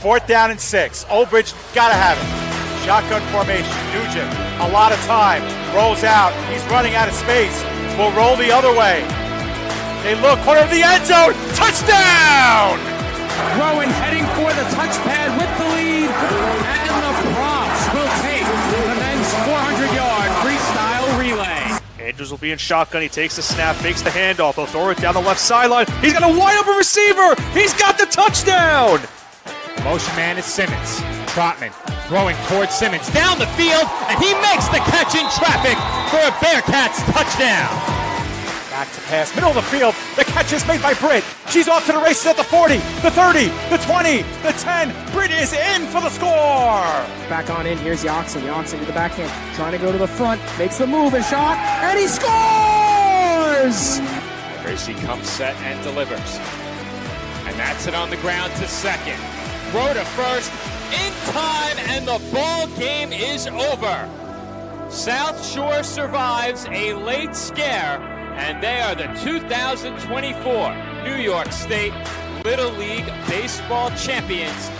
4th down and 6. Old Bridge gotta have it. Shotgun formation. Nugent, a lot of time. Rolls out. He's running out of space. Will roll the other way. They look, corner of the end zone. Touchdown! Rowan heading for the touchpad with the lead. And the Props will take the men's 400-yard freestyle relay. Andrews will be in shotgun. He takes the snap, makes the handoff. He'll throw it down the left sideline. He's got a wide open receiver. He's got the touchdown. Motion man is Simmons. Trotman throwing towards Simmons down the field, and he makes the catch in traffic for a Bearcats touchdown. Back to pass, middle of the field. The catch is made by Britt. She's off to the races at the 40, the 30, the 20, the 10. Britt is in for the score. Back on in, here's Yoxon. Yoxon to the backhand, trying to go to the front, makes the move and shot, and he scores! Tracy comes set and delivers. And that's it on the ground to second. Throw to first, in time, and the ball game is over. South Shore survives a late scare, and they are the 2024 New York State Little League Baseball champions.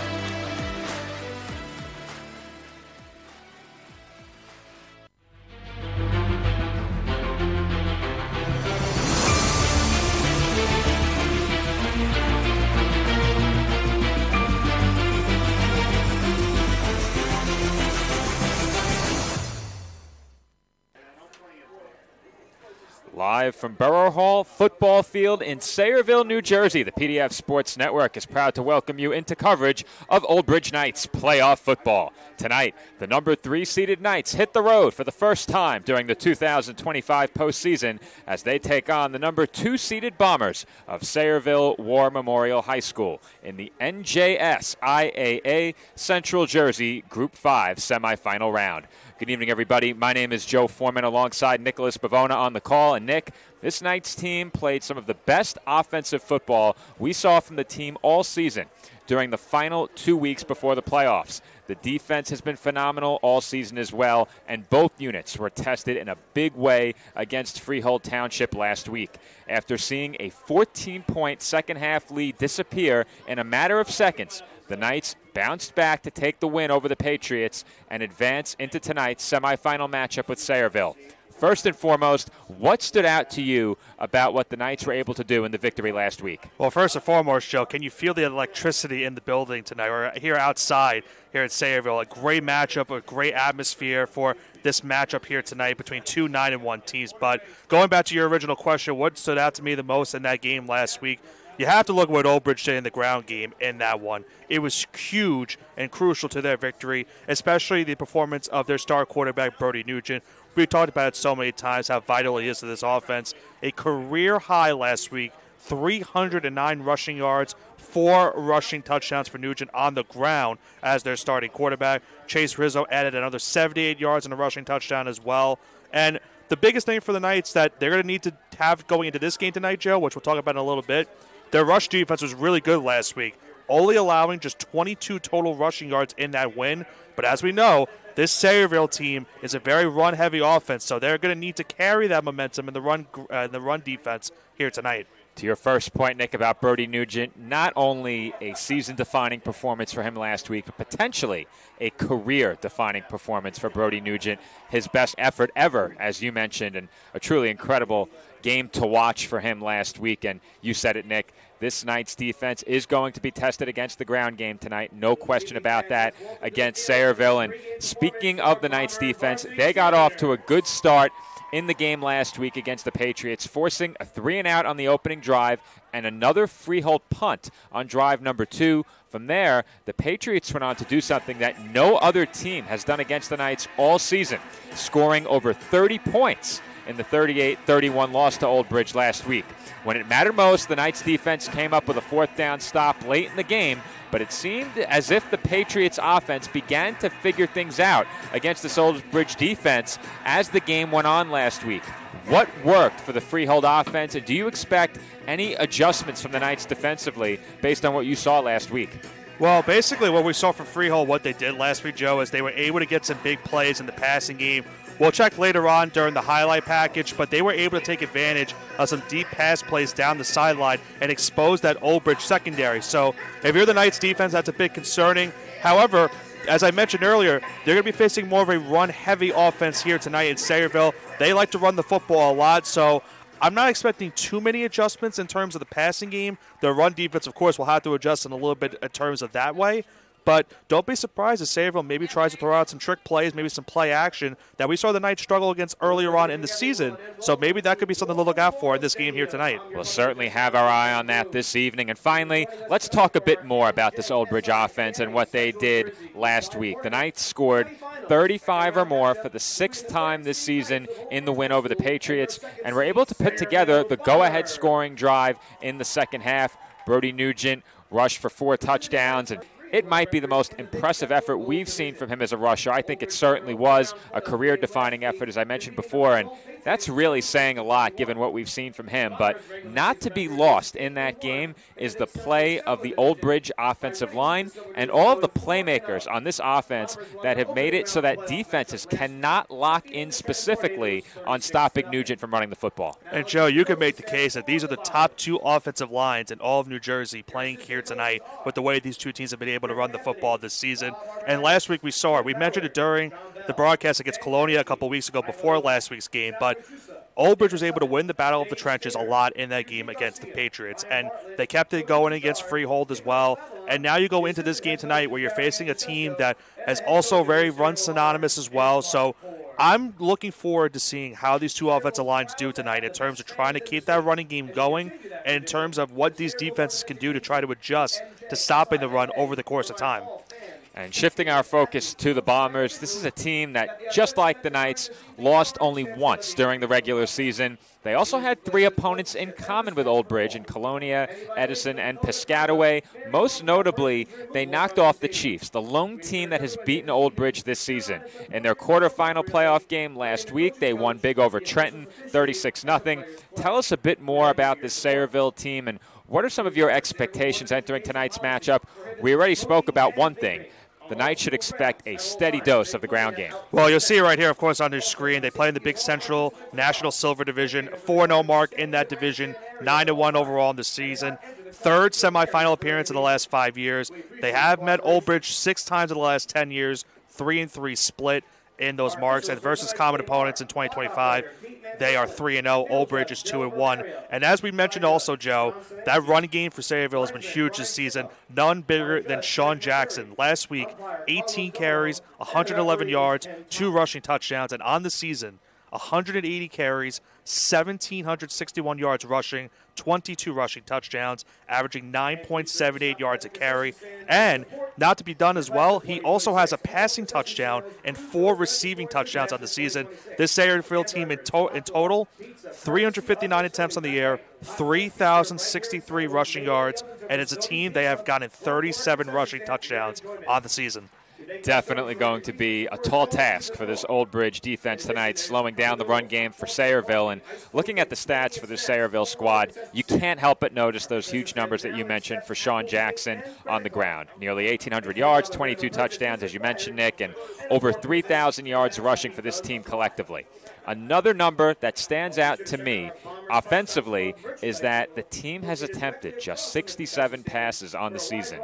Live from Borough Hall Football Field in Sayreville, New Jersey, the PDF Sports Network is proud to welcome you into coverage of Old Bridge Knights playoff football. Tonight, the number 3 seeded Knights hit the road for the first time during the 2025 postseason as they take on the number 2 seeded Bombers of Sayreville War Memorial High School in the NJS IAA Central Jersey Group 5 semifinal round. Good evening, everybody. My name is Joe Foreman alongside Nicholas Bavona on the call. And Nick, this Knights team played some of the best offensive football we saw from the team all season during the final 2 weeks before the playoffs. The defense has been phenomenal all season as well, and both units were tested in a big way against Freehold Township last week. After seeing a 14-point second-half lead disappear in a matter of seconds, the Knights bounced back to take the win over the Patriots and advance into tonight's semifinal matchup with Sayreville. First and foremost, what stood out to you about what the Knights were able to do in the victory last week? Well, first and foremost, Joe, can you feel the electricity in the building tonight, or here outside here at Sayreville? A great matchup, a great atmosphere for this matchup here tonight between two 9-1 teams. But going back to your original question, what stood out to me the most in that game last week? You have to look at what Old Bridge did in the ground game in that one. It was huge and crucial to their victory, especially the performance of their star quarterback, Brody Nugent. We've talked about it so many times, how vital he is to this offense. A career high last week, 309 rushing yards, 4 rushing touchdowns for Nugent on the ground as their starting quarterback. Chase Rizzo added another 78 yards and a rushing touchdown as well. And the biggest thing for the Knights that they're going to need to have going into this game tonight, Joe, which we'll talk about in a little bit, their rush defense was really good last week, only allowing just 22 total rushing yards in that win. But as we know, this Sayreville team is a very run-heavy offense, so they're going to need to carry that momentum in the run defense here tonight. To your first point, Nick, about Brody Nugent, not only a season-defining performance for him last week, but potentially a career-defining performance for Brody Nugent. His best effort ever, as you mentioned, and a truly incredible game to watch for him last week. And you said it, Nick, this Knights defense is going to be tested against the ground game tonight. No question about that against Sayreville. And speaking of the Knights defense, they got off to a good start in the game last week against the Patriots, forcing a 3-and-out on the opening drive and another freehold punt on drive number 2. From there, the Patriots went on to do something that no other team has done against the Knights all season, scoring over 30 points in the 38-31 loss to Old Bridge last week. When it mattered most, the Knights defense came up with a 4th down stop late in the game, but it seemed as if the Patriots offense began to figure things out against this Old Bridge defense as the game went on last week. What worked for the Freehold offense, and do you expect any adjustments from the Knights defensively based on what you saw last week? Well, basically what we saw from Freehold, what they did last week, Joe, is they were able to get some big plays in the passing game We'll check later on during the highlight package, but they were able to take advantage of some deep pass plays down the sideline and expose that Old Bridge secondary. So if you're the Knights defense, that's a bit concerning. However, as I mentioned earlier, they're going to be facing more of a run-heavy offense here tonight in Sayreville. They like to run the football a lot, so I'm not expecting too many adjustments in terms of the passing game. Their run defense, of course, will have to adjust in a little bit in terms of that way. But don't be surprised if Sayreville maybe tries to throw out some trick plays, maybe some play action that we saw the Knights struggle against earlier on in the season. So maybe that could be something to look out for in this game here tonight. We'll certainly have our eye on that this evening. And finally, let's talk a bit more about this Old Bridge offense and what they did last week. The Knights scored 35 or more for the 6th time this season in the win over the Patriots, and were able to put together the go-ahead scoring drive in the second half. Brody Nugent rushed for 4 touchdowns, and it might be the most impressive effort we've seen from him as a rusher. I think it certainly was a career-defining effort, as I mentioned before, and that's really saying a lot given what we've seen from him. But not to be lost in that game is the play of the Old Bridge offensive line and all of the playmakers on this offense that have made it so that defenses cannot lock in specifically on stopping Nugent from running the football. And, Joe, you could make the case that these are the top 2 offensive lines in all of New Jersey playing here tonight with the way these two teams have been able to run the football this season. And last week we saw it. We mentioned it during the broadcast against Colonia a couple weeks ago before last week's game, but Old Bridge was able to win the Battle of the Trenches a lot in that game against the Patriots, and they kept it going against Freehold as well. And now you go into this game tonight where you're facing a team that is also very run synonymous as well. So I'm looking forward to seeing how these two offensive lines do tonight in terms of trying to keep that running game going and in terms of what these defenses can do to try to adjust to stopping the run over the course of time. And shifting our focus to the Bombers, this is a team that, just like the Knights, lost only once during the regular season. They also had 3 opponents in common with Old Bridge in Colonia, Edison, and Piscataway. Most notably, they knocked off the Chiefs, the lone team that has beaten Old Bridge this season. In their quarterfinal playoff game last week, they won big over Trenton, 36-0. Tell us a bit more about this Sayreville team, and what are some of your expectations entering tonight's matchup? We already spoke about one thing. The Knights should expect a steady dose of the ground game. Well, you'll see it right here, of course, on your screen. They play in the Big Central National Silver Division, 4-0 mark in that division, 9-1 overall in the season. 3rd semifinal appearance in the last 5 years. They have met Old Bridge 6 times in the last 10 years, 3-3 split in those marks. And versus common opponents in 2025, they are 3-0. Old Bridge is 2-1. And as we mentioned also, Joe, that run game for Sayreville has been huge this season. None bigger than Sean Jackson. Last week, 18 carries, 111 yards, 2 rushing touchdowns. And on the season, 180 carries, 1,761 yards rushing, 22 rushing touchdowns, averaging 9.78 yards a carry. And not to be done as well, he also has a passing touchdown and 4 receiving touchdowns on the season. This Sayreville team in total, 359 attempts on the air, 3,063 rushing yards, and it's a team they have gotten 37 rushing touchdowns on the season. Definitely going to be a tall task for this Old Bridge defense tonight, slowing down the run game for Sayreville. And looking at the stats for this Sayreville squad, you can't help but notice those huge numbers that you mentioned for Sean Jackson on the ground. Nearly 1,800 yards, 22 touchdowns, as you mentioned, Nick, and over 3,000 yards rushing for this team collectively. Another number that stands out to me offensively is that the team has attempted just 67 passes on the season.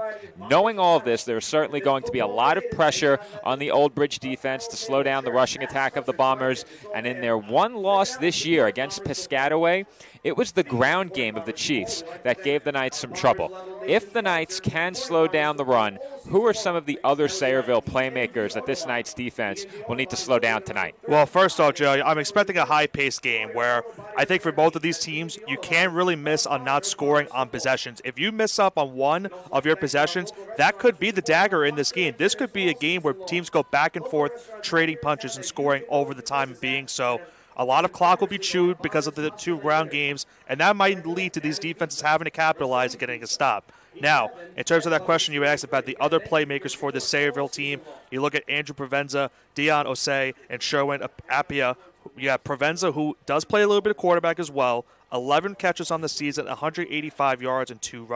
Knowing all of this, there's certainly going to be a lot of pressure on the Old Bridge defense to slow down the rushing attack of the Bombers. And in their one loss this year against Piscataway, it was the ground game of the Chiefs that gave the Knights some trouble. If the Knights can slow down the run, who are some of the other Sayreville playmakers that this Knights defense will need to slow down tonight? Well, first off, Joe, I'm expecting a high-paced game where I think for both of these teams, you can't really miss on not scoring on possessions. If you miss up on one of your possessions, that could be the dagger in this game. This could be a game where teams go back and forth, trading punches and scoring over the time being. So a lot of clock will be chewed because of the 2 ground games, and that might lead to these defenses having to capitalize and getting a stop. Now, in terms of that question you asked about the other playmakers for the Sayreville team, you look at Andrew Provenza, Dion Osei, and Sherwin Appiah. You have Provenza, who does play a little bit of quarterback as well, 11 catches on the season, 185 yards, and 2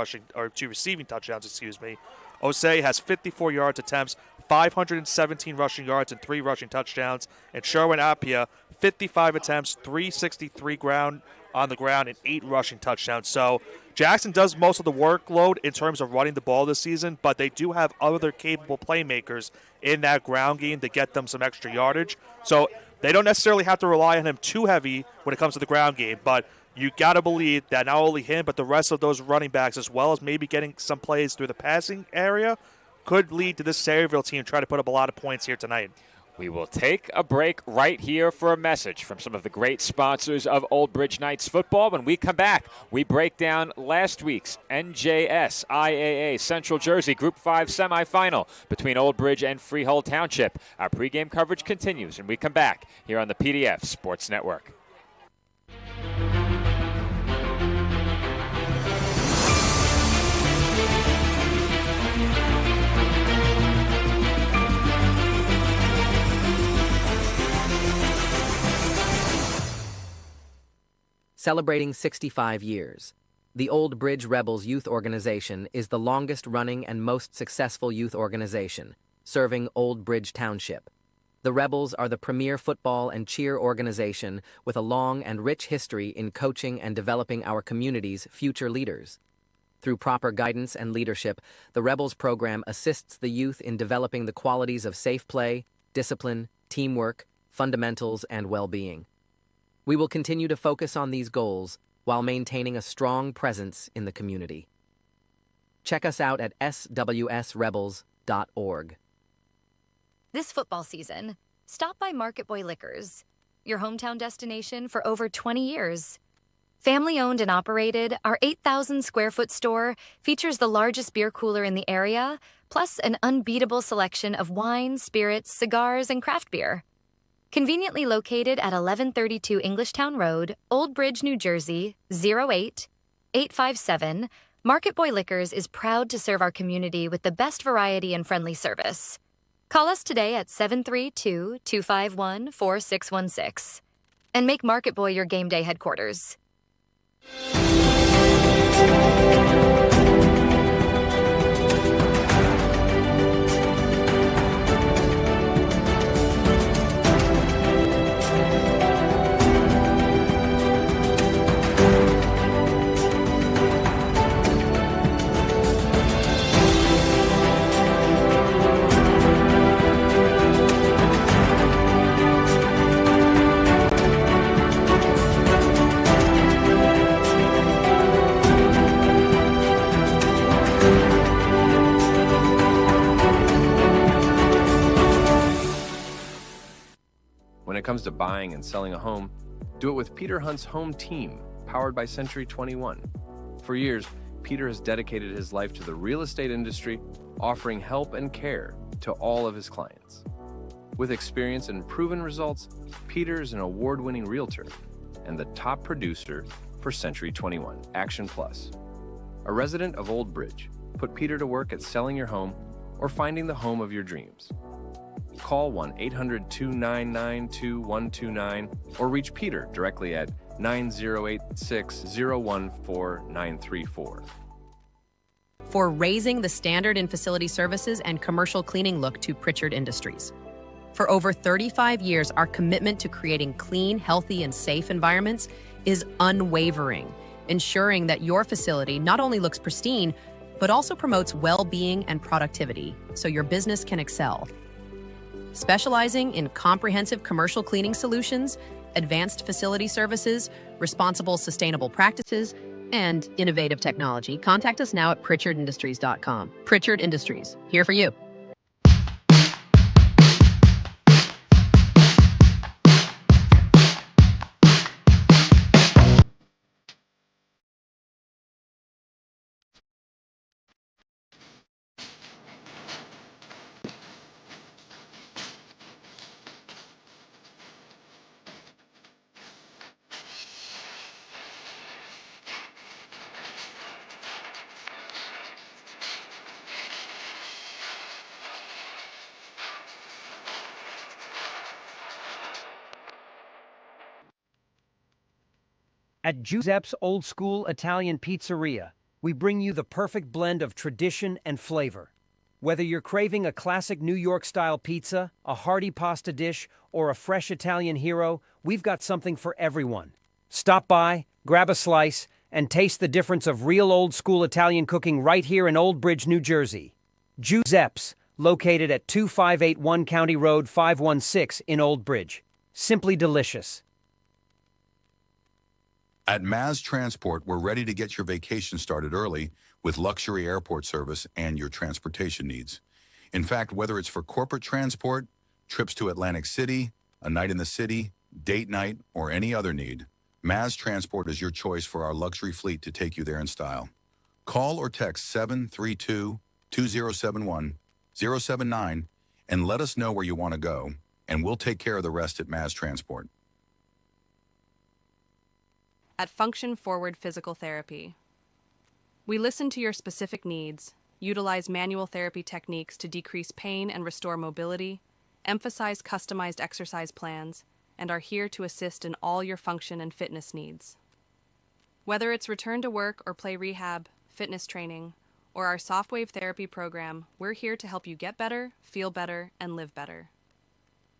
receiving touchdowns, Osei has 54 yards attempts, 517 rushing yards and 3 rushing touchdowns. And Sherwin Appiah, 55 attempts, 363 on the ground, and 8 rushing touchdowns. So Jackson does most of the workload in terms of running the ball this season, but they do have other capable playmakers in that ground game to get them some extra yardage. So they don't necessarily have to rely on him too heavy when it comes to the ground game, but you got to believe that not only him, but the rest of those running backs, as well as maybe getting some plays through the passing area, could lead to this Sayreville team trying to put up a lot of points here tonight. We will take a break right here for a message from some of the great sponsors of Old Bridge Knights football. When we come back, we break down last week's NJS IAA Central Jersey Group 5 semifinal between Old Bridge and Freehold Township. Our pregame coverage continues when we come back here on the PDF Sports Network. Celebrating 65 years, the Old Bridge Rebels Youth Organization is the longest-running and most successful youth organization, serving Old Bridge Township. The Rebels are the premier football and cheer organization with a long and rich history in coaching and developing our community's future leaders. Through proper guidance and leadership, the Rebels program assists the youth in developing the qualities of safe play, discipline, teamwork, fundamentals, and well-being. We will continue to focus on these goals while maintaining a strong presence in the community. Check us out at swsrebels.org. This football season, stop by Market Boy Liquors, your hometown destination for over 20 years. Family-owned and operated, our 8,000-square-foot store features the largest beer cooler in the area, plus an unbeatable selection of wine, spirits, cigars, and craft beer. Conveniently located at 1132 Englishtown Road, Old Bridge, New Jersey, 08857, Market Boy Liquors is proud to serve our community with the best variety and friendly service. Call us today at 732-251-4616 and make Market Boy your game day headquarters. When it comes to buying and selling a home, do it with Peter Hunt's Home Team, powered by Century 21. For years, Peter has dedicated his life to the real estate industry, offering help and care to all of his clients. With experience and proven results, Peter is an award-winning realtor and the top producer for Century 21 Action Plus. A resident of Old Bridge, put Peter to work at selling your home or finding the home of your dreams. Call 1-800-299-2129 or reach Peter directly at 9086-014-934. For raising the standard in facility services and commercial cleaning look to Pritchard Industries. For over 35 years, our commitment to creating clean, healthy, and safe environments is unwavering, ensuring that your facility not only looks pristine, but also promotes well-being and productivity so your business can excel. Specializing in comprehensive commercial cleaning solutions, advanced facility services, responsible sustainable practices, and innovative technology, contact us now at pritchardindustries.com. Pritchard Industries, here for you. At Giuseppe's Old School Italian Pizzeria, we bring you the perfect blend of tradition and flavor. Whether you're craving a classic New York-style pizza, a hearty pasta dish, or a fresh Italian hero, we've got something for everyone. Stop by, grab a slice, and taste the difference of real old-school Italian cooking right here in Old Bridge, New Jersey. Giuseppe's, located at 2581 County Road 516 in Old Bridge. Simply delicious. At Maz Transport, we're ready to get your vacation started early with luxury airport service and your transportation needs. In fact, whether it's for corporate transport, trips to Atlantic City, a night in the city, date night, or any other need, Maz Transport is your choice for our luxury fleet to take you there in style. Call or text 732-2071-079 and let us know where you want to go, and we'll take care of the rest at Maz Transport. At Function Forward Physical Therapy, we listen to your specific needs, utilize manual therapy techniques to decrease pain and restore mobility, emphasize customized exercise plans, and are here to assist in all your function and fitness needs. Whether it's return to work or play rehab, fitness training, or our softwave therapy program, we're here to help you get better, feel better, and live better.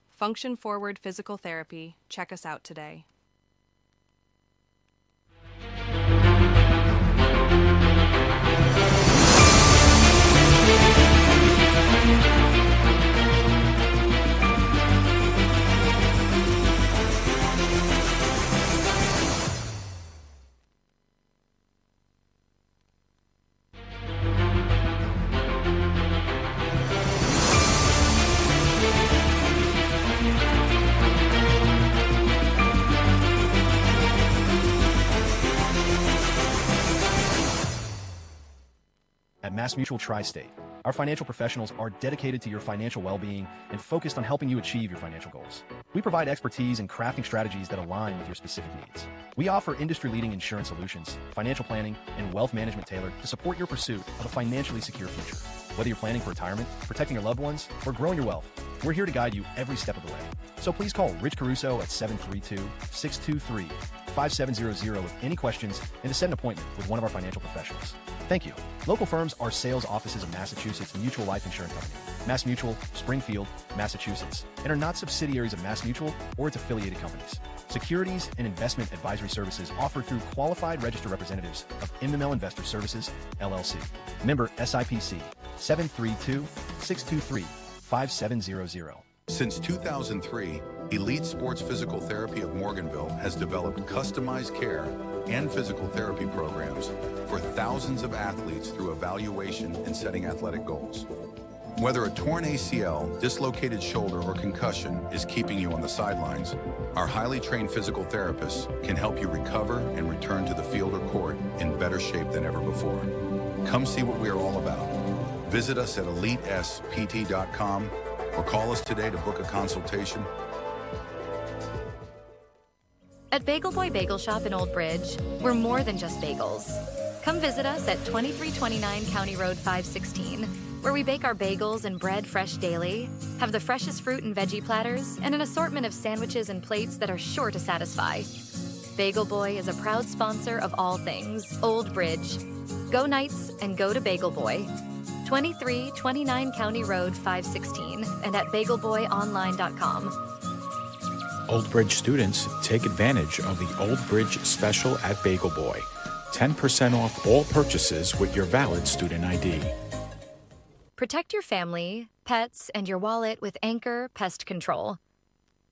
Function Forward Physical Therapy. Check us out today. At MassMutual Tri-State, our financial professionals are dedicated to your financial well-being and focused on helping you achieve your financial goals. We provide expertise in crafting strategies that align with your specific needs. We offer industry-leading insurance solutions, financial planning, and wealth management tailored to support your pursuit of a financially secure future. Whether you're planning for retirement, protecting your loved ones, or growing your wealth, we're here to guide you every step of the way. So please call Rich Caruso at 732-623-5700 with any questions and to set an appointment with one of our financial professionals. Thank you. Local firms are sales offices of Massachusetts Mutual Life Insurance Company, MassMutual, Springfield, Massachusetts, and are not subsidiaries of MassMutual or its affiliated companies. Securities and investment advisory services offered through qualified registered representatives of Imamel Investor Services, LLC. Member SIPC, 732-623-5700. Since 2003, Elite Sports Physical Therapy of Morganville has developed customized care and physical therapy programs for thousands of athletes through evaluation and setting athletic goals. Whether a torn ACL, dislocated shoulder, or concussion is keeping you on the sidelines, our highly trained physical therapists can help you recover and return to the field or court in better shape than ever before. Come see what we are all about. Visit us at EliteSPT.com or call us today to book a consultation. At Bagel Boy Bagel Shop in Old Bridge, we're more than just bagels. Come visit us at 2329 County Road 516, where we bake our bagels and bread fresh daily, have the freshest fruit and veggie platters, and an assortment of sandwiches and plates that are sure to satisfy. Bagel Boy is a proud sponsor of all things Old Bridge. Go Knights and go to Bagel Boy. 2329 County Road 516 and at bagelboyonline.com. Old Bridge students, take advantage of the Old Bridge special at Bagel Boy. 10% off all purchases with your valid student ID. Protect your family, pets, and your wallet with Anchor Pest Control.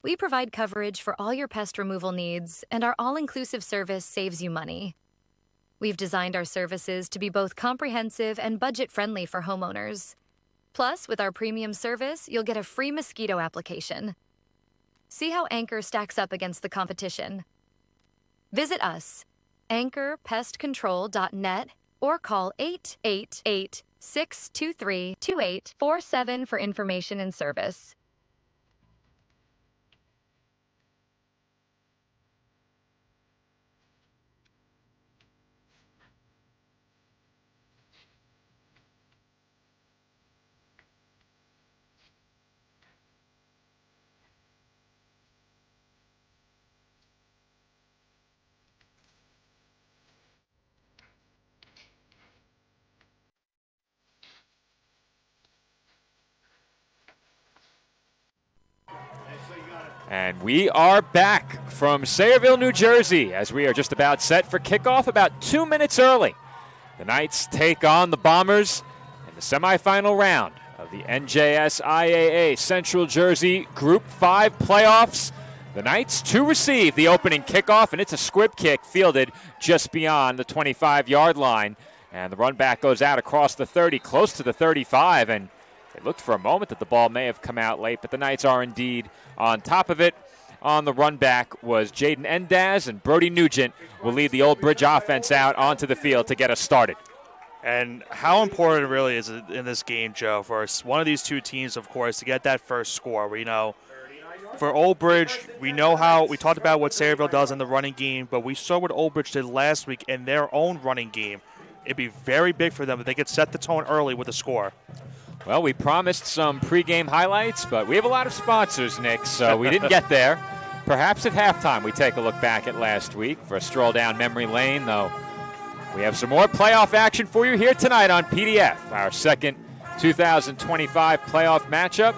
We provide coverage for all your pest removal needs, and our all-inclusive service saves you money. We've designed our services to be both comprehensive and budget-friendly for homeowners. Plus, with our premium service, you'll get a free mosquito application. See how Anchor stacks up against the competition. Visit us, anchorpestcontrol.net, or call 888-623-2847 for information and service. And we are back from Sayreville, New Jersey, as we are just about set for kickoff about 2 minutes early. The Knights take on the Bombers in the semifinal round of the NJS IAA Central Jersey Group 5 playoffs. The Knights to receive the opening kickoff, and it's a squib kick fielded just beyond the 25-yard line. And the run back goes out across the 30, close to the 35, and it looked for a moment that the ball may have come out late, but the Knights are indeed on top of it. On the run back was Jaden Endaz, and Brody Nugent will lead the Old Bridge offense out onto the field to get us started. And how important really is it in this game, Joe, for one of these two teams, of course, to get that first score? For Old Bridge, we talked about what Sayreville does in the running game, but we saw what Old Bridge did last week in their own running game. It'd be very big for them if they could set the tone early with a score. Well, we promised some pregame highlights, but we have a lot of sponsors, Nick, so we didn't get there. Perhaps at halftime we take a look back at last week for a stroll down memory lane, though. We have some more playoff action for you here tonight on PDF, our second 2025 playoff matchup.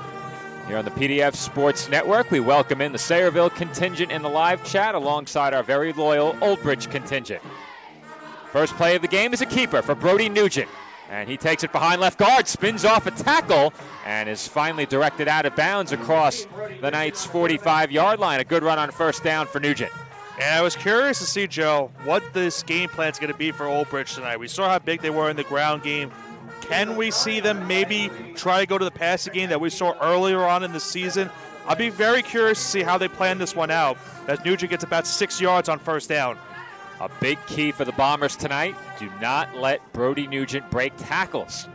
Here on the PDF Sports Network, we welcome in the Sayreville contingent in the live chat alongside our very loyal Old Bridge contingent. First play of the game is a keeper for Brody Nugent. And he takes it behind left guard, spins off a tackle, and is finally directed out of bounds across the Knights' 45-yard line. A good run on first down for Nugent. And I was curious to see, Joe, what this game plan is going to be for Old Bridge tonight. We saw how big they were in the ground game. Can we see them maybe try to go to the passing game that we saw earlier on in the season? I'll be very curious to see how they plan this one out, as Nugent gets about 6 yards on first down. A big key for the Bombers tonight, do not let Brody Nugent break tackles.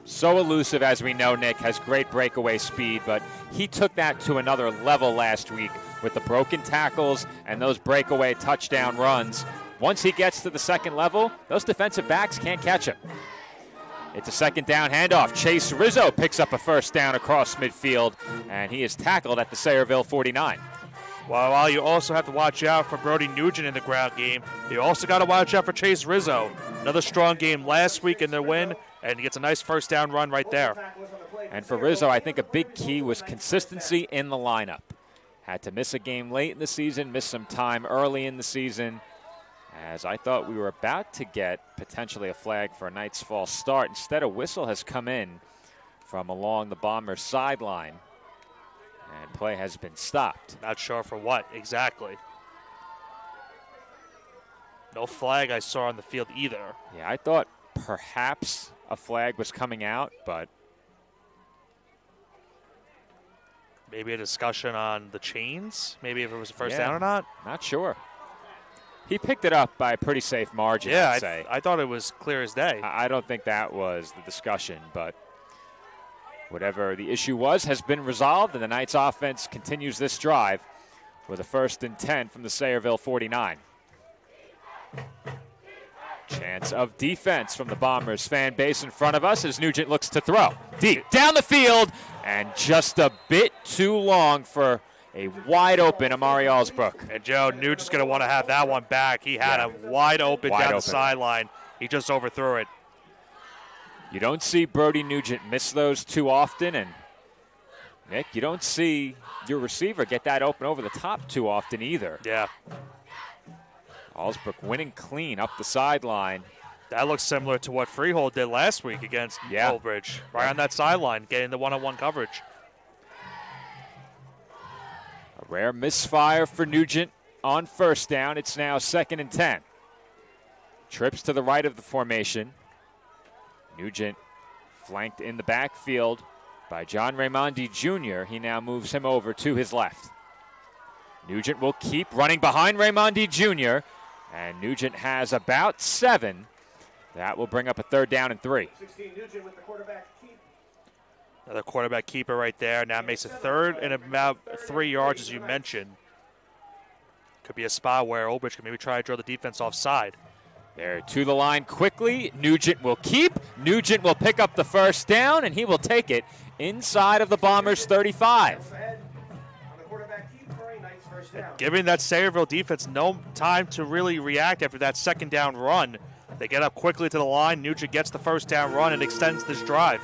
So elusive, as we know, Nick, has great breakaway speed, but he took that to another level last week with the broken tackles and those breakaway touchdown runs. Once he gets to the second level, those defensive backs can't catch him. It's a second down handoff. Chase Rizzo picks up a first down across midfield, and he is tackled at the Sayreville 49. Well, while you also have to watch out for Brody Nugent in the ground game, you also got to watch out for Chase Rizzo. Another strong game last week in their win, and he gets a nice first down run right there. And for Rizzo, I think a big key was consistency in the lineup. Had to miss a game late in the season, miss some time early in the season, as I thought we were about to get potentially a flag for a Knights false start. Instead, a whistle has come in from along the Bombers sideline. And play has been stopped. Not sure for what exactly. No flag I saw on the field either. Yeah, I thought perhaps a flag was coming out, but maybe a discussion on the chains? Maybe if it was a first down or not? Not sure. He picked it up by a pretty safe margin, yeah, I'd say. I thought it was clear as day. I don't think that was the discussion, but whatever the issue was has been resolved, and the Knights offense continues this drive with a 1st and 10 from the Sayreville 49. Chance of defense from the Bombers fan base in front of us as Nugent looks to throw. Deep down the field, and just a bit too long for a wide open Amari Allsbrook. And Joe, Nugent's going to want to have that one back. He had a wide open down the sideline. He just overthrew it. You don't see Brody Nugent miss those too often, and Nick, you don't see your receiver get that open over the top too often either. Yeah. Allsbrook winning clean up the sideline. That looks similar to what Freehold did last week against Old Bridge. Right on that sideline, getting the one-on-one coverage. A rare misfire for Nugent on first down. It's now 2nd and 10. Trips to the right of the formation. Nugent flanked in the backfield by John Raimondi Jr. He now moves him over to his left. Nugent will keep running behind Raimondi Jr. And Nugent has about 7. That will bring up a 3rd down and 3. 16, Nugent with the quarterback keep. Another quarterback keeper right there. Now makes a 3rd and about 3 yards, as you mentioned. Could be a spot where Old Bridge can maybe try to draw the defense offside. There to the line quickly. Nugent will keep. Nugent will pick up the first down, and he will take it inside of the Bombers' 35. Giving that Sayreville defense no time to really react after that 2nd down run. They get up quickly to the line. Nugent gets the first down run and extends this drive.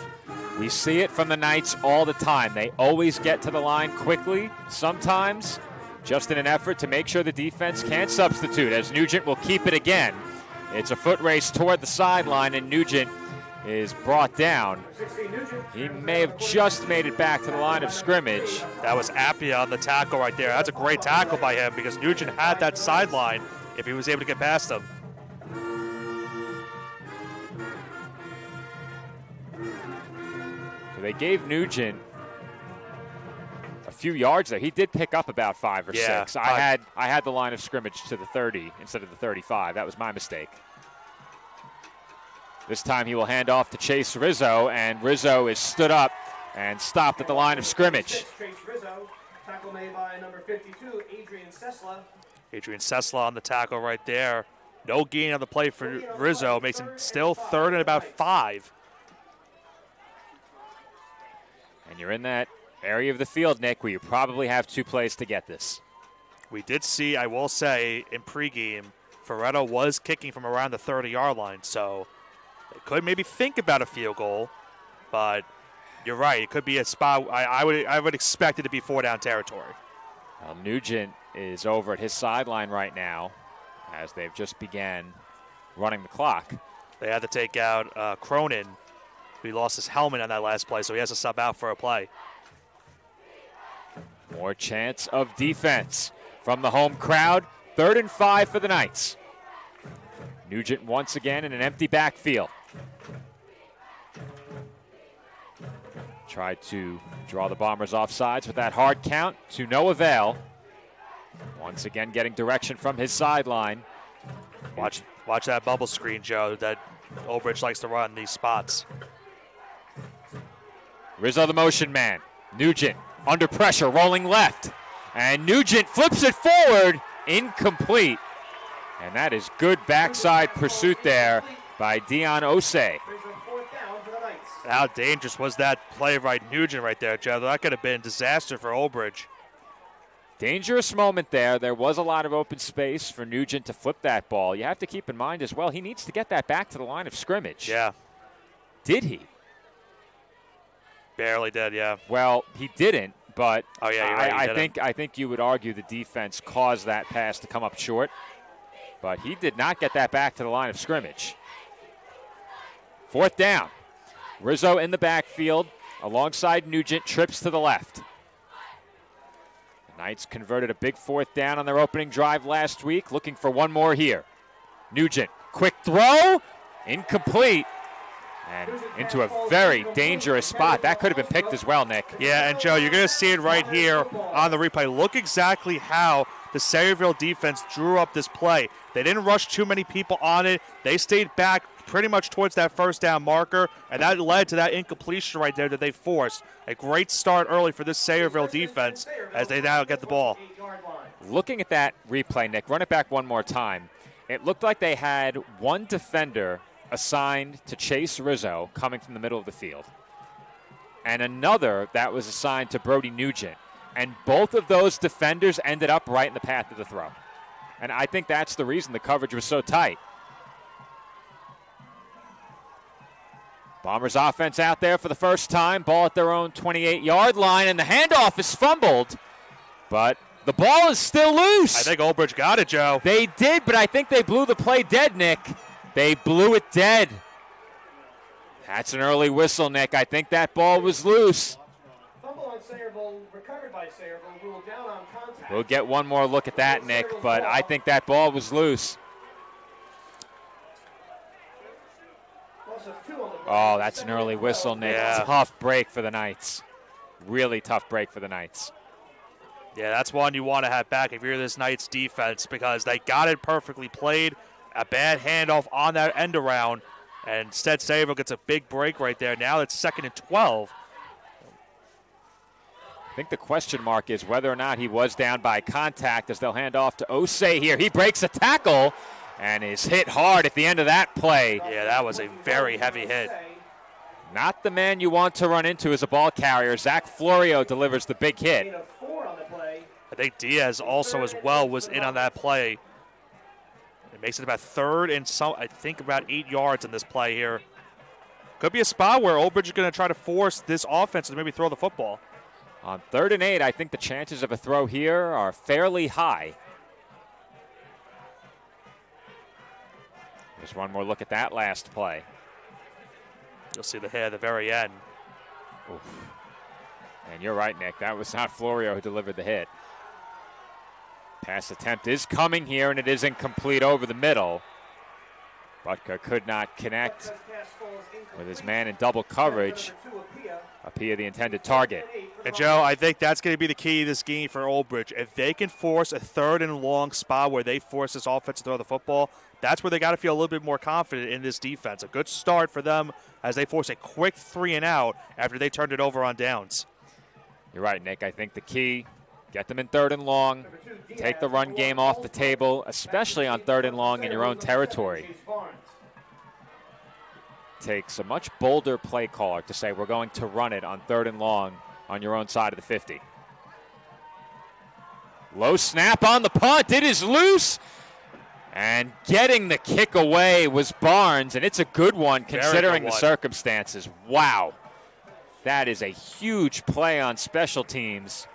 We see it from the Knights all the time. They always get to the line quickly, sometimes just in an effort to make sure the defense can't substitute, as Nugent will keep it again. It's a foot race toward the sideline, and Nugent is brought down. He may have just made it back to the line of scrimmage. That was Appia on the tackle right there. That's a great tackle by him because Nugent had that sideline if he was able to get past him. So they gave Nugent a few yards there. He did pick up about 5 or 6. I had the line of scrimmage to the 30 instead of the 35. That was my mistake. This time he will hand off to Chase Rizzo, and Rizzo is stood up and stopped at the line of scrimmage. Chase Rizzo, tackle made by number 52, Adrian Sesla. Adrian Sesla on the tackle right there. No gain on the play for Rizzo. Makes him still 3rd and about 5. And you're in that area of the field, Nick, where you probably have 2 plays to get this. We did see, I will say, in pregame, Ferretto was kicking from around the 30-yard line, so they could maybe think about a field goal, but you're right. It could be a spot. I would expect it to be 4-down territory. Well, Nugent is over at his sideline right now as they've just began running the clock. They had to take out Cronin. He lost his helmet on that last play, so he has to sub out for a play. More chance of defense from the home crowd. 3rd and 5 for the Knights. Nugent once again in an empty backfield. Tried to draw the Bombers off sides with that hard count to no avail. Once again getting direction from his sideline. Watch that bubble screen, Joe, that Old Bridge likes to run these spots. Rizzo the motion man. Nugent under pressure, rolling left. And Nugent flips it forward, incomplete. And that is good backside pursuit there by Dion Osei. How dangerous was that play by Nugent right there, Joe? That could have been a disaster for Old Bridge. Dangerous moment there. There was a lot of open space for Nugent to flip that ball. You have to keep in mind as well, he needs to get that back to the line of scrimmage. Yeah. Did he? Barely did, yeah. Well, he didn't, but oh, yeah, you're right, I think you would argue the defense caused that pass to come up short. But he did not get that back to the line of scrimmage. 4th down. Rizzo in the backfield alongside Nugent, trips to the left. The Knights converted a big 4th down on their opening drive last week, looking for one more here. Nugent, quick throw, incomplete. And into a very dangerous spot. That could have been picked as well, Nick. Yeah, and Joe, you're going to see it right here on the replay. Look exactly how the Sayreville defense drew up this play. They didn't rush too many people on it. They stayed back pretty much towards that 1st down marker, and that led to that incompletion right there that they forced. A great start early for this Sayreville defense as they now get the ball. Looking at that replay, Nick, run it back one more time. It looked like they had one defender assigned to Chase Rizzo coming from the middle of the field, and another that was assigned to Brody Nugent. And both of those defenders ended up right in the path of the throw. And I think that's the reason the coverage was so tight. Bombers offense out there for the first time. Ball at their own 28-yard line, and the handoff is fumbled. But the ball is still loose. I think Old Bridge got it, Joe. They did, but I think they blew the play dead, Nick. They blew it dead. That's an early whistle, Nick. I think that ball was loose. Fumble on Sayreville, recovered by Sayreville, ruled down on contact. We'll get one more look at that, Nick, but I think that ball was loose. Oh, that's an early whistle, Nick. Yeah. Tough break for the Knights. Really tough break for the Knights. Yeah, that's one you want to have back if you're this Knights defense because they got it perfectly played. A bad handoff on that end around, and instead Sayreville gets a big break right there. Now it's 2nd and 12. I think the question mark is whether or not he was down by contact as they'll hand off to Osei here. He breaks a tackle and is hit hard at the end of that play. Yeah, that was a very heavy hit. Not the man you want to run into as a ball carrier. Zach Florio delivers the big hit. I think Diaz also as well was in on that play. It makes it about 3rd and I think about 8 yards in this play here. could be a spot where Old Bridge is going to try to force this offense to maybe throw the football. On 3rd and 8, I think the chances of a throw here are fairly high. Just one more look at that last play. You'll see the hit at the very end. Oof. And you're right, Nick. That was not Florio who delivered the hit. Pass attempt is coming here, and it is incomplete over the middle. Butker could not connect with his man in double coverage. Apia, the intended target. And, Joe, I think that's going to be the key to this game for Old Bridge. If they can force a 3rd and long spot where they force this offense to throw the football, that's where they got to feel a little bit more confident in this defense. A good start for them as they force a quick 3 and out after they turned it over on downs. You're right, Nick. I think the key, get them in 3rd and long, take the run game off the table, especially on 3rd and long in your own territory. Takes a much bolder play caller to say we're going to run it on 3rd and long on your own side of the 50. Low snap on the punt. It is loose. And getting the kick away was Barnes, and it's a good one considering the circumstances. Wow. That is a huge play on special teams.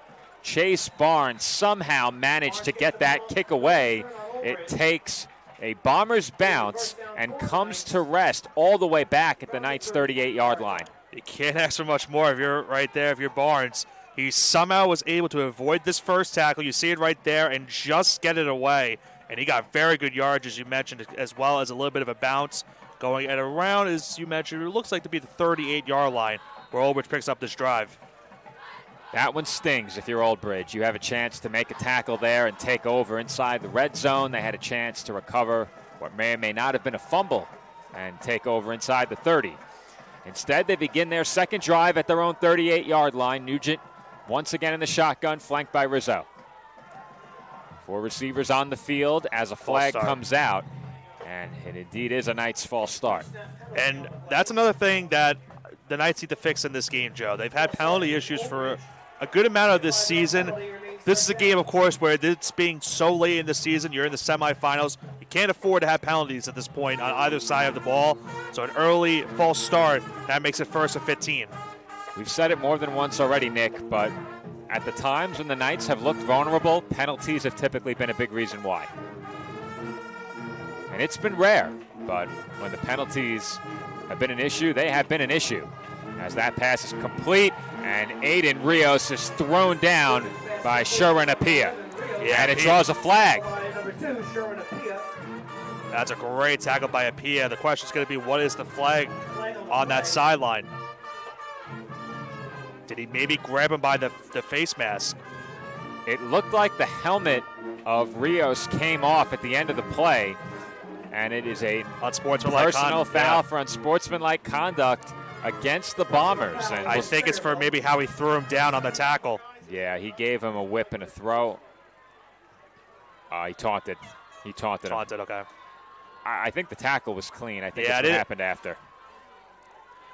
Chase Barnes somehow managed to get that kick away. It takes a Bombers bounce and comes to rest all the way back at the Knights' 38-yard line. You can't ask for much more if you're right there, if you're Barnes. He somehow was able to avoid this first tackle. You see it right there and just get it away. And he got very good yards, as you mentioned, as well as a little bit of a bounce going at around, as you mentioned, it looks like to be the 38-yard line where Old Bridge picks up this drive. That one stings if you're Old Bridge. You have a chance to make a tackle there and take over inside the red zone. They had a chance to recover what may or may not have been a fumble and take over inside the 30. Instead, they begin their second drive at their own 38-yard line. Nugent once again in the shotgun, flanked by Rizzo. 4 receivers on the field as a flag comes out, and it indeed is a Knights false start. And that's another thing that the Knights need to fix in this game, Joe. They've had penalty issues for a good amount of this season. This is a game, of course, where it's being so late in the season. You're in the semifinals. You can't afford to have penalties at this point on either side of the ball. So an early false start, that makes it 1st and 15. We've said it more than once already, Nick, but at the times when the Knights have looked vulnerable, penalties have typically been a big reason why. And it's been rare, but when the penalties have been an issue, they have been an issue. As that pass is complete, and Aiden Rios is thrown down by Sherwin Apia. Yeah, and it draws a flag. That's a great tackle by Apia. The question is going to be, what is the flag on that sideline? Did he maybe grab him by the face mask? It looked like the helmet of Rios came off at the end of the play, and it is a personal foul for unsportsmanlike conduct against the Bombers. And I think it's for maybe how he threw him down on the tackle. Yeah, he gave him a whip and a throw. He taunted. He taunted him. Okay. I think the tackle was clean. I think that's what happened after.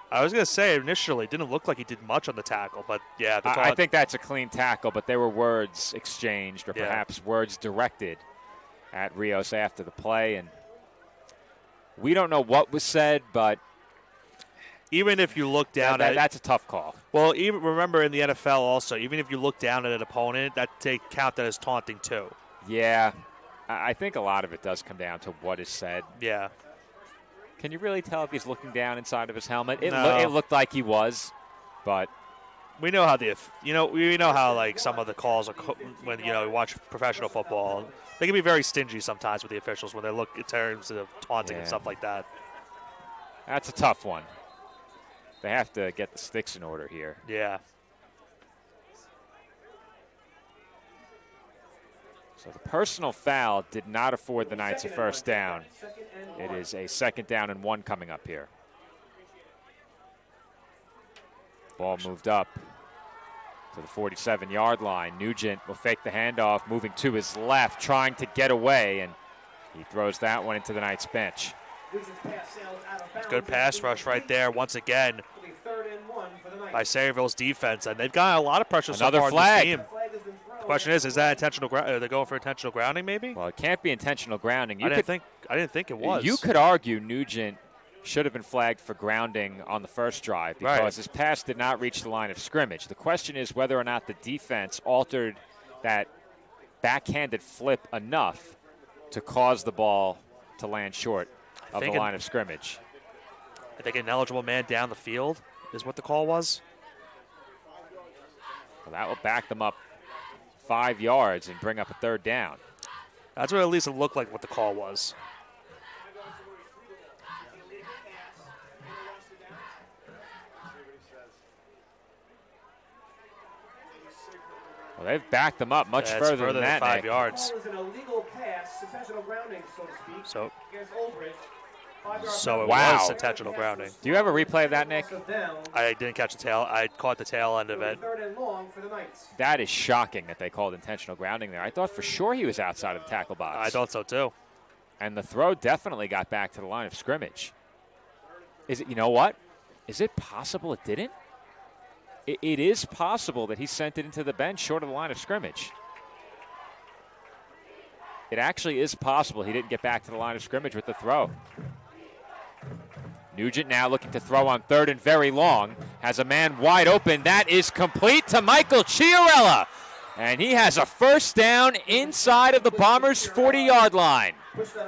I was going to say, initially, it didn't look like he did much on the tackle, but yeah. I think that's a clean tackle, but there were words exchanged or perhaps words directed at Rios after the play, and we don't know what was said, but even if you look down at it, that's a tough call. Well, even remember in the NFL also, even if you look down at an opponent, that count that as taunting too. Yeah, I think a lot of it does come down to what is said. Yeah. Can you really tell if he's looking down inside of his helmet? No. It looked like he was, but we know how we know how like some of the calls are when we watch professional football. They can be very stingy sometimes with the officials when they look in terms of taunting and stuff like that. That's a tough one. They have to get the sticks in order here. Yeah. So the personal foul did not afford the Knights a first down. It is a 2nd down and 1 coming up here. Ball moved up to the 47-yard line. Nugent will fake the handoff, moving to his left, trying to get away, and he throws that one into the Knights bench. Good pass rush right there once again by Sayreville's defense, and they've got a lot of pressure so far in this game. The question is that intentional? Are they going for intentional grounding? Maybe. Well, it can't be intentional grounding. I didn't think it was. You could argue Nugent should have been flagged for grounding on the first drive because his pass did not reach the line of scrimmage. The question is whether or not the defense altered that backhanded flip enough to cause the ball to land short of the line of scrimmage. I think an eligible man down the field is what the call was. Well, that will back them up 5 yards and bring up a third down. That's what at least it looked like what the call was. Well, they've backed them up much further than that, 5 yards. So it was intentional grounding. Do you have a replay of that, Nick? I didn't catch the tail. I caught the tail end of it. That is shocking that they called intentional grounding there. I thought for sure he was outside of the tackle box. I thought so too. And the throw definitely got back to the line of scrimmage. Is it? You know what? Is it possible it didn't? It is possible that he sent it into the bench short of the line of scrimmage. It actually is possible he didn't get back to the line of scrimmage with the throw. Nugent now looking to throw on third and very long. Has a man wide open. That is complete to Michael Chiarella. And he has a first down inside of the Bombers' 40-yard line.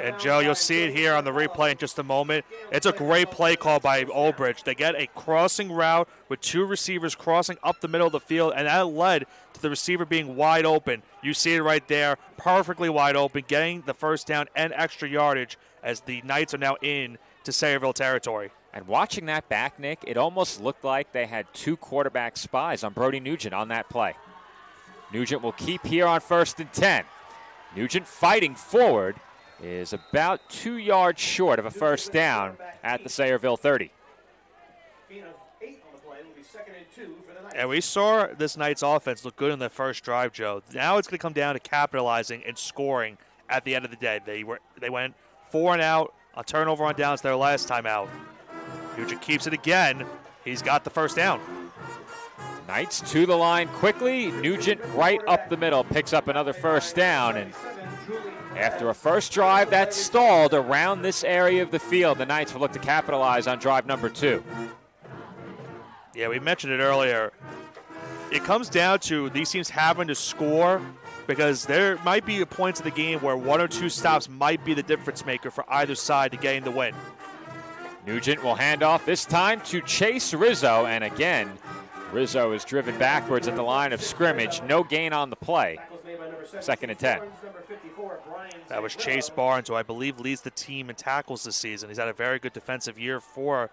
And, Joe, you'll see it here on the replay in just a moment. It's a great play call by Old Bridge. They get a crossing route with two receivers crossing up the middle of the field, and that led to the receiver being wide open. You see it right there, perfectly wide open, getting the first down and extra yardage as the Knights are now in to Sayreville territory. And watching that back, Nick, it almost looked like they had two quarterback spies on Brody Nugent on that play. Nugent will keep here on 1st and 10. Nugent fighting forward is about 2 yards short of a first down at the Sayreville 30. And we saw this Knights offense look good in the first drive, Joe. Now it's going to come down to capitalizing and scoring at the end of the day. They went 4 and out, a turnover on downs their last time out. Nugent keeps it again. He's got the first down. Knights to the line quickly. Nugent right up the middle picks up another first down. And after a first drive that stalled around this area of the field, the Knights will look to capitalize on drive number 2. Yeah, we mentioned it earlier. It comes down to these teams having to score because there might be points of the game where 1 or 2 stops might be the difference maker for either side to gain the win. Nugent will hand off this time to Chase Rizzo, and again, Rizzo is driven backwards at the line of scrimmage. No gain on the play. 2nd and 10. That was Chase Barnes, who I believe leads the team in tackles this season. He's had a very good defensive year for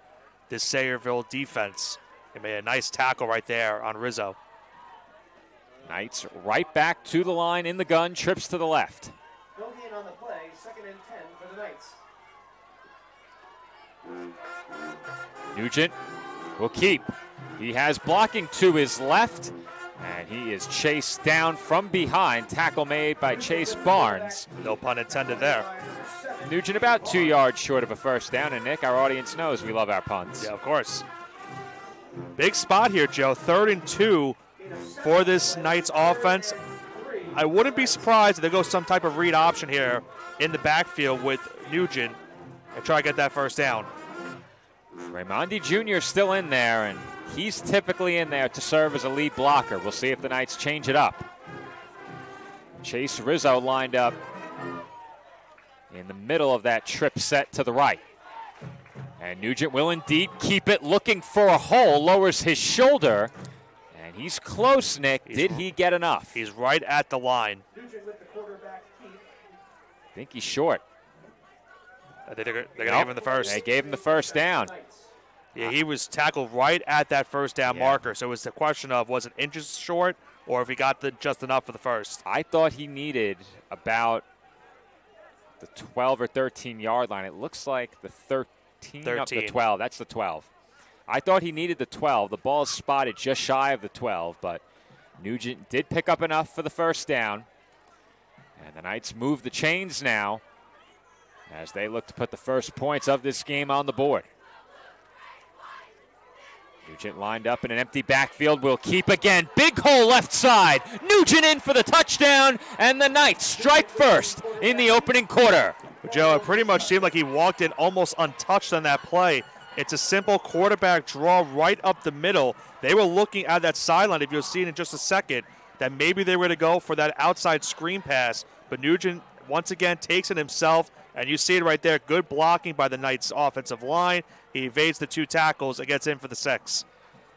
this Sayreville defense. He made a nice tackle right there on Rizzo. Knights right back to the line in the gun, trips to the left. No gain on the play, 2nd and 10 for the Knights. Nugent will keep. He has blocking to his left, and he is chased down from behind. Tackle made by Chase Barnes. No pun intended there. Nugent about 2 yards short of a first down, and Nick, our audience knows we love our puns. Yeah, of course. Big spot here, Joe. 3rd and 2 for this Knights offense. I wouldn't be surprised if they go some type of read option here in the backfield with Nugent and try to get that first down. Raimondi Jr. still in there, and he's typically in there to serve as a lead blocker. We'll see if the Knights change it up. Chase Rizzo lined up in the middle of that trip set to the right. And Nugent will indeed keep it, looking for a hole, lowers his shoulder, and he's close, Nick. Did he get enough? He's right at the line. I think he's short. I think they're going to give him the first. They gave him the first down. Yeah, he was tackled right at that first down marker. So it was the question of, was it inches short or if he got just enough for the first? I thought he needed about the 12 or 13 yard line. It looks like the 13. Up the 12. That's the 12. I thought he needed the 12. The ball is spotted just shy of the 12, but Nugent did pick up enough for the first down. And the Knights move the chains now as they look to put the first points of this game on the board. Nugent lined up in an empty backfield, will keep again. Big hole left side. Nugent in for the touchdown, and the Knights strike first in the opening quarter. Joe, it pretty much seemed like he walked in almost untouched on that play. It's a simple quarterback draw right up the middle. They were looking at that sideline, if you'll see it in just a second, that maybe they were going to go for that outside screen pass. But Nugent, once again, takes it himself, and you see it right there. Good blocking by the Knights' offensive line. He evades the 2 tackles and gets in for the 6.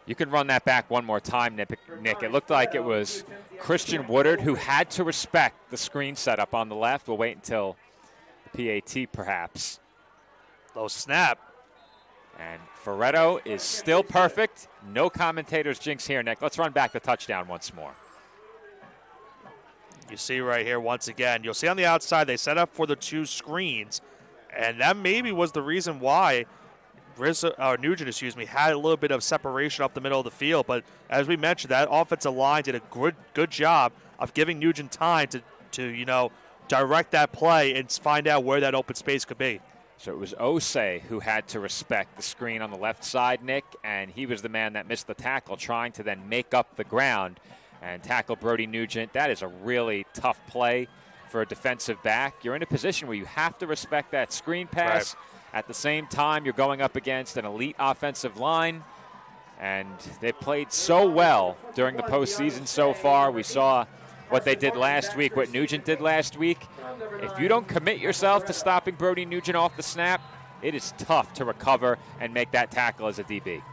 You can run that back one more time, Nick. It looked like it was Christian Woodard who had to respect the screen setup on the left. We'll wait until the PAT, perhaps. Low snap. And Ferretto is still perfect. No commentator's jinx here, Nick. Let's run back the touchdown once more. You see right here once again. You'll see on the outside they set up for the 2 screens, and that maybe was the reason why Nugent, had a little bit of separation up the middle of the field. But as we mentioned, that offensive line did a good job of giving Nugent time to direct that play and find out where that open space could be. So it was Osei who had to respect the screen on the left side, Nick, and he was the man that missed the tackle, trying to then make up the ground and tackle Brody Nugent. That is a really tough play for a defensive back. You're in a position where you have to respect that screen pass. Right. At the same time, you're going up against an elite offensive line, and they played so well during the postseason so far. We saw what they did last week, what Nugent did last week. If you don't commit yourself to stopping Brody Nugent off the snap, it is tough to recover and make that tackle as a DB.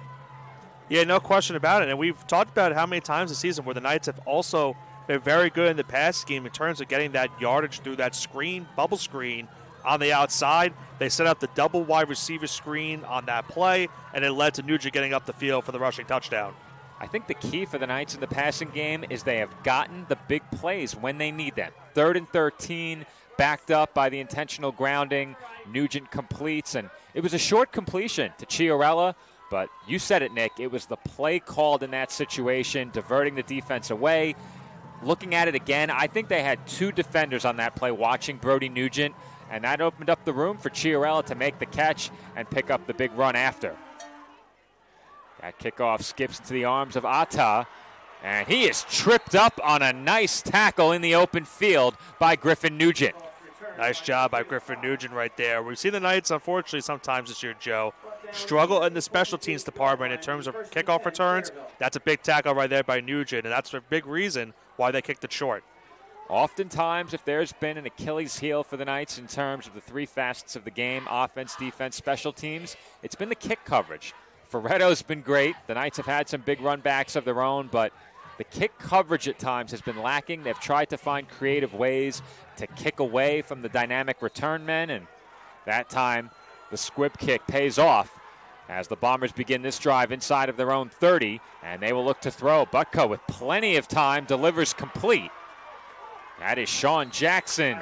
Yeah, no question about it. And we've talked about how many times this season where the Knights have also been very good in the pass scheme in terms of getting that yardage through that screen, bubble screen on the outside. They set up the double wide receiver screen on that play, and it led to Nugent getting up the field for the rushing touchdown. I think the key for the Knights in the passing game is they have gotten the big plays when they need them. 3rd and 13, backed up by the intentional grounding. Nugent completes, and it was a short completion to Chiarella, but you said it, Nick. It was the play called in that situation, diverting the defense away. Looking at it again, I think they had 2 defenders on that play watching Brody Nugent, and that opened up the room for Chiarella to make the catch and pick up the big run after. That kickoff skips to the arms of Atta, and he is tripped up on a nice tackle in the open field by Griffin Nugent. Nice job by Griffin Nugent right there. We've seen the Knights, unfortunately, sometimes this year, Joe, struggle in the special teams department in terms of kickoff returns. That's a big tackle right there by Nugent, and that's a big reason why they kicked it short. Oftentimes, if there's been an Achilles heel for the Knights in terms of the 3 facets of the game, offense, defense, special teams, it's been the kick coverage. Ferretto's been great. The Knights have had some big run backs of their own, but the kick coverage at times has been lacking. They've tried to find creative ways to kick away from the dynamic return men, and that time the squib kick pays off as the Bombers begin this drive inside of their own 30, and they will look to throw. Butko with plenty of time delivers complete. That is Sean Jackson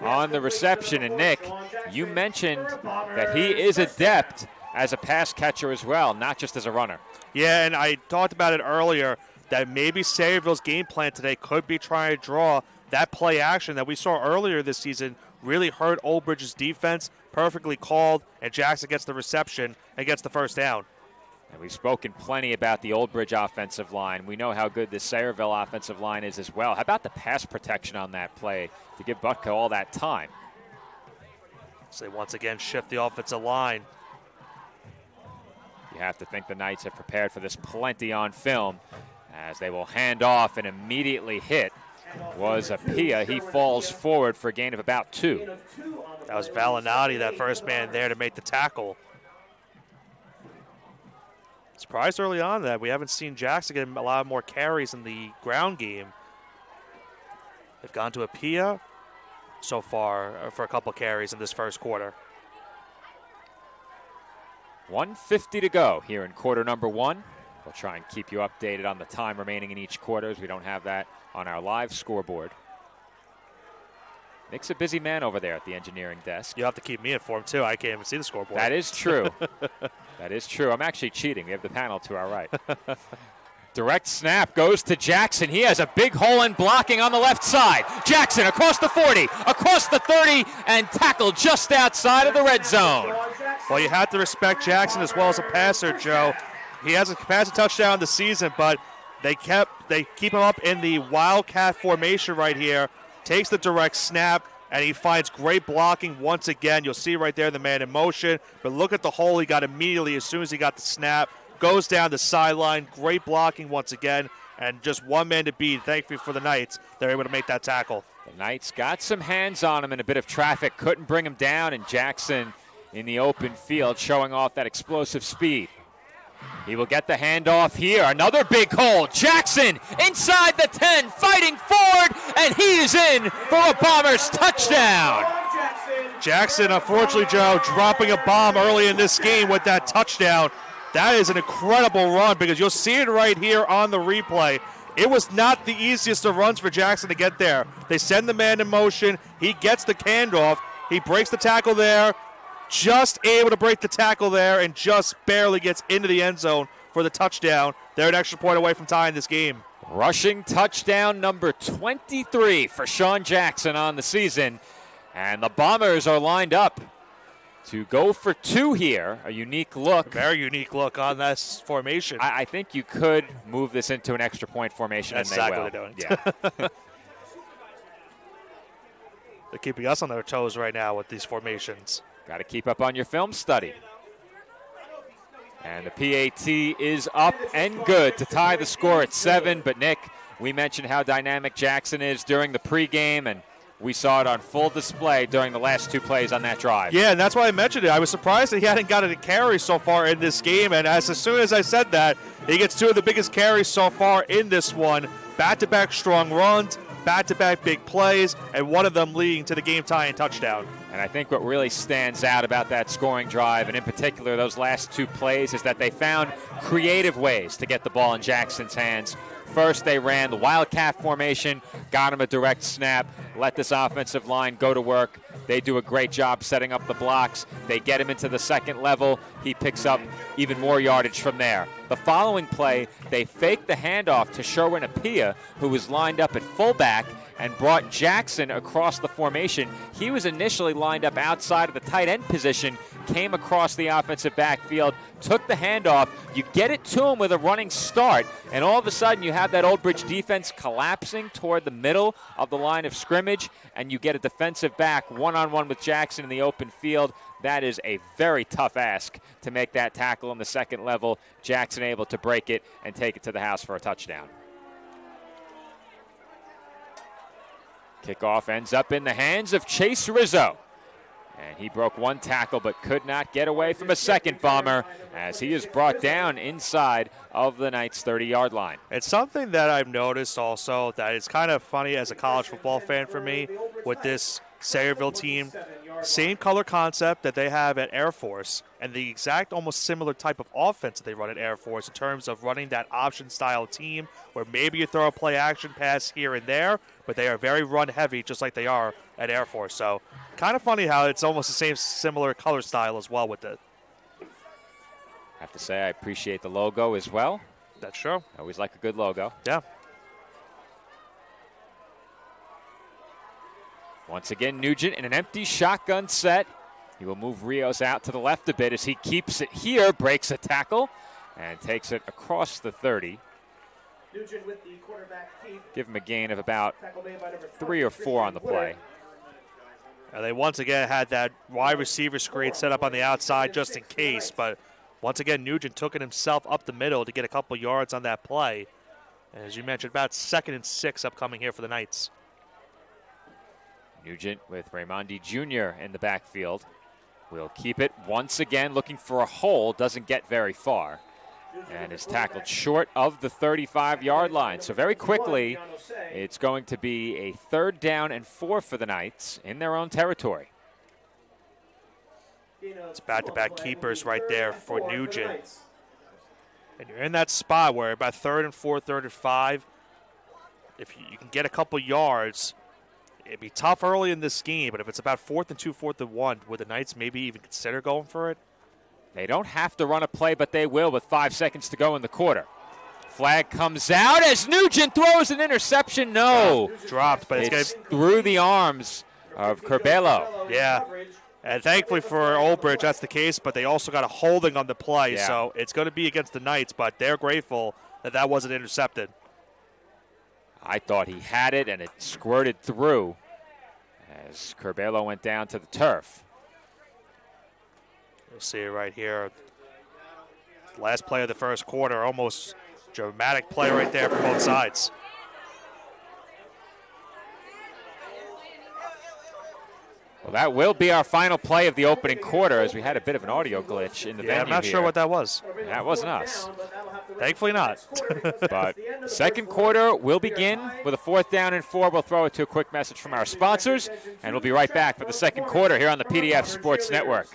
on the reception. And Nick, you mentioned that he is adept as a pass catcher as well, not just as a runner. Yeah, and I talked about it earlier that maybe Sayreville's game plan today could be trying to draw that play action that we saw earlier this season really hurt Old Bridge's defense. Perfectly called, and Jackson gets the reception and gets the first down. And we've spoken plenty about the Old Bridge offensive line. We know how good the Sayreville offensive line is as well. How about the pass protection on that play to give Butko all that time? So they once again shift the offensive line. You have to think the Knights have prepared for this plenty on film as they will hand off and immediately hit. Was Apia. He falls forward for a gain of about 2. That was Valinati, that first man there to make the tackle. Surprised early on that we haven't seen Jackson get a lot more carries in the ground game. They've gone to Apia so far for a couple carries in this first quarter. 1:50 to go here in quarter number 1. We'll try and keep you updated on the time remaining in each quarter as we don't have that on our live scoreboard. Nick's a busy man over there at the engineering desk. You'll have to keep me informed, too. I can't even see the scoreboard. That is true. That is true. I'm actually cheating. We have the panel to our right. Direct snap goes to Jackson. He has a big hole in blocking on the left side. Jackson across the 40, across the 30, and tackled just outside of the red zone. Well, you have to respect Jackson as well as a passer, Joe. He hasn't passed a touchdown this season, but they keep him up in the Wildcat formation right here. Takes the direct snap, and he finds great blocking once again. You'll see right there the man in motion, but look at the hole he got immediately as soon as he got the snap. Goes down the sideline, great blocking once again, and just one man to beat. Thankfully for the Knights, they're able to make that tackle. The Knights got some hands on him in a bit of traffic, couldn't bring him down, and Jackson in the open field showing off that explosive speed. He will get the handoff here. Another big hole. Jackson inside the 10, fighting forward, and he is in for a Bombers touchdown. Jackson, unfortunately, Joe, dropping a bomb early in this game with that touchdown. That is an incredible run because you'll see it right here on the replay. It was not the easiest of runs for Jackson to get there. They send the man in motion. He gets the handoff. He breaks the tackle there. Just able to break the tackle there and just barely gets into the end zone for the touchdown. They're an extra point away from tying this game. Rushing touchdown number 23 for Sean Jackson on the season. And the Bombers are lined up to go for two here. A unique look. Very unique look on this formation. I think you could move this into an extra point formation. That's and they exactly will. what they're doing. Yeah. They're keeping us on their toes right now with these formations. Got to keep up on your film study. And the PAT is up and good to tie the score at 7. But, Nick, we mentioned how dynamic Jackson is during the pregame, and we saw it on full display during the last 2 plays on that drive. Yeah, and that's why I mentioned it. I was surprised that he hadn't gotten a carry so far in this game. And as soon as I said that, he gets 2 of the biggest carries so far in this one. Back-to-back strong runs, back-to-back big plays, and one of them leading to the game-tying touchdown. And I think what really stands out about that scoring drive, and in particular those last 2 plays, is that they found creative ways to get the ball in Jackson's hands. First, they ran the Wildcat formation, got him a direct snap, let this offensive line go to work. They do a great job setting up the blocks. They get him into the second level. He picks up even more yardage from there. The following play, they faked the handoff to Sherwin Apia, who was lined up at fullback, and brought Jackson across the formation. He was initially lined up outside of the tight end position, came across the offensive backfield, took the handoff. You get it to him with a running start, and all of a sudden you have that Old Bridge defense collapsing toward the middle of the line of scrimmage, and you get a defensive back one-on-one with Jackson in the open field. That is a very tough ask to make that tackle on the second level. Jackson able to break it and take it to the house for a touchdown. Kickoff ends up in the hands of Chase Rizzo. And he broke 1 tackle but could not get away from a second Bomber as he is brought down inside of the Knights' 30-yard line. It's something that I've noticed also that is kind of funny as a college football fan for me with this Sayreville team. Same color concept that they have at Air Force and the exact almost similar type of offense that they run at Air Force in terms of running that option style team where maybe you throw a play action pass here and there, but they are very run heavy just like they are at Air Force. So kind of funny how it's almost the same similar color style as well with it. I have to say I appreciate the logo as well. That's true. I always like a good logo. Yeah. Once again, Nugent in an empty shotgun set. He will move Rios out to the left a bit as he keeps it here, breaks a tackle, and takes it across the 30. Nugent with the quarterback keep. Give him a gain of about 3 or 4 on the play. They once again had that wide receiver screen set up on the outside just in case, but once again, Nugent took it himself up the middle to get a couple yards on that play. And as you mentioned, about 2nd and 6 upcoming here for the Knights. Nugent with Raimondi Jr. in the backfield. Will keep it once again, looking for a hole, doesn't get very far. And is tackled short of the 35-yard line. So very quickly, it's going to be a 3rd down and 4 for the Knights in their own territory. It's back-to-back keepers right there for Nugent. And you're in that spot where about 3rd and 4, 3rd and 5, if you can get a couple yards, it'd be tough early in this game, but if it's about 4th and 2, 4th and 1, would the Knights maybe even consider going for it? They don't have to run a play, but they will with 5 seconds to go in the quarter. Flag comes out as Nugent throws an interception. No. Dropped, but it's through the arms of Curbelo. Yeah. And thankfully for Old Bridge, that's the case, but they also got a holding on the play, Yeah. so it's going to be against the Knights, but they're grateful that that wasn't intercepted. I thought he had it, and it squirted through as Curbelo went down to the turf. You'll see it right here. Last play of the first quarter, almost dramatic play right there for both sides. Well, that will be our final play of the opening quarter, as we had a bit of an audio glitch in the venue. I'm not here. sure what that was. That wasn't us. Thankfully not. But second quarter will begin with a 4th down and 4. We'll throw it to a quick message from our sponsors, and we'll be right back for the second quarter here on the PDF Sports Network.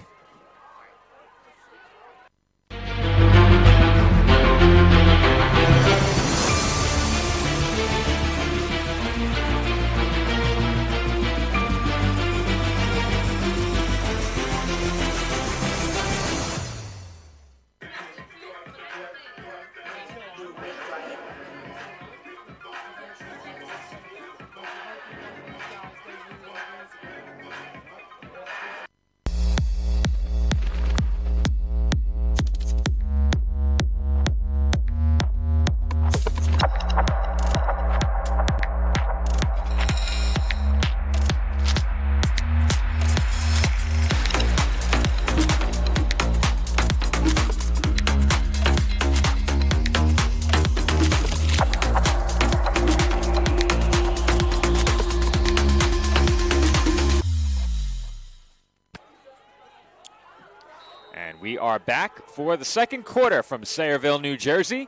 We are back for the second quarter from Sayreville, New Jersey.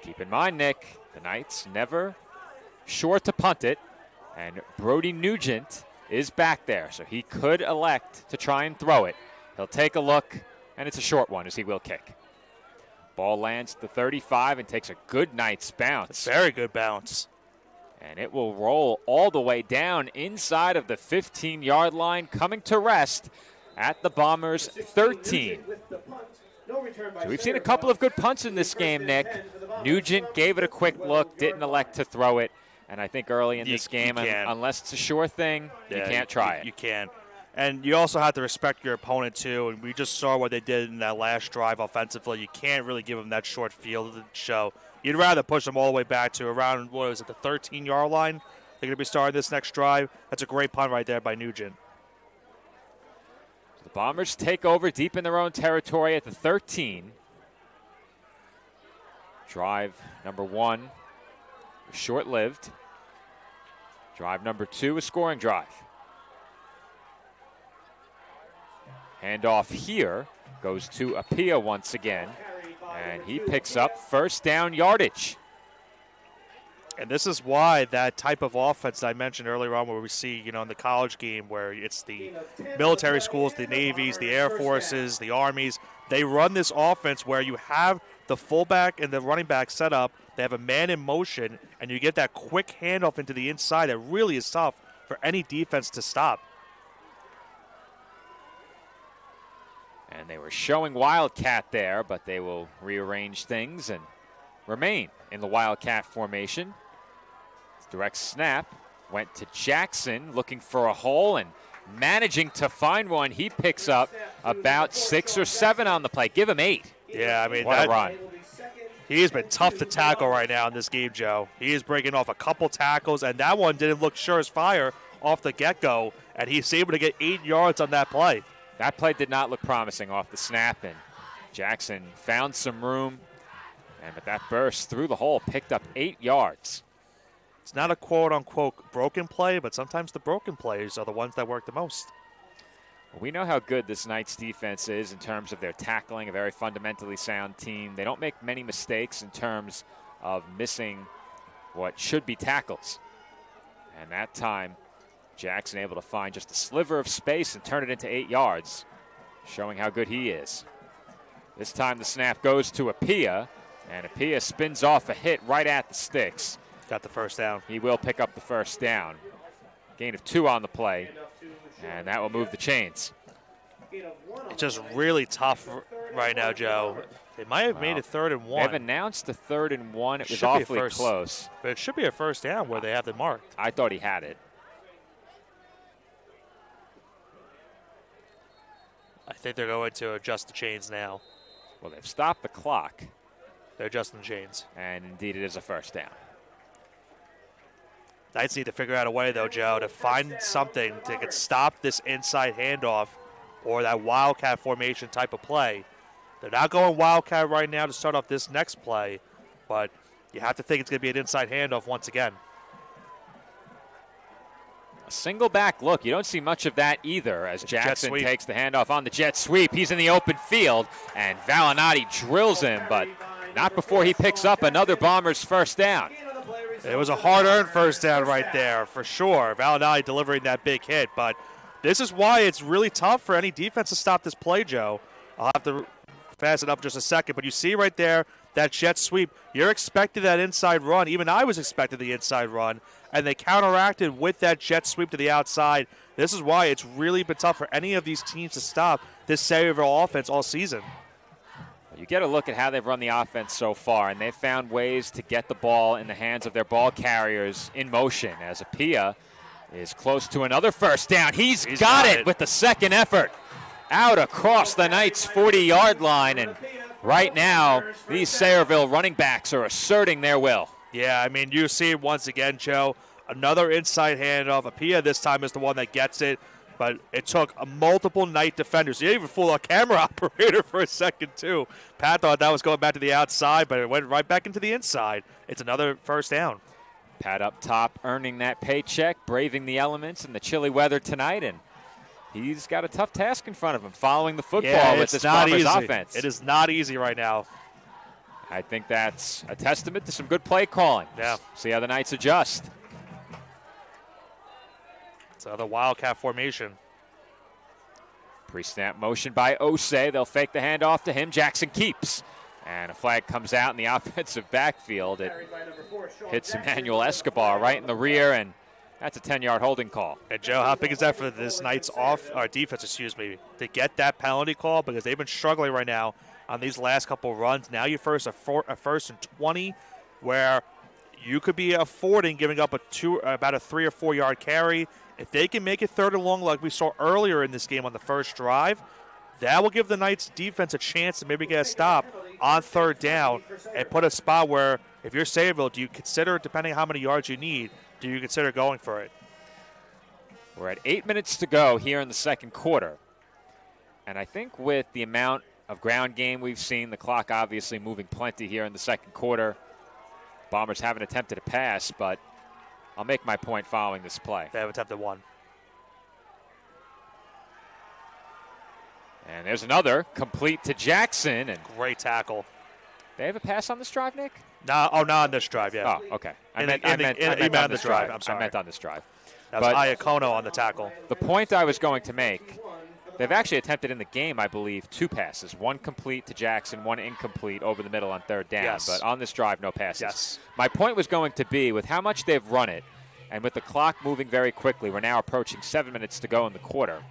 Keep in mind, Nick, the Knights never sure to punt it, and Brody Nugent is back there, so he could elect to try and throw it. He'll take a look, and it's a short one as he will kick. Ball lands at the 35 and takes a good Knights bounce. Very good bounce. And it will roll all the way down inside of the 15-yard line, coming to rest at the Bombers' 13. So we've seen a couple of good punts in this game, Nick. Nugent gave it a quick look, didn't elect to throw it. And I think early in this game, unless it's a sure thing, you can't try it. You can. And you also have to respect your opponent, too. And we just saw what they did in that last drive offensively. You can't really give them that short field to show. You'd rather push them all the way back to around, what was it, the 13-yard line? They're going to be starting this next drive. That's a great punt right there by Nugent. The Bombers take over deep in their own territory at the 13. Drive number 1 was short-lived. Drive number 2, a scoring drive. Handoff here goes to Apia once again, and he picks up first down yardage. And this is why that type of offense that I mentioned earlier on, where we see, in the college game, where it's the military schools, the Navies, the Air Forces, the Armies, they run this offense where you have the fullback and the running back set up, they have a man in motion, and you get that quick handoff into the inside that really is tough for any defense to stop. And they were showing Wildcat there, but they will rearrange things and remain in the Wildcat formation. Direct snap went to Jackson, looking for a hole and managing to find one. He picks up about 6 or 7 on the play. Give him 8. Yeah, I mean, what a run. He has been tough to tackle right now in this game, Joe. He is breaking off a couple tackles, and that one didn't look sure as fire off the get-go, and he's able to get 8 yards on that play. That play did not look promising off the snap, and Jackson found some room, but that burst through the hole picked up 8 yards. It's not a quote-unquote broken play, but sometimes the broken plays are the ones that work the most. We know how good this Knights defense is in terms of their tackling, a very fundamentally sound team. They don't make many mistakes in terms of missing what should be tackles. And that time, Jackson able to find just a sliver of space and turn it into 8 yards, showing how good he is. This time the snap goes to Apia, and Apia spins off a hit right at the sticks. Got the first down. He will pick up the first down. Gain of 2 on the play, and that will move the chains. It's just really tough right now, Joe. They might have made it 3rd and 1. They've announced a 3rd and 1. It was awfully close. But it should be a first down where they have it marked. I thought he had it. I think they're going to adjust the chains now. Well, they've stopped the clock. They're adjusting the chains. And indeed, it is a first down. Knights need to figure out a way, though, Joe, to find something to stop this inside handoff or that wildcat formation type of play. They're not going wildcat right now to start off this next play, but you have to think it's going to be an inside handoff once again. A single back look. You don't see much of that either as Jackson takes the handoff on the jet sweep. He's in the open field, and Valinati drills him, but not before he picks up another Bombers first down. It was a hard-earned first down right there, for sure. Valinati delivering that big hit, but this is why it's really tough for any defense to stop this play, Joe. I'll have to fasten up just a second, but you see right there that jet sweep. You're expecting that inside run. Even I was expecting the inside run, and they counteracted with that jet sweep to the outside. This is why it's really been tough for any of these teams to stop this Sayreville offense all season. You get a look at how they've run the offense so far, and they've found ways to get the ball in the hands of their ball carriers in motion as Apia is close to another first down. He's got it with the second effort. Out across the Knights' 40-yard line, and right now these Sayreville running backs are asserting their will. Yeah, I mean, you see it once again, Joe. Another inside handoff. Apia this time is the one that gets it, but it took multiple Knight defenders. You even fooled our camera operator for a second, too. Pat thought that was going back to the outside, but it went right back into the inside. It's another first down. Pat up top earning that paycheck, braving the elements and the chilly weather tonight, and he's got a tough task in front of him following the football with this Bombers offense. It is not easy right now. I think that's a testament to some good play calling. Yeah. See how the Knights adjust. It's another wildcat formation. Pre-snap motion by Osei. They'll fake the handoff to him. Jackson keeps. And a flag comes out in the offensive backfield. It hits Emmanuel Escobar right in the rear, and that's a 10-yard holding call. And, Joe, how big is that for this Knights defense, to get that penalty call? Because they've been struggling right now on these last couple runs. Now you first a first and 20 where you could be affording giving up about a 3 or 4 yard carry. If they can make it third and long like we saw earlier in this game on the first drive, that will give the Knights defense a chance to maybe get a stop on third down and put a spot where if you're Sayreville, do you consider, depending on how many yards you need, do you consider going for it? We're at 8 minutes to go here in the second quarter. And I think with the amount of ground game we've seen, the clock obviously moving plenty here in the second quarter. Bombers haven't attempted a pass, but I'll make my point following this play. They have attempted one. And there's another, complete to Jackson. And great tackle. They have a pass on this drive, Nick? No, not on this drive, yeah. Oh, okay. I meant on this drive. I'm sorry. I meant on this drive. That was Iacono on the tackle. The point I was going to make, they've actually attempted in the game, I believe, 2 passes. One complete to Jackson, one incomplete over the middle on third down. Yes. But on this drive, no passes. Yes. My point was going to be, with how much they've run it, and with the clock moving very quickly, we're now approaching 7 minutes to go in the quarter.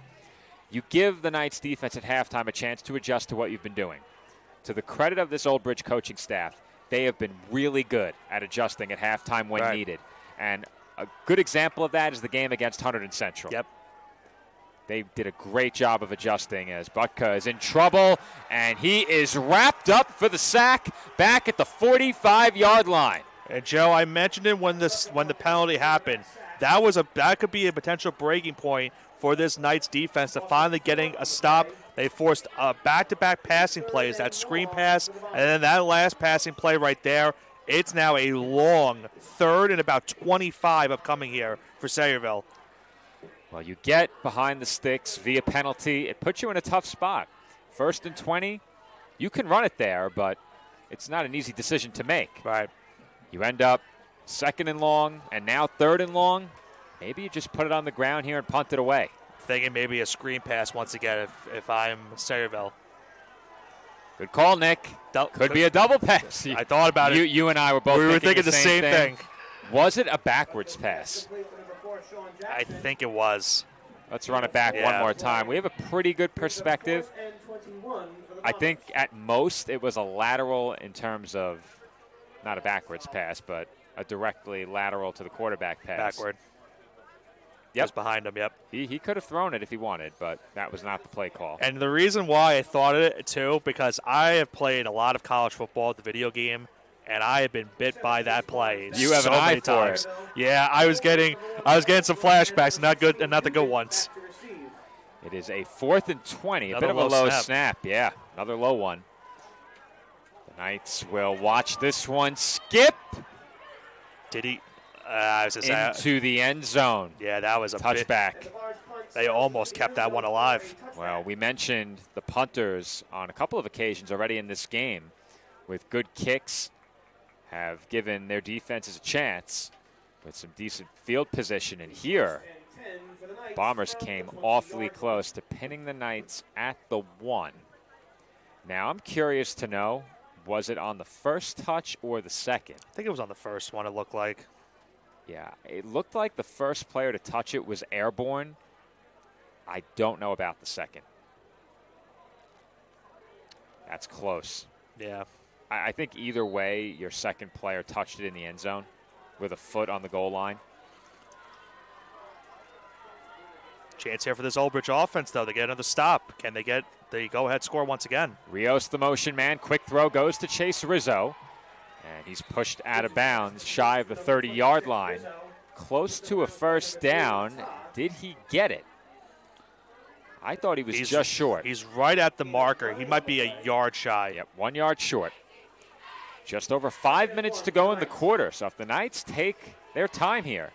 You give the Knights defense at halftime a chance to adjust to what you've been doing. To the credit of this Old Bridge coaching staff, they have been really good at adjusting at halftime when needed. And a good example of that is the game against Hunterdon Central. Yep. They did a great job of adjusting as Butka is in trouble, and he is wrapped up for the sack back at the 45-yard line. And, Joe, I mentioned it when the penalty happened. That could be a potential breaking point for this Knights defense to finally getting a stop. They forced back-to-back passing plays, that screen pass, and then that last passing play right there. It's now a long third and about 25 upcoming here for Sayreville. Well, you get behind the sticks via penalty. It puts you in a tough spot. 1st and 20, you can run it there, but it's not an easy decision to make. Right. You end up 2nd and long, and now 3rd and long. Maybe you just put it on the ground here and punt it away. Thinking maybe a screen pass once again if I'm Sayreville. Good call, Nick. Could be a double pass. I thought about it. You and I were both thinking the same thing. Was it a backwards pass? I think it was. Let's run it back one more time. We have a pretty good perspective. I think at most it was a lateral in terms of not a backwards pass, but a directly lateral to the quarterback pass. Backward. Yep. Just behind him, yep. He could have thrown it if he wanted, but that was not the play call. And the reason why I thought of it, too, because I have played a lot of college football at the video game, and I have been bit by that play. You have so an eye many for times. it. Yeah, I was getting some flashbacks, not the good ones. It is a 4th and 20, Another a bit of a low snap. snap. Yeah, another low one. The Knights will watch this one skip. Did he? I was just saying, into the end zone. Yeah, that was a touchback. They almost kept that one alive. Well, we mentioned the punters on a couple of occasions already in this game with good kicks, have given their defenses a chance with some decent field position. And here, Bombers came awfully close to pinning the Knights at the 1. Now, I'm curious to know, was it on the first touch or the second? I think it was on the first one, it looked like. Yeah, it looked like the first player to touch it was airborne. I don't know about the second. That's close. Yeah. I think either way, your second player touched it in the end zone with a foot on the goal line. Chance here for this Old Bridge offense, though. They get another stop. Can they get the go-ahead score once again? Rios, the motion man. Quick throw goes to Chase Rizzo. And he's pushed out of bounds, shy of the 30-yard line. Close to a first down. Did he get it? I thought he was just short. He's right at the marker. He might be a yard shy. Yep, 1 yard short. Just over 5 minutes to go in the quarter. So if the Knights take their time here,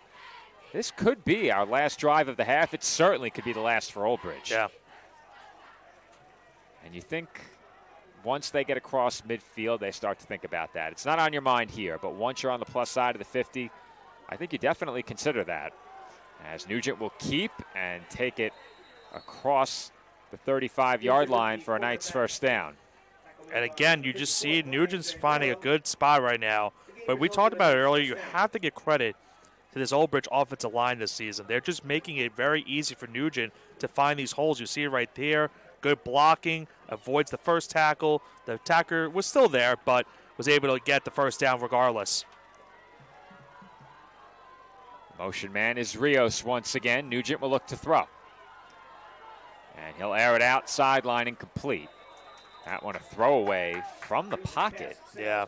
this could be our last drive of the half. It certainly could be the last for Old Bridge. Yeah. And you think once they get across midfield, they start to think about that. It's not on your mind here, but once you're on the plus side of the 50, I think you definitely consider that. As Nugent will keep and take it across the 35-yard line for a Knights first down. And again, you just see Nugent's finding a good spot right now. But we talked about it earlier. You have to give credit to this Old Bridge offensive line this season. They're just making it very easy for Nugent to find these holes. You see it right there. Good blocking, avoids the first tackle. The attacker was still there, but was able to get the first down regardless. Motion man is Rios once again. Nugent will look to throw. And he'll air it out, sideline incomplete. That one a throwaway from the pocket. Yeah.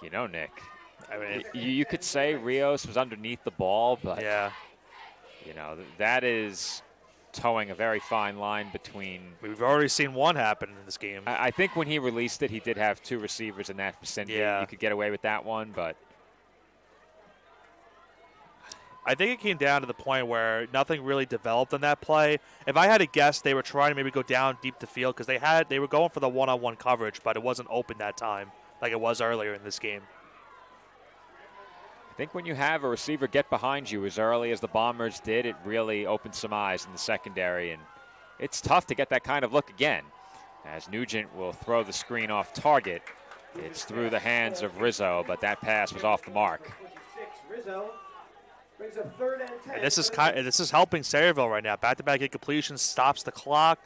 You know, Nick, I mean, you could say Rios was underneath the ball, but yeah, you know, that is towing a very fine line between. We've already seen one happen in this game. I think when he released it, he did have two receivers in that vicinity. Yeah. You could get away with that one, but I think it came down to the point where nothing really developed on that play. If I had to guess, they were trying to maybe go down deep the field because they were going for the one-on-one coverage, but it wasn't open that time like it was earlier in this game. I think when you have a receiver get behind you as early as the Bombers did, it really opened some eyes in the secondary, and it's tough to get that kind of look again. As Nugent will throw the screen off target, it's through the hands of Rizzo, but that pass was off the mark. And this is helping Sayreville right now. Back-to-back incompletion stops the clock,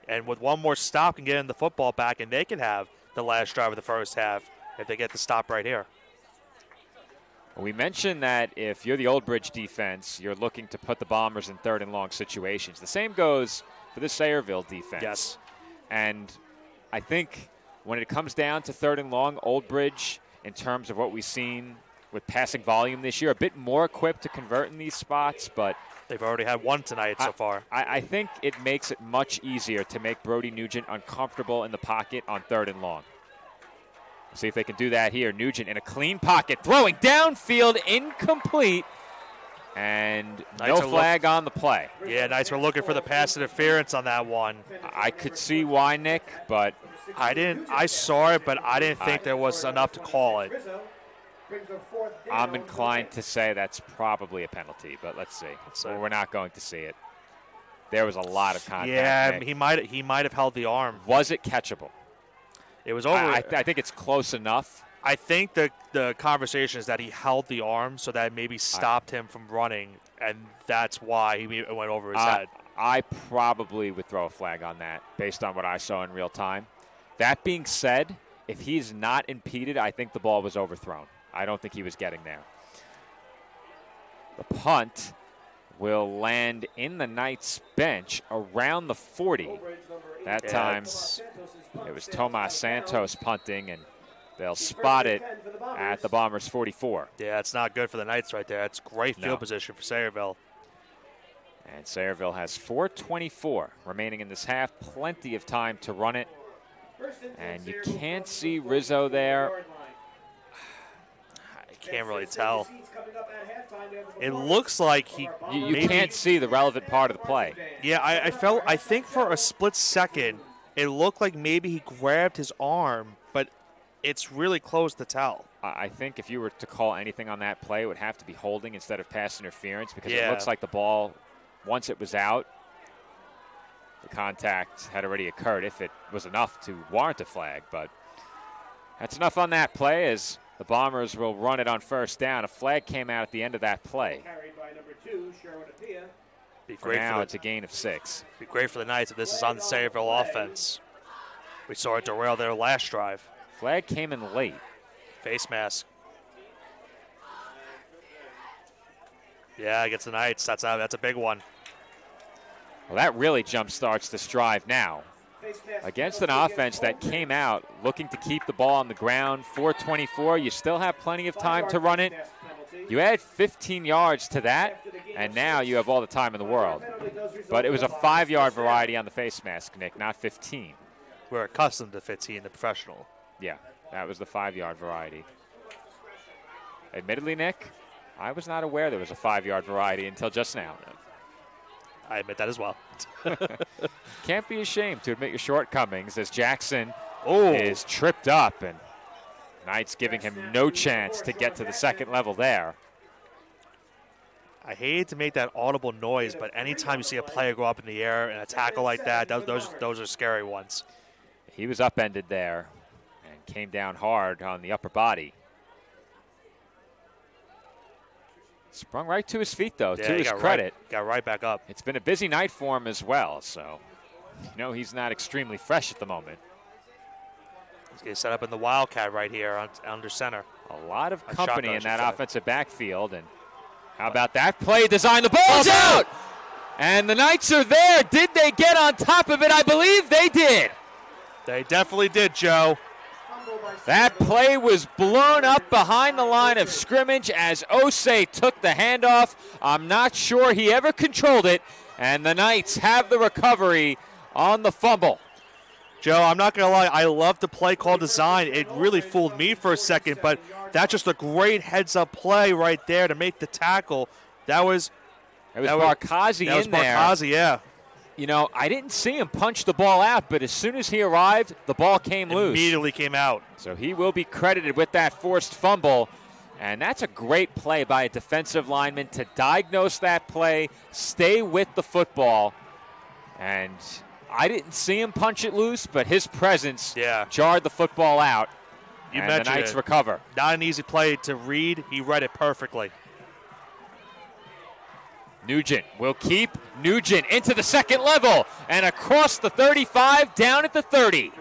and with one more stop can get in the football back, and they can have the last drive of the first half if they get the stop right here. We mentioned that if you're the Old Bridge defense, you're looking to put the Bombers in third and long situations. The same goes for the Sayreville defense. Yes. And I think when it comes down to third and long, Old Bridge, in terms of what we've seen with passing volume this year, a bit more equipped to convert in these spots, but they've already had one tonight so far. I think it makes it much easier to make Brody Nugent uncomfortable in the pocket on third and long. See if they can do that here. Nugent in a clean pocket, throwing downfield, incomplete, and no flag on the play. Yeah, Knights were looking for the pass interference on that one. I could see why, Nick, but I saw it, but I didn't think there was enough to call it. I'm inclined to say that's probably a penalty, but let's see. So we're not going to see it. There was a lot of contact. Yeah, Nick. he might have held the arm. Was it catchable? It was over. I think it's close enough. I think the conversation is that he held the arm so that maybe stopped him from running, and that's why he went over his head. I probably would throw a flag on that based on what I saw in real time. That being said, if he's not impeded, I think the ball was overthrown. I don't think he was getting there. The punt will land in the Knights bench around the 40. That time It was Tomas Santos punting, and they'll spot it at the Bombers' 44. Yeah, it's not good for the Knights right there. It's great field position for Sayreville. And Sayreville has 4:24 remaining in this half. Plenty of time to run it. And you can't see Rizzo there. I can't really tell. It looks like You can't see the relevant part of the play. Yeah, I think for a split second, it looked like maybe he grabbed his arm, but it's really close to tell. I think if you were to call anything on that play, it would have to be holding instead of pass interference, because it looks like the ball, once it was out, the contact had already occurred if it was enough to warrant a flag. But that's enough on that play, as the Bombers will run it on first down. A flag came out at the end of that play. For now, it's a gain of 6. Be great for the Knights if this is on the Sayreville offense. We saw it derail their last drive. Flag came in late. Face mask. Yeah, against the Knights. That's a big one. Well, that really jump-starts this drive now. Against an offense that came out looking to keep the ball on the ground, 4:24, you still have plenty of time to run it. You add 15 yards to that, and now you have all the time in the world. But it was a 5-yard variety on the face mask, Nick, not 15. We're accustomed to 15, the professional. Yeah, that was the 5-yard variety. Admittedly, Nick, I was not aware there was a 5-yard variety until just now. I admit that as well. Can't be ashamed to admit your shortcomings, as Jackson is tripped up, and Knights giving him no chance to get to the second level there. I hate to make that audible noise, but anytime you see a player go up in the air and a tackle like that, those are scary ones. He was upended there and came down hard on the upper body. Sprung right to his feet, though, to his credit. Got right back up. It's been a busy night for him as well, so he's not extremely fresh at the moment. He's getting set up in the Wildcat right here under center. A lot of company in that offensive backfield, and how about that play design? The ball's out! And the Knights are there. Did they get on top of it? I believe they did. They definitely did, Joe. That play was blown up behind the line of scrimmage as Osei took the handoff. I'm not sure he ever controlled it, and the Knights have the recovery on the fumble. Joe, I'm not going to lie, I love the play call design. It really fooled me for a second, but that's just a great heads-up play right there to make the tackle. That was Barkazi in there. That was Barkazi, yeah. I didn't see him punch the ball out, but as soon as he arrived, the ball came loose. Immediately came out. So he will be credited with that forced fumble. And that's a great play by a defensive lineman to diagnose that play, stay with the football. And I didn't see him punch it loose, but his presence jarred the football out. You and the Knights recover. Not an easy play to read. He read it perfectly. Nugent will keep. Nugent into the second level and across the 35 down at the 30.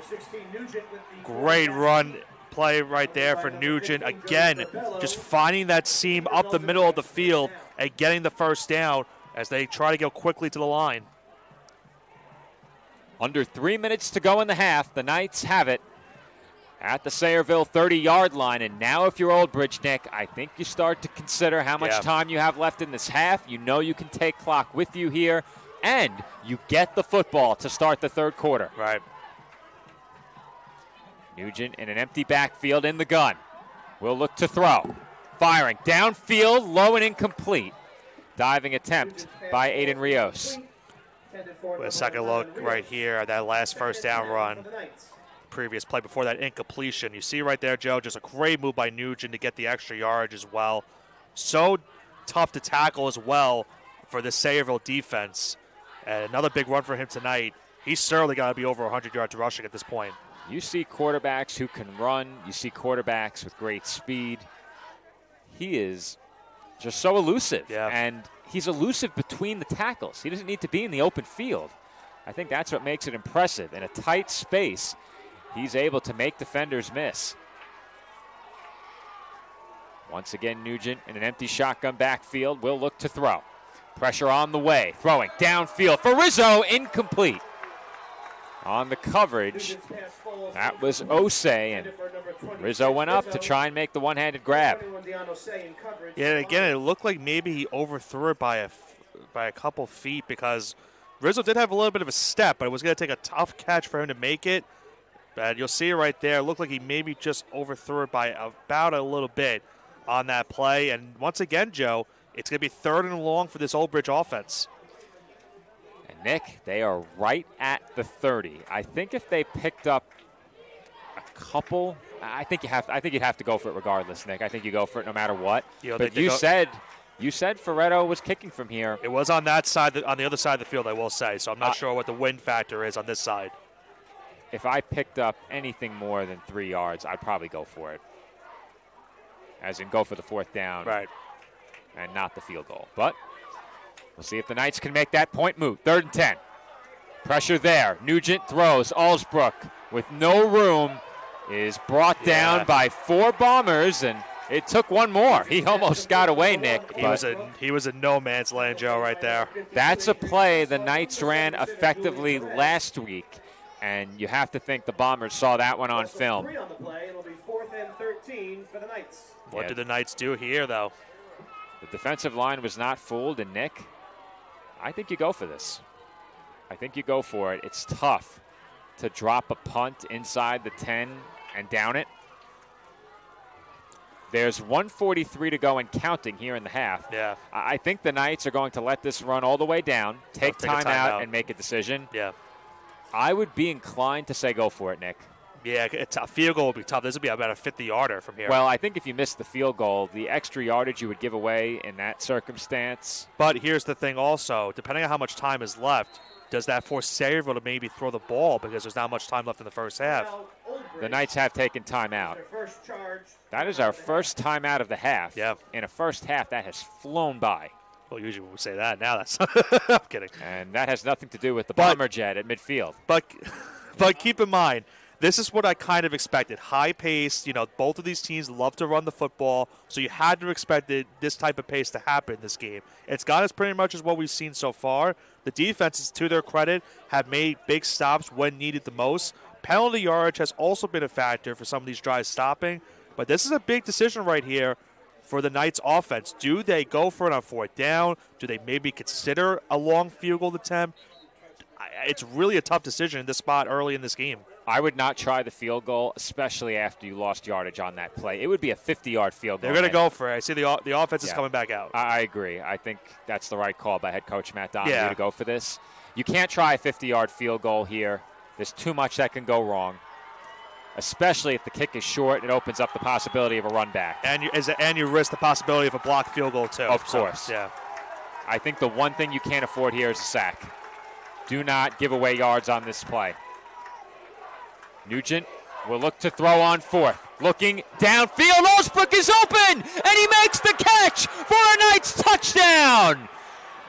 Great run play right there for Nugent. Again, just finding that seam up the middle of the field and getting the first down as they try to go quickly to the line. Under 3 minutes to go in the half. The Knights have it at the Sayreville 30-yard line. And now if you're Old Bridge, Nick, I think you start to consider how much time you have left in this half. You know you can take clock with you here, and you get the football to start the third quarter. Right. Nugent in an empty backfield in the gun. Will look to throw. Firing downfield, low and incomplete. Diving attempt by Aiden Rios. With a second look right here at that last first down run. Previous play before that incompletion. You see right there, Joe, just a great move by Nugent to get the extra yardage as well. So tough to tackle as well for the Sayreville defense. And another big run for him tonight. He's certainly got to be over 100 yards rushing at this point. You see quarterbacks who can run. You see quarterbacks with great speed. He is just so elusive. Yeah. And he's elusive between the tackles. He doesn't need to be in the open field. I think that's what makes it impressive. In a tight space, he's able to make defenders miss. Once again, Nugent in an empty shotgun backfield will look to throw. Pressure on the way. Throwing downfield for Rizzo. Incomplete. on the coverage. That was Osei, and Rizzo went up to try and make the one-handed grab. Yeah, and again, it looked like maybe he overthrew it by a couple feet because Rizzo did have a little bit of a step, but it was going to take a tough catch for him to make it. But you'll see it right there. It looked like he maybe just overthrew it by about a little bit on that play. And once again, Joe, it's going to be 3rd and long for this Old Bridge offense. And Nick, they are right at the 30. I think if they picked up a couple, I think you'd have to go for it regardless, Nick. I think you go for it no matter what. But you said Ferretto was kicking from here. It was on that side, on the other side of the field, I will say. So I'm not sure what the wind factor is on this side. If I picked up anything more than 3 yards, I'd probably go for it. As in go for the 4th down. Right. And not the field goal. But we'll see if the Knights can make that point move. 3rd and 10. Pressure there. Nugent throws. Allsbrook with no room is brought down by 4 Bombers, and it took one more. He almost got away, Nick. He was a no man's land, Joe, right there. That's a play the Knights ran effectively last week, and you have to think the Bombers saw that one on film. What did the Knights do here, though? The defensive line was not fooled, and Nick, I think you go for this. I think you go for it. It's tough to drop a punt inside the 10 and down it. There's 1:43 to go and counting here in the half. Yeah. I think the Knights are going to let this run all the way down, take time out, and make a decision. Yeah. I would be inclined to say go for it, Nick. Yeah, a field goal would be tough. This would be about a 50-yarder from here. Well, I think if you miss the field goal, the extra yardage you would give away in that circumstance. But here's the thing also. Depending on how much time is left, does that force Sayreville to maybe throw the ball because there's not much time left in the first half? The Knights have taken time out. That is our first time out of the half. Yeah. In a first half, that has flown by. Well, usually we say that. Now that's I'm kidding. And that has nothing to do with the bomber jet at midfield. But keep in mind, this is what I kind of expected. High pace, both of these teams love to run the football, so you had to expect this type of pace to happen in this game. It's got us pretty much as what we've seen so far. The defenses, to their credit, have made big stops when needed the most. Penalty yardage has also been a factor for some of these drives stopping, but this is a big decision right here for the Knights offense. Do they go for it on 4th down? Do they maybe consider a long field goal attempt? It's really a tough decision in this spot early in this game. I would not try the field goal, especially after you lost yardage on that play. It would be a 50-yard field goal. They're going to go for it. I see the offense is coming back out. I agree. I think that's the right call by head coach Matt Donahue to go for this. You can't try a 50-yard field goal here. There's too much that can go wrong, especially if the kick is short. It opens up the possibility of a run back. And you risk the possibility of a blocked field goal, too. Of course. Yeah. I think the one thing you can't afford here is a sack. Do not give away yards on this play. Nugent will look to throw on 4th. Looking downfield. Allsbrook is open, and he makes the catch for a Knights touchdown.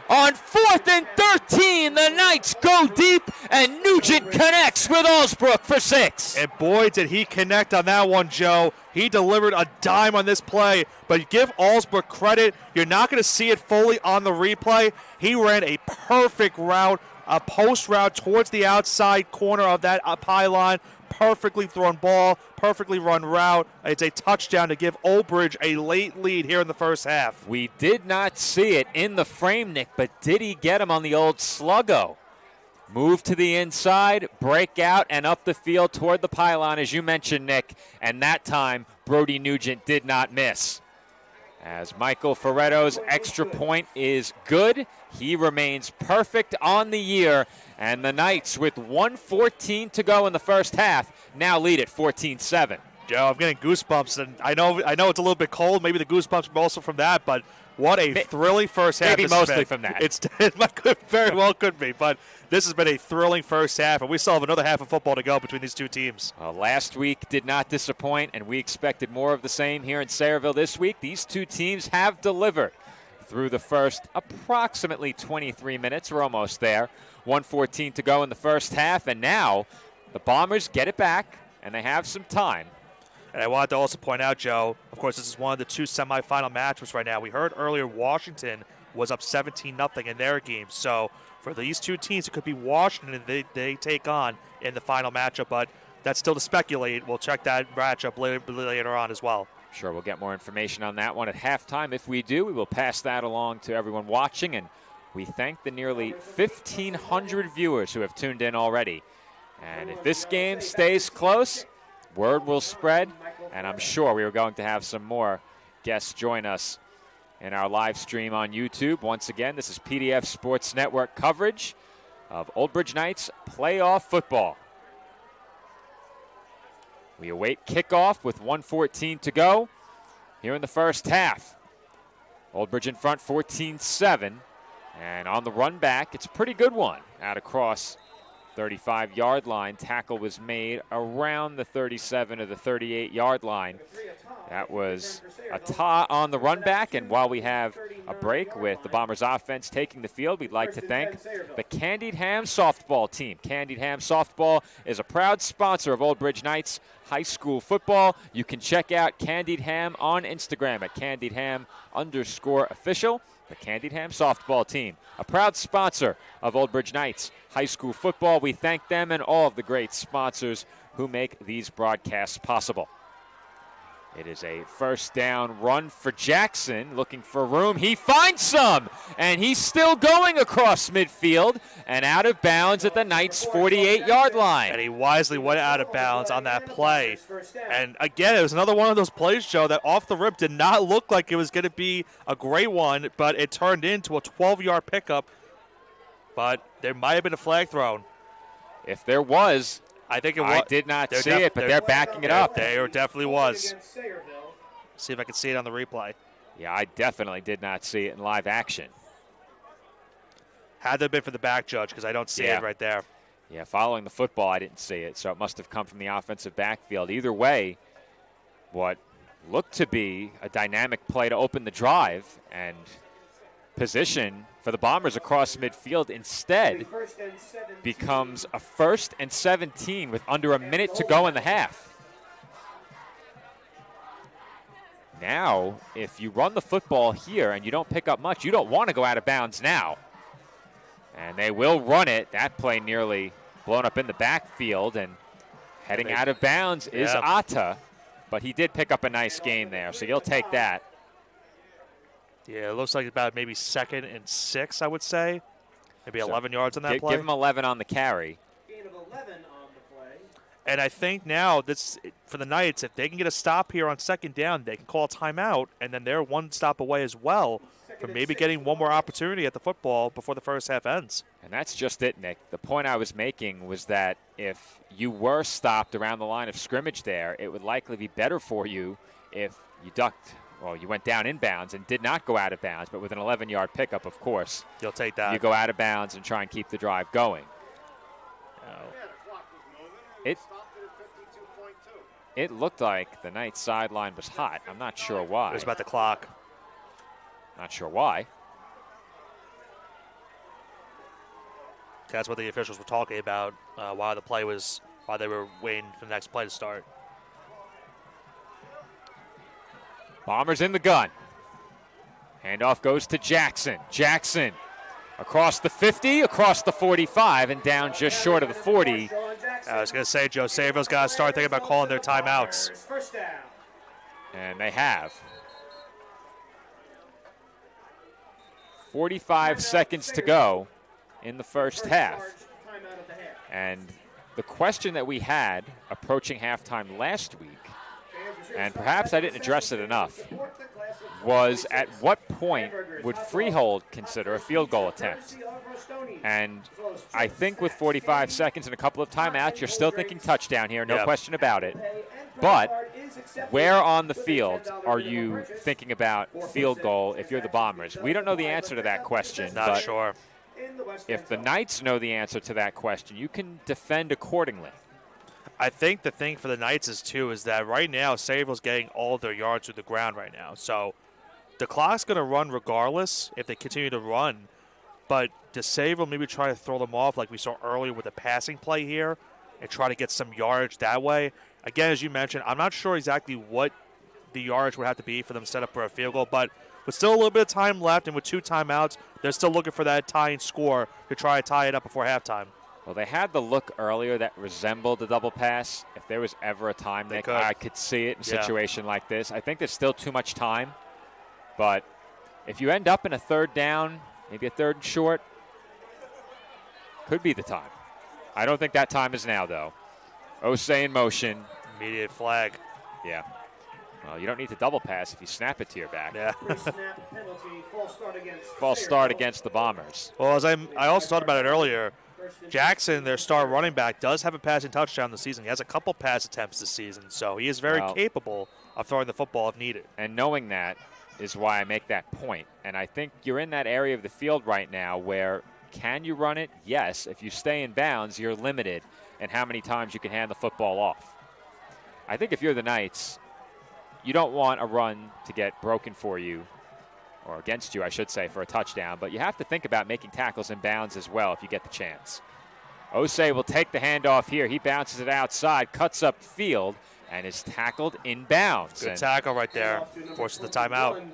On 4th and 13, the Knights go deep, and Nugent connects with Allsbrook for 6. And boy, did he connect on that one, Joe. He delivered a dime on this play, but give Allsbrook credit. You're not going to see it fully on the replay. He ran a perfect route, a post route towards the outside corner of that pylon. Perfectly thrown ball, perfectly run route. It's a touchdown to give Old Bridge a late lead here in the first half. We did not see it in the frame, Nick, but did he get him on the old sluggo? Move to the inside, break out, and up the field toward the pylon, as you mentioned, Nick. And that time, Brody Nugent did not miss. As Michael Ferretto's extra point is good, he remains perfect on the year. And the Knights, with 1:14 to go in the first half, now lead at 14-7. Joe, I'm getting goosebumps, and I know it's a little bit cold. Maybe the goosebumps are also from that, but what a thrilling first half. Maybe mostly from that. It very well could be, but this has been a thrilling first half, and we still have another half of football to go between these two teams. Last week did not disappoint, and we expected more of the same here in Sayreville this week. These two teams have delivered through the first approximately 23 minutes. We're almost there. 1:14 to go in the first half, and now the Bombers get it back, and they have some time. And I wanted to also point out, Joe, of course, this is one of the two semifinal matchups right now. We heard earlier Washington was up 17-0 in their game. So for these two teams, it could be Washington they take on in the final matchup, but that's still to speculate. We'll check that matchup later on as well. Sure, we'll get more information on that one at halftime. If we do, we will pass that along to everyone watching, and we thank the nearly 1,500 viewers who have tuned in already. And if this game stays close, word will spread, and I'm sure we are going to have some more guests join us in our live stream on YouTube. Once again, this is PDF Sports Network coverage of Old Bridge Knights playoff football. We await kickoff with 1:14 to go here in the first half. Old Bridge in front 14-7. And on the run back, it's a pretty good one. Out across 35-yard line. Tackle was made around the 37 or the 38-yard line. That was a tie on the run back. And while we have a break with the Bombers offense taking the field, we'd like to thank the Candied Ham softball team. Candied Ham softball is a proud sponsor of Old Bridge Knights high school football. You can check out Candied Ham on Instagram at CandiedHam_official. The Candied Ham softball team, a proud sponsor of Old Bridge Knights high school football. We thank them and all of the great sponsors who make these broadcasts possible. It is a first down run for Jackson, looking for room. He finds some, and he's still going across midfield and out of bounds at the Knights' 48-yard line. And he wisely went out of bounds on that play. And again, it was another one of those plays, Joe, that off the rip did not look like it was going to be a great one, but it turned into a 12-yard pickup. But there might have been a flag thrown. If there was, I think it was. I did not see it, but they're backing it up. There definitely was. See if I can see it on the replay. Yeah, I definitely did not see it in live action. Had there been for the back judge, because I don't see it right there. Yeah, following the football, I didn't see it, so it must have come from the offensive backfield. Either way, what looked to be a dynamic play to open the drive and position for the Bombers across midfield instead becomes a 1st and 17 with under a minute to go in the half. Now, if you run the football here and you don't pick up much, you don't want to go out of bounds now. And they will run it. That play nearly blown up in the backfield, and heading out of bounds is Atta, but he did pick up a nice gain there, so you'll take that. Yeah, it looks like about maybe 2nd and 6, I would say. Maybe 11 yards on that play. Give him 11 on the carry. Gain of 11 on the play. And I think now, for the Knights, if they can get a stop here on 2nd down, they can call a timeout, and then they're one stop away as well from maybe getting one more opportunity at the football before the first half ends. And that's just it, Nick. The point I was making was that if you were stopped around the line of scrimmage there, it would likely be better for you if you ducked. Well, you went down inbounds and did not go out of bounds, but with an 11-yard pickup, of course. You'll take that. You go out of bounds and try and keep the drive going. It looked like the Knights sideline was hot. I'm not sure why. It was about the clock. Not sure why. That's what the officials were talking about while they were waiting for the next play to start. Bombers in the gun. Handoff goes to Jackson. Jackson across the 50, across the 45, and down just short of the 40. I was going to say, Joe, Sayreville's got to start thinking about calling their timeouts. And they have. 45 seconds to go in the first half. And the question that we had approaching halftime last week, and perhaps I didn't address it enough, was at what point would Freehold consider a field goal attempt? And I think with 45 seconds and a couple of timeouts, you're still thinking touchdown here, no question about it. But where on the field are you thinking about field goal if you're the Bombers? We don't know the answer to that question. Not sure. If the Knights know the answer to that question, you can defend accordingly. I think the thing for the Knights is that right now Sayreville's getting all of their yards through the ground right now. So the clock's going to run regardless if they continue to run. But does Sayreville maybe try to throw them off like we saw earlier with the passing play here and try to get some yardage that way? Again, as you mentioned, I'm not sure exactly what the yardage would have to be for them to set up for a field goal. But with still a little bit of time left and with 2 timeouts, they're still looking for that tying score to try to tie it up before halftime. Well, they had the look earlier that resembled a double pass. If there was ever a time, Nick, I could see it in a situation like this. I think there's still too much time. But if you end up in a 3rd down, maybe a 3rd and short, could be the time. I don't think that time is now, though. Osei in motion. Immediate flag. Yeah. Well, you don't need to double pass if you snap it to your back. Yeah. False start against the Bombers. Well, as I also talked about it earlier, Jackson, their star running back, does have a passing touchdown this season. He has a couple pass attempts this season, so he is very capable of throwing the football if needed. And knowing that is why I make that point. And I think you're in that area of the field right now where can you run it? Yes. If you stay in bounds, you're limited in how many times you can hand the football off. I think if you're the Knights, you don't want a run to get broken for you, or against you, I should say, for a touchdown. But you have to think about making tackles in bounds as well if you get the chance. Osei will take the handoff here. He bounces it outside, cuts up field, and is tackled in bounds. Good tackle right there. Forces the timeout.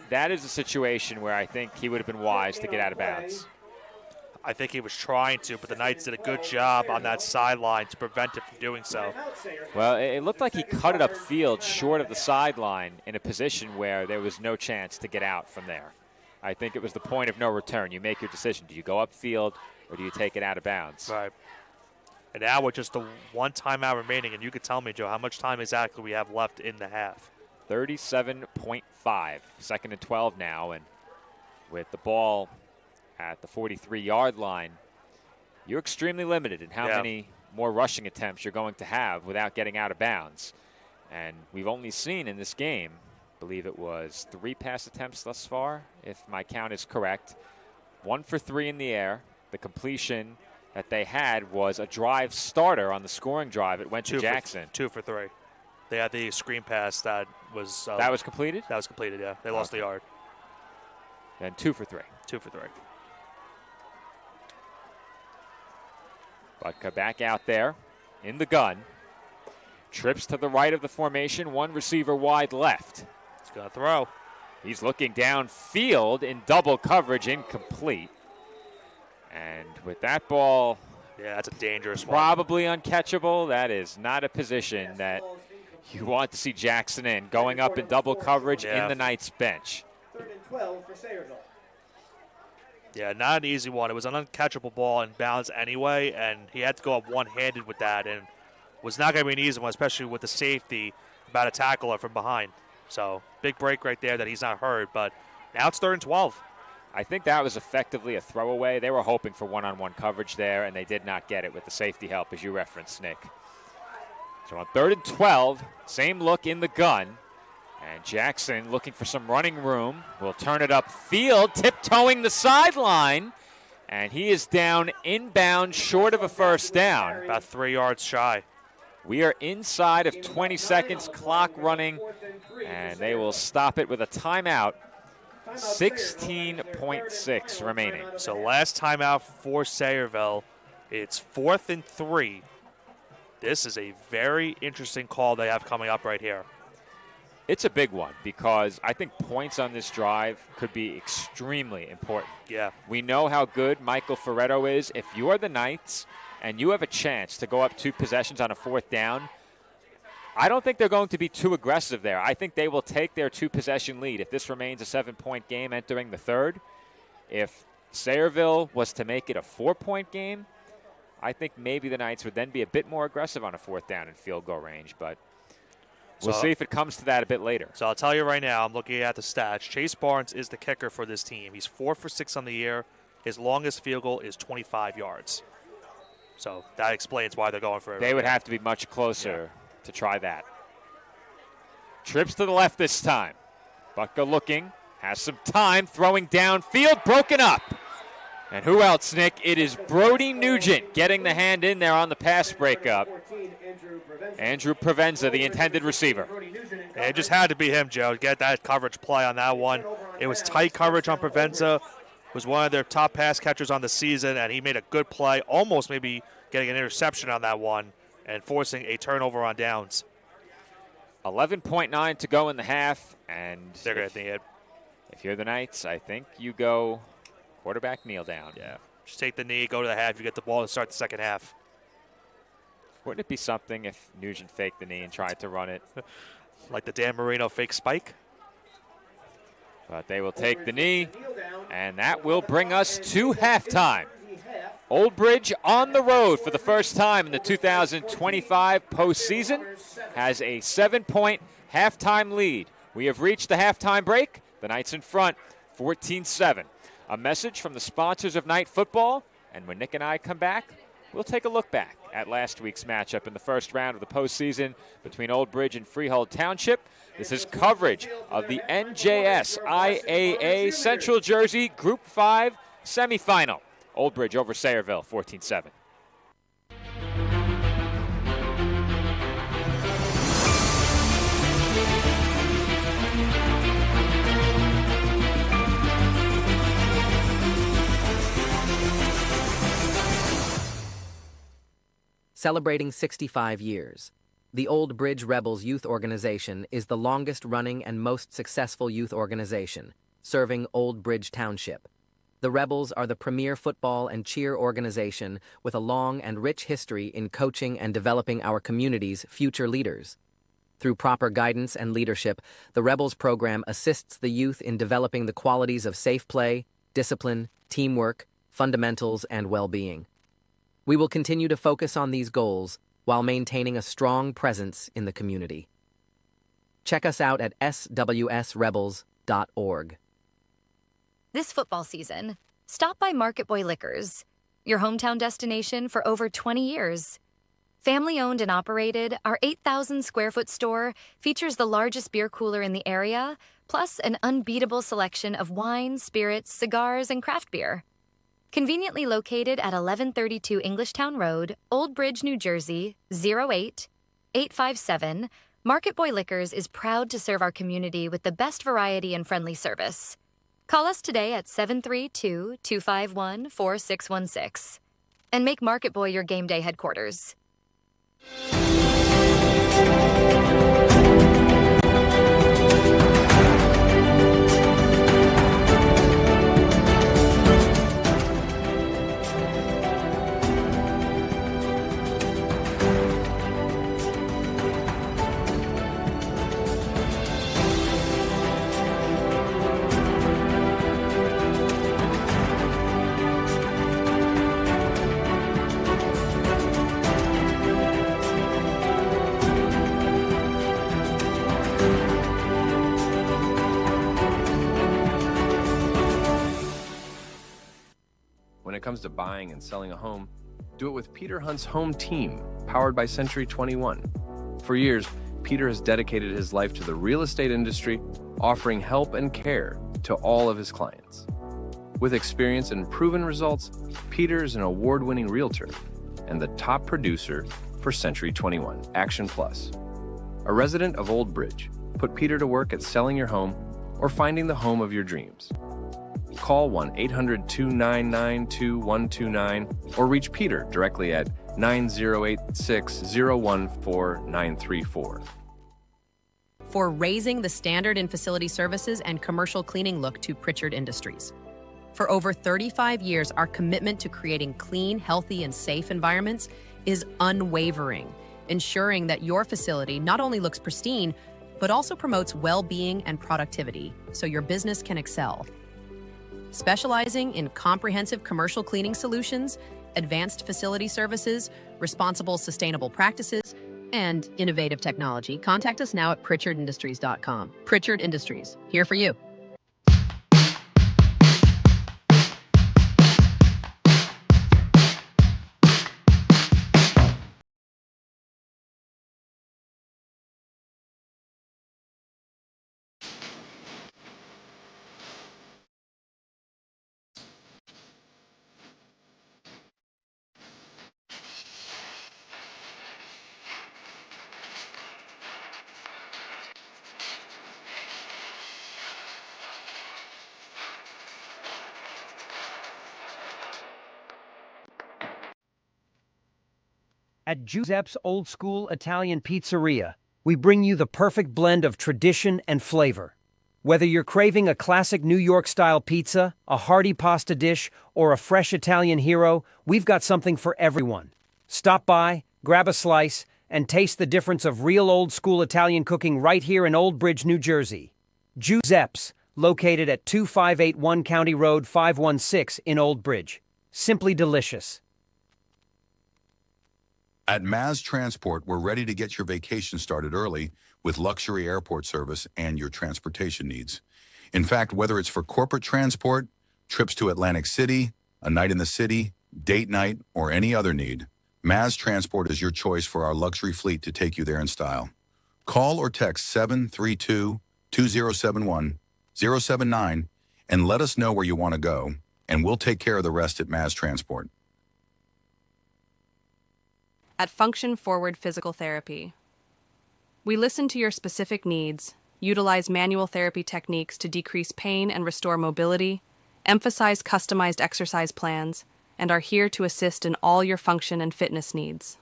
That is a situation where I think he would have been wise to get out of bounds. I think he was trying to, but the Knights did a good job on that sideline to prevent it from doing so. Well, it looked like he cut it upfield short of the sideline in a position where there was no chance to get out from there. I think it was the point of no return. You make your decision. Do you go upfield or do you take it out of bounds? Right. And now with just the 1 timeout remaining, and you could tell me, Joe, how much time exactly we have left in the half? 37.5. 2nd and 12 now, and with the ball at the 43-yard line, you're extremely limited in how many more rushing attempts you're going to have without getting out of bounds. And we've only seen in this game, I believe it was 3 pass attempts thus far, if my count is correct. 1 for 3 in the air. The completion that they had was a drive starter on the scoring drive. It went to Jackson. 2 for 3. They had the screen pass that was... that was completed? That was completed, yeah. They lost the yard. Then 2 for 3. 2 for 3. Butka back out there in the gun. Trips to the right of the formation. 1 receiver wide left. He's going to throw. He's looking downfield in double coverage, incomplete. And with that ball, yeah, that's a dangerous one. Probably uncatchable. That is not a position that you want to see Jackson in, going up in double coverage in the Knights bench. 3rd and 12 for Sayreville. Yeah, not an easy one. It was an uncatchable ball in bounds anyway, and he had to go up one-handed with that, and was not going to be an easy one, especially with the safety about to tackle her from behind. So big break right there that he's not hurt, but now it's 3rd and 12. I think that was effectively a throwaway. They were hoping for one-on-one coverage there, and they did not get it with the safety help, as you referenced, Nick. So on 3rd and 12, same look in the gun. And Jackson looking for some running room. Will turn it upfield, tiptoeing the sideline. And he is down inbound short of a 1st down. About 3 yards shy. We are inside of 20 seconds, clock running. And they will stop it with a timeout. 16.6 remaining. So last timeout for Sayreville. It's 4th and 3. This is a very interesting call they have coming up right here. It's a big one because I think points on this drive could be extremely important. Yeah. We know how good Michael Ferretto is. If you are the Knights and you have a chance to go up 2 possessions on a 4th down, I don't think they're going to be too aggressive there. I think they will take their 2-possession lead if this remains a 7-point game entering the 3rd. If Sayreville was to make it a 4-point game, I think maybe the Knights would then be a bit more aggressive on a 4th down in field goal range, but we'll see if it comes to that a bit later. So I'll tell you right now, I'm looking at the stats. Chase Barnes is the kicker for this team. He's 4 for 6 on the year. His longest field goal is 25 yards. So that explains why they're going for it. They would have to be much closer to try that. Trips to the left this time. Butka looking, has some time, throwing downfield, broken up. And who else, Nick? It is Brody Nugent getting the hand in there on the pass breakup. Andrew Provenza, the intended receiver. Yeah, it just had to be him, Joe, get that coverage play on that one. It was tight coverage on Provenza. Was one of their top pass catchers on the season, and he made a good play, almost maybe getting an interception on that one and forcing a turnover on downs. 11.9 to go in the half, and they're going to need it. If you're the Knights, I think you go quarterback kneel down. Yeah. Just take the knee, go to the half, you get the ball to start the second half. Wouldn't it be something if Nugent faked the knee and tried to run it? Like the Dan Marino fake spike? But they will take the knee, and that will bring us to halftime. Old Bridge on the road for the first time in the 2025 postseason has a 7-point halftime lead. We have reached the halftime break. The Knights in front, 14-7. A message from the sponsors of Night Football, and when Nick and I come back, we'll take a look back at last week's matchup in the first round of the postseason between Old Bridge and Freehold Township. This is coverage of the NJS IAA Central Jersey Group 5 semifinal. Old Bridge over Sayreville, 14-7. Celebrating 65 years, the Old Bridge Rebels Youth Organization is the longest-running and most successful youth organization, serving Old Bridge Township. The Rebels are the premier football and cheer organization with a long and rich history in coaching and developing our community's future leaders. Through proper guidance and leadership, the Rebels program assists the youth in developing the qualities of safe play, discipline, teamwork, fundamentals, and well-being. We will continue to focus on these goals while maintaining a strong presence in the community. Check us out at swsrebels.org. This football season, stop by Market Boy Liquors, your hometown destination for over 20 years. Family-owned and operated, our 8,000-square-foot store features the largest beer cooler in the area, plus an unbeatable selection of wine, spirits, cigars, and craft beer. Conveniently located at 1132 Englishtown Road, Old Bridge, New Jersey, 08857, Market Boy Liquors is proud to serve our community with the best variety and friendly service. Call us today at 732-251-4616 and make Market Boy your game day headquarters. When it comes to buying and selling a home, do it with Peter Hunt's home team, powered by Century 21. For years, Peter has dedicated his life to the real estate industry, offering help and care to all of his clients. With experience and proven results, Peter is an award-winning realtor and the top producer for Century 21 Action Plus. A resident of Old Bridge, put Peter to work at selling your home or finding the home of your dreams. Call 1-800-299-2129 or reach Peter directly at 9086-014-934. For raising the standard in facility services and commercial cleaning look to Pritchard Industries. For over 35 years, our commitment to creating clean, healthy, and safe environments is unwavering, ensuring that your facility not only looks pristine, but also promotes well-being and productivity so your business can excel. Specializing in comprehensive commercial cleaning solutions, advanced facility services, responsible sustainable practices, and innovative technology, contact us now at pritchardindustries.com. Pritchard Industries, here for you. At Giuseppe's Old School Italian Pizzeria, we bring you the perfect blend of tradition and flavor. Whether you're craving a classic New York-style pizza, a hearty pasta dish, or a fresh Italian hero, we've got something for everyone. Stop by, grab a slice, and taste the difference of real old-school Italian cooking right here in Old Bridge, New Jersey. Giuseppe's, located at 2581 County Road 516 in Old Bridge. Simply delicious. At Maz Transport, we're ready to get your vacation started early with luxury airport service and your transportation needs. In fact, whether it's for corporate transport, trips to Atlantic City, a night in the city, date night, or any other need, Maz Transport is your choice for our luxury fleet to take you there in style. Call or text 732-2071-079 and let us know where you want to go, and we'll take care of the rest at Maz Transport. At Function Forward Physical Therapy, we listen to your specific needs, utilize manual therapy techniques to decrease pain and restore mobility, emphasize customized exercise plans, and are here to assist in all your function and fitness needs.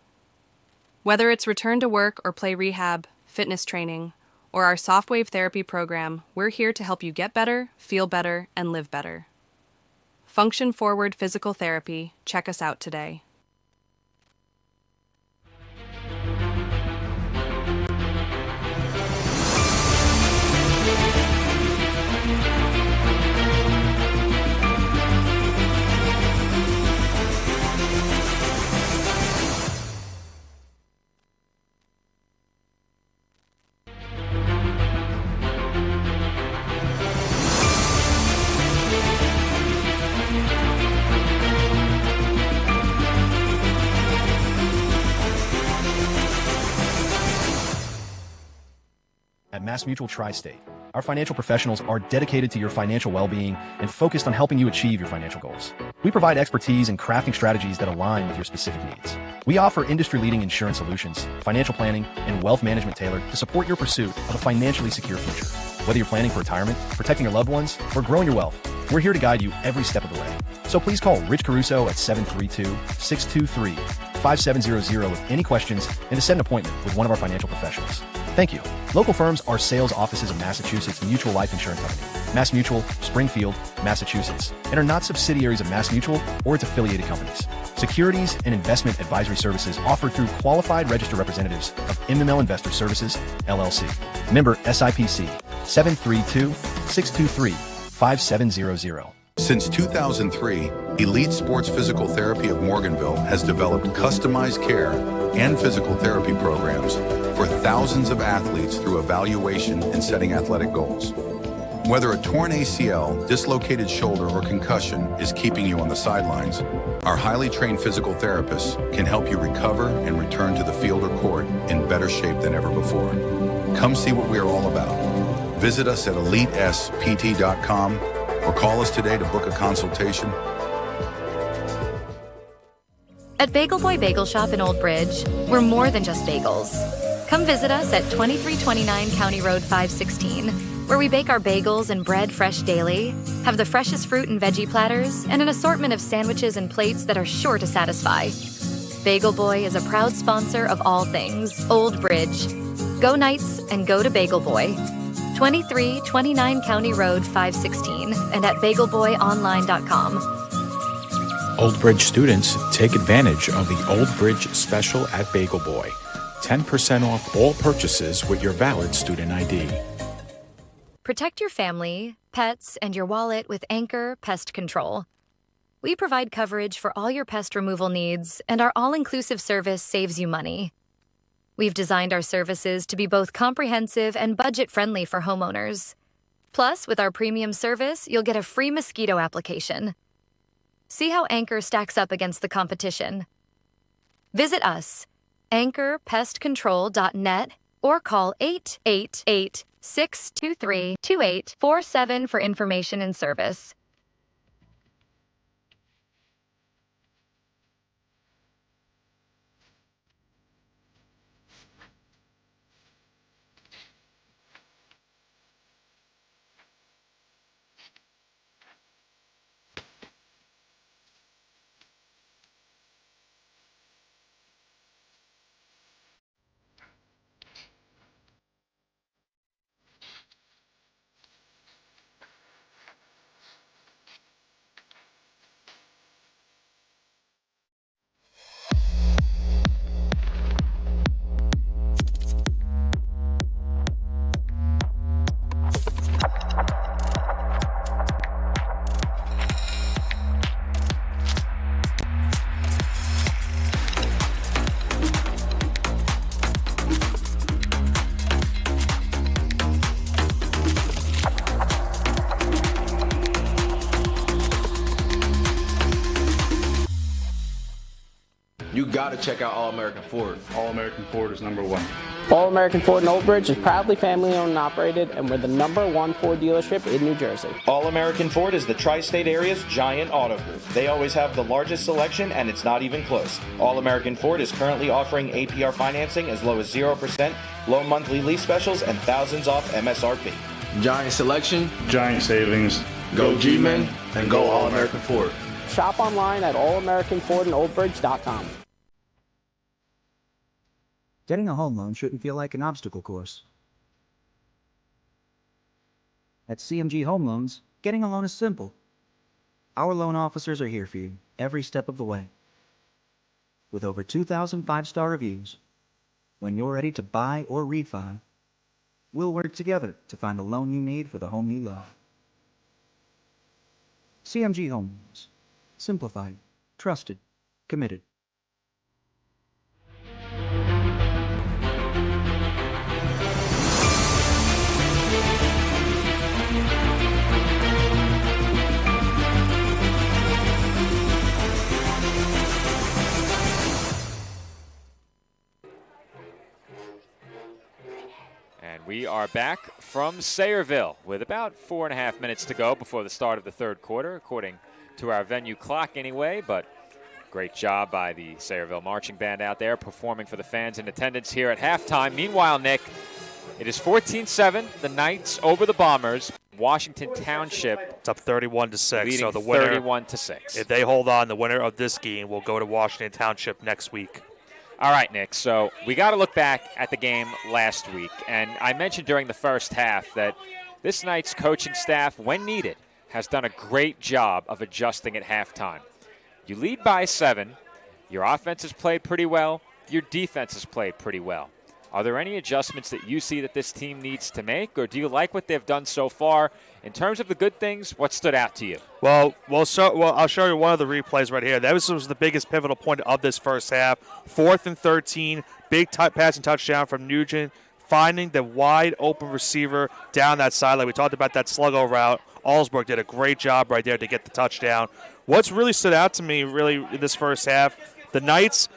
Whether it's return to work or play rehab, fitness training, or our softwave therapy program, we're here to help you get better, feel better, and live better. Function Forward Physical Therapy. Check us out today. At MassMutual Tri-State, our financial professionals are dedicated to your financial well-being and focused on helping you achieve your financial goals. We provide expertise in crafting strategies that align with your specific needs. We offer industry-leading insurance solutions, financial planning, and wealth management tailored to support your pursuit of a financially secure future. Whether you're planning for retirement, protecting your loved ones, or growing your wealth, we're here to guide you every step of the way. So please call Rich Caruso at 732-623-5700 with any questions and to set an appointment with one of our financial professionals. Thank you. Local firms are sales offices of Massachusetts Mutual Life Insurance Company, MassMutual, Springfield, Massachusetts, and are not subsidiaries of MassMutual or its affiliated companies. Securities and investment advisory services offered through qualified registered representatives of MML Investor Services, LLC. Member SIPC, 732-623-5700. Since 2003, Elite Sports Physical Therapy of Morganville has developed customized care and physical therapy programs for thousands of athletes through evaluation and setting athletic goals. Whether a torn ACL, dislocated shoulder, or concussion is keeping you on the sidelines, our highly trained physical therapists can help you recover and return to the field or court in better shape than ever before. Come see what we are all about. Visit us at EliteSPT.com or call us today to book a consultation. At Bagel Boy Bagel Shop in Old Bridge, we're more than just bagels. Come visit us at 2329 County Road 516, where we bake our bagels and bread fresh daily, have the freshest fruit and veggie platters, and an assortment of sandwiches and plates that are sure to satisfy. Bagel Boy is a proud sponsor of all things Old Bridge. Go Knights and go to Bagel Boy. 2329 County Road 516 and at bagelboyonline.com. Old Bridge students, take advantage of the Old Bridge special at Bagel Boy. 10% off all purchases with your valid student ID. Protect your family, pets, and your wallet with Anchor Pest Control. We provide coverage for all your pest removal needs, and our all-inclusive service saves you money. We've designed our services to be both comprehensive and budget-friendly for homeowners. Plus, with our premium service, you'll get a free mosquito application. See how Anchor stacks up against the competition. Visit us, anchorpestcontrol.net, or call 888-623-2847 for information and service. you got to check out All-American Ford. All-American Ford is number one. All-American Ford in Old Bridge is proudly family-owned and operated, and we're the #1 Ford dealership in New Jersey. All-American Ford is the tri-state area's giant auto group. They always have the largest selection, and it's not even close. All-American Ford is currently offering APR financing as low as 0%, low monthly lease specials, and thousands off MSRP. Giant selection, giant savings. Go G-Men, and go All-American Ford. Shop online at allamericanfordandoldbridge.com. Getting a home loan shouldn't feel like an obstacle course. At CMG Home Loans, getting a loan is simple. Our loan officers are here for you every step of the way. With over 2,000 five-star reviews, when you're ready to buy or refi, we'll work together to find the loan you need for the home you love. CMG Home Loans. Simplified, trusted, committed. And we are back from Sayreville with about 4.5 minutes to go before the start of the third quarter, according to our venue clock anyway. But great job by the Sayreville Marching Band out there performing for the fans in attendance here at halftime. Meanwhile, Nick, it is 14-7, the Knights over the Bombers. Washington Township. It's up 31-6. Leading so the winner, 31-6. If they hold on, the winner of this game will go to Washington Township next week. All right, Nick, so we got to look back at the game last week. And I mentioned during the first half that this Knights coaching staff, when needed, has done a great job of adjusting at halftime. You lead by 7. Your offense has played pretty well. Your defense has played pretty well. Are there any adjustments that you see that this team needs to make, or do you like what they've done so far? In terms of the good things, what stood out to you? Well, I'll show you one of the replays right here. That was the biggest pivotal point of this first half. 4th and 13, big passing touchdown from Nugent, finding the wide open receiver down that sideline. We talked about that sluggo route. Allsburg did a great job right there to get the touchdown. What's really stood out to me really in this first half, the Knights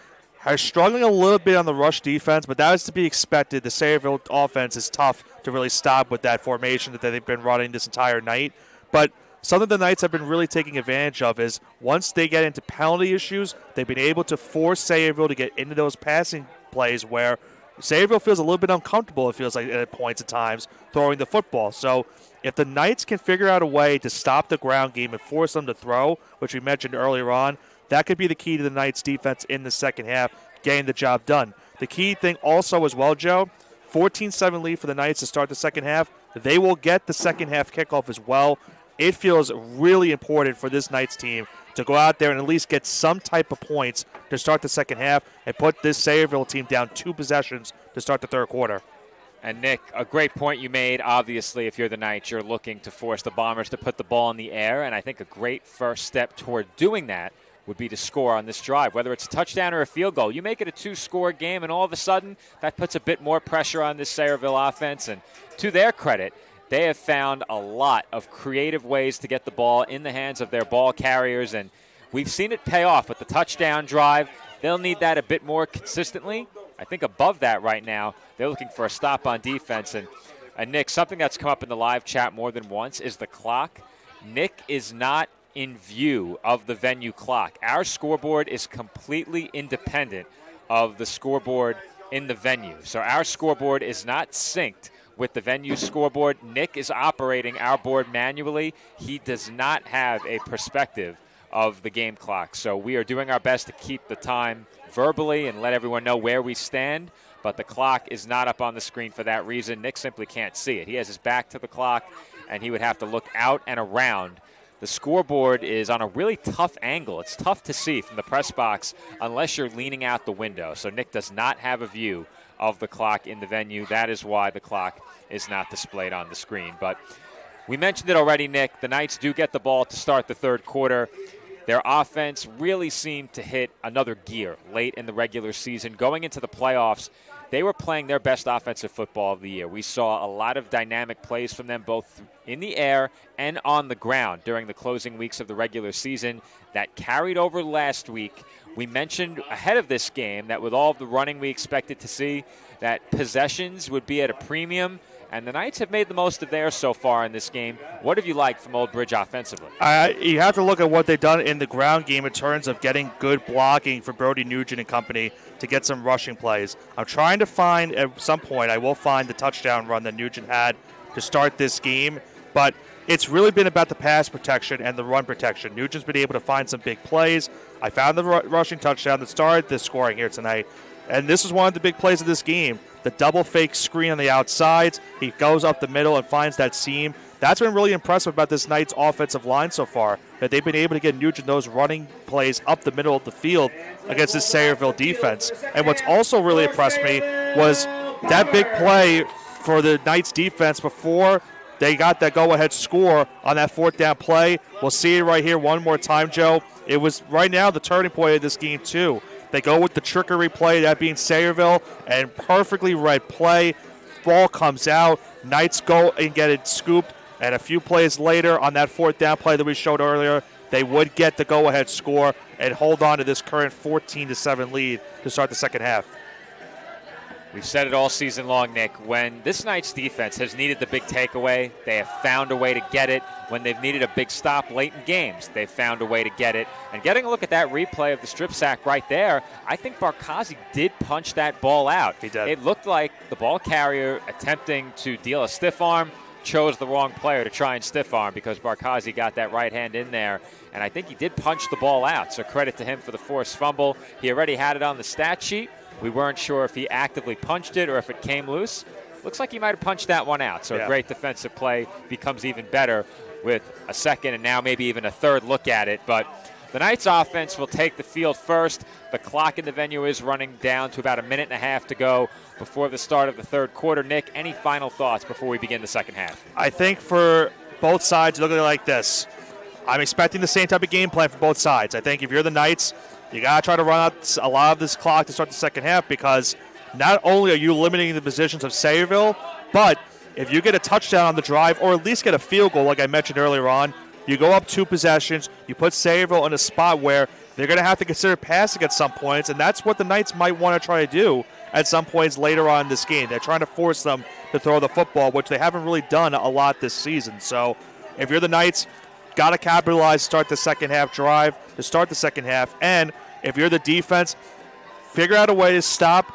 are struggling a little bit on the rush defense, but that is to be expected. The Sayreville offense is tough to really stop with that formation that they've been running this entire night. But something the Knights have been really taking advantage of is once they get into penalty issues, they've been able to force Sayreville to get into those passing plays where Sayreville feels a little bit uncomfortable, it feels like at points at times, throwing the football. So if the Knights can figure out a way to stop the ground game and force them to throw, which we mentioned earlier on, that could be the key to the Knights' defense in the second half, getting the job done. The key thing also as well, Joe, 14-7 lead for the Knights to start the second half. They will get the second half kickoff as well. It feels really important for this Knights team to go out there and at least get some type of points to start the second half and put this Sayreville team down 2 possessions to start the third quarter. And, Nick, a great point you made. Obviously, if you're the Knights, you're looking to force the Bombers to put the ball in the air, and I think a great first step toward doing that would be to score on this drive, whether it's a touchdown or a field goal. You make it a 2-score game, and all of a sudden, that puts a bit more pressure on this Sayreville offense. And to their credit, they have found a lot of creative ways to get the ball in the hands of their ball carriers, and we've seen it pay off with the touchdown drive. They'll need that a bit more consistently. I think above that right now, they're looking for a stop on defense. And Nick, something that's come up in the live chat more than once is the clock. Nick is not in view of the venue clock. Our scoreboard is completely independent of the scoreboard in the venue. So our scoreboard is not synced with the venue scoreboard. Nick is operating our board manually. He does not have a perspective of the game clock. So we are doing our best to keep the time verbally and let everyone know where we stand, but the clock is not up on the screen for that reason. Nick simply can't see it. He has his back to the clock, and he would have to look out and around. The scoreboard is on a really tough angle. It's tough to see from the press box unless you're leaning out the window. So Nick does not have a view of the clock in the venue. That is why the clock is not displayed on the screen. But we mentioned it already, Nick. The Knights do get the ball to start the third quarter. Their offense really seemed to hit another gear late in the regular season. Going into the playoffs, they were playing their best offensive football of the year. We saw a lot of dynamic plays from them both in the air and on the ground during the closing weeks of the regular season. That carried over last week We mentioned ahead of this game that with all of the running we expected to see, that possessions would be at a premium, and the Knights have made the most of theirs so far in this game. What have you liked from Old Bridge offensively? You have to look at what they've done in the ground game in terms of getting good blocking for Brody Nugent and company to get some rushing plays. I'm trying to find, at some point, I will find the touchdown run that Nugent had to start this game, but it's really been about the pass protection and the run protection. Nugent's been able to find some big plays. I found the rushing touchdown that started the scoring here tonight, and this is one of the big plays of this game. The double fake screen on the outsides. He goes up the middle and finds that seam. That's been really impressive about this Knights offensive line so far, that they've been able to get Nugent those running plays up the middle of the field against this Sayreville defense. And what's also really impressed me was that big play for the Knights defense before they got that go-ahead score on that fourth down play. We'll see it right here one more time, Joe. It was right now the turning point of this game, too. They go with the trickery play, that being Sayreville, and perfectly read play. Ball comes out. Knights go and get it scooped. And a few plays later on that fourth down play that we showed earlier, they would get the go-ahead score and hold on to this current 14-7 lead to start the second half. We've said it all season long, Nick. When this Knights defense has needed the big takeaway, they have found a way to get it. When they've needed a big stop late in games, they've found a way to get it. And getting a look at that replay of the strip sack right there, I think Barkasi did punch that ball out. He did. It looked like the ball carrier attempting to deal a stiff arm chose the wrong player to try and stiff arm because Barkasi got that right hand in there. And I think he did punch the ball out, so credit to him for the forced fumble. He already had it on the stat sheet. We weren't sure if he actively punched it or if it came loose. Looks like he might have punched that one out. So a great defensive play becomes even better with a second and now maybe even a third look at it. But the Knights offense will take the field first. The clock in the venue is running down to about a minute and a half to go before the start of the third quarter. Nick, any final thoughts before we begin the second half? I think for both sides, look at it like this. I'm expecting the same type of game plan for both sides. I think if you're the Knights, you got to try to run out a lot of this clock to start the second half because not only are you limiting the positions of Sayreville, but if you get a touchdown on the drive or at least get a field goal like I mentioned earlier on, you go up 2 possessions, you put Sayreville in a spot where they're going to have to consider passing at some points, and that's what the Knights might want to try to do at some points later on in this game. They're trying to force them to throw the football, which they haven't really done a lot this season. So if you're the Knights, got to capitalize to start the second half drive, to start the second half. And if you're the defense, figure out a way to stop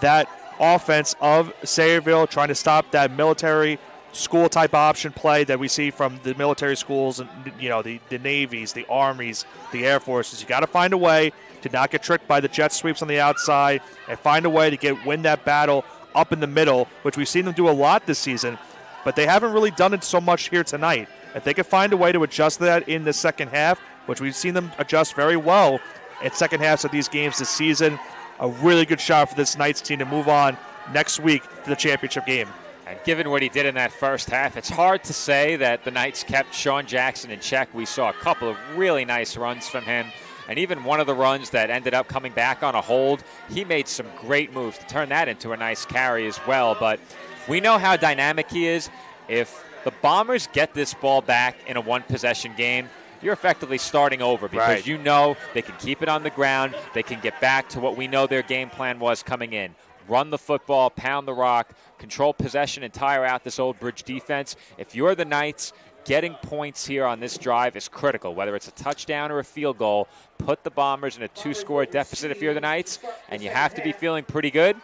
that offense of Sayreville, trying to stop that military school type option play that we see from the military schools and, you know, the Navies, the Armies, the Air Forces. You got to find a way to not get tricked by the jet sweeps on the outside and find a way to win that battle up in the middle, which we've seen them do a lot this season, but they haven't really done it so much here tonight. If they can find a way to adjust that in the second half, which we've seen them adjust very well in second halves of these games this season, a really good shot for this Knights team to move on next week to the championship game. And given what he did in that first half, it's hard to say that the Knights kept Sean Jackson in check. We saw a couple of really nice runs from him. And even one of the runs that ended up coming back on a hold, he made some great moves to turn that into a nice carry as well. But we know how dynamic he is. If the Bombers get this ball back in a one-possession game, you're effectively starting over because you know they can keep it on the ground. They can get back to what we know their game plan was coming in. Run the football, pound the rock, control possession, and tire out this Old Bridge defense. If you're the Knights, getting points here on this drive is critical, whether it's a touchdown or a field goal. Put the Bombers in a 2-score deficit if you're the Knights, and you have to be feeling pretty good.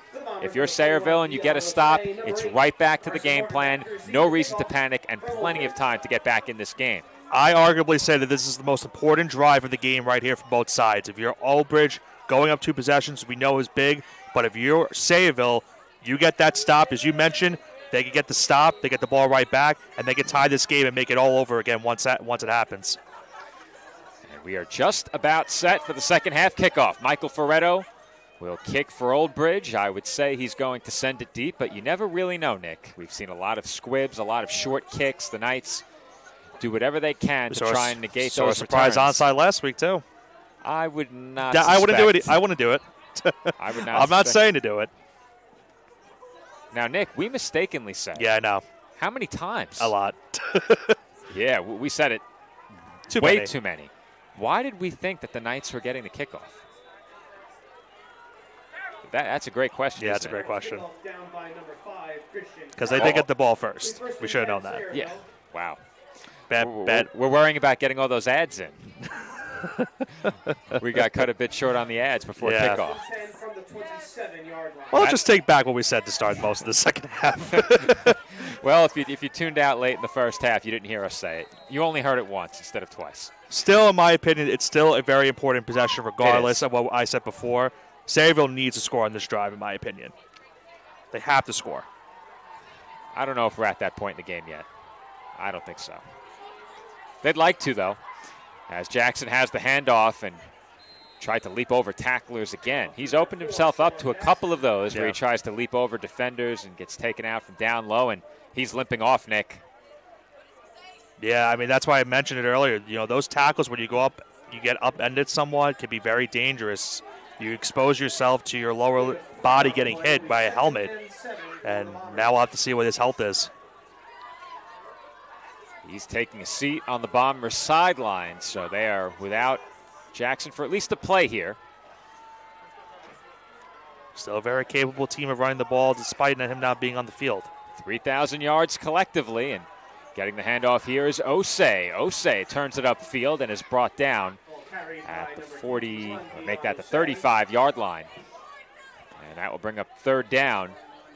If you're Sayreville and you get a stop, it's right back to the game plan. No reason to panic and plenty of time to get back in this game. I arguably say that this is the most important drive of the game right here for both sides. If you're Old Bridge, going up 2 possessions we know is big, but if you're Sayreville, you get that stop, as you mentioned, they can get the stop, they get the ball right back, and they can tie this game and make it all over again once it happens. And we are just about set for the second half kickoff. Michael Ferretto will kick for Old Bridge. I would say he's going to send it deep, but you never really know, Nick. We've seen a lot of squibs, a lot of short kicks. The Knights do whatever they can to try and negate those surprise returns. onside last week, too. I would not I wouldn't do it. I wouldn't do it. I would not I'm not saying to do it. Now, Nick, we mistakenly said. Yeah, I know. How many times? A lot. Yeah, we said it too way many. too many. Why did we think that the Knights were getting the kickoff? That's a great question. Yeah, that's a great question. Down by number 5, Christian. Because they did get the ball first. We should have known that. Yeah. Wow. Bad. We're worrying about getting all those ads in. We got cut a bit short on the ads before kickoff. 10 from the 27-yard line. Well, let's just take back what we said to start most of the second half. Well, if you tuned out late in the first half, you didn't hear us say it. You only heard it once instead of twice. Still, in my opinion, it's still a very important possession regardless of what I said before. Sayreville needs to score on this drive, in my opinion. They have to score. I don't know if we're at that point in the game yet. I don't think so. They'd like to, though, as Jackson has the handoff and tried to leap over tacklers again. He's opened himself up to a couple of those where he tries to leap over defenders and gets taken out from down low, and he's limping off, Nick. Yeah, I mean, that's why I mentioned it earlier. You know, those tackles, when you go up, you get upended somewhat, can be very dangerous. You expose yourself to your lower body getting hit by a helmet, and now we'll have to see what his health is. He's taking a seat on the Bombers' sideline, so they are without Jackson for at least a play here. Still a very capable team of running the ball despite him not being on the field. 3,000 yards collectively, and getting the handoff here is Osei. Osei turns it upfield and is brought down at the 40, or make that the 35-yard line. And that will bring up third down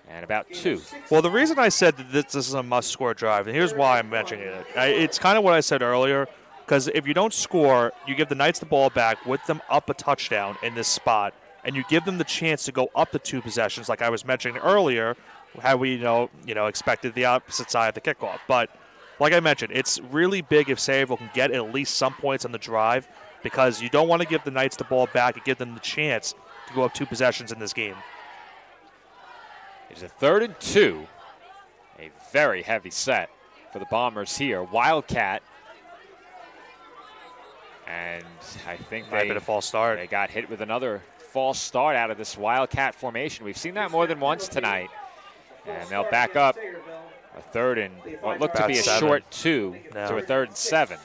and about 2. Well, the reason I said that this is a must-score drive, and here's why I'm mentioning it. It's kind of what I said earlier, because if you don't score, you give the Knights the ball back with them up a touchdown in this spot, and you give them the chance to go up to 2 possessions, like I was mentioning earlier, how we expected the opposite side of the kickoff. But like I mentioned, it's really big if Sayreville can get at least some points on the drive, because you don't want to give the Knights the ball back and give them the chance to go up 2 possessions in this game. It's a 3rd and 2. A very heavy set for the Bombers here. Wildcat. And I think Might have been a false start. They got hit with another false start out of this Wildcat formation. We've seen that more than once tonight. And they'll back up a 3rd and what looked to be a 7. short 2 to a 3rd and 7.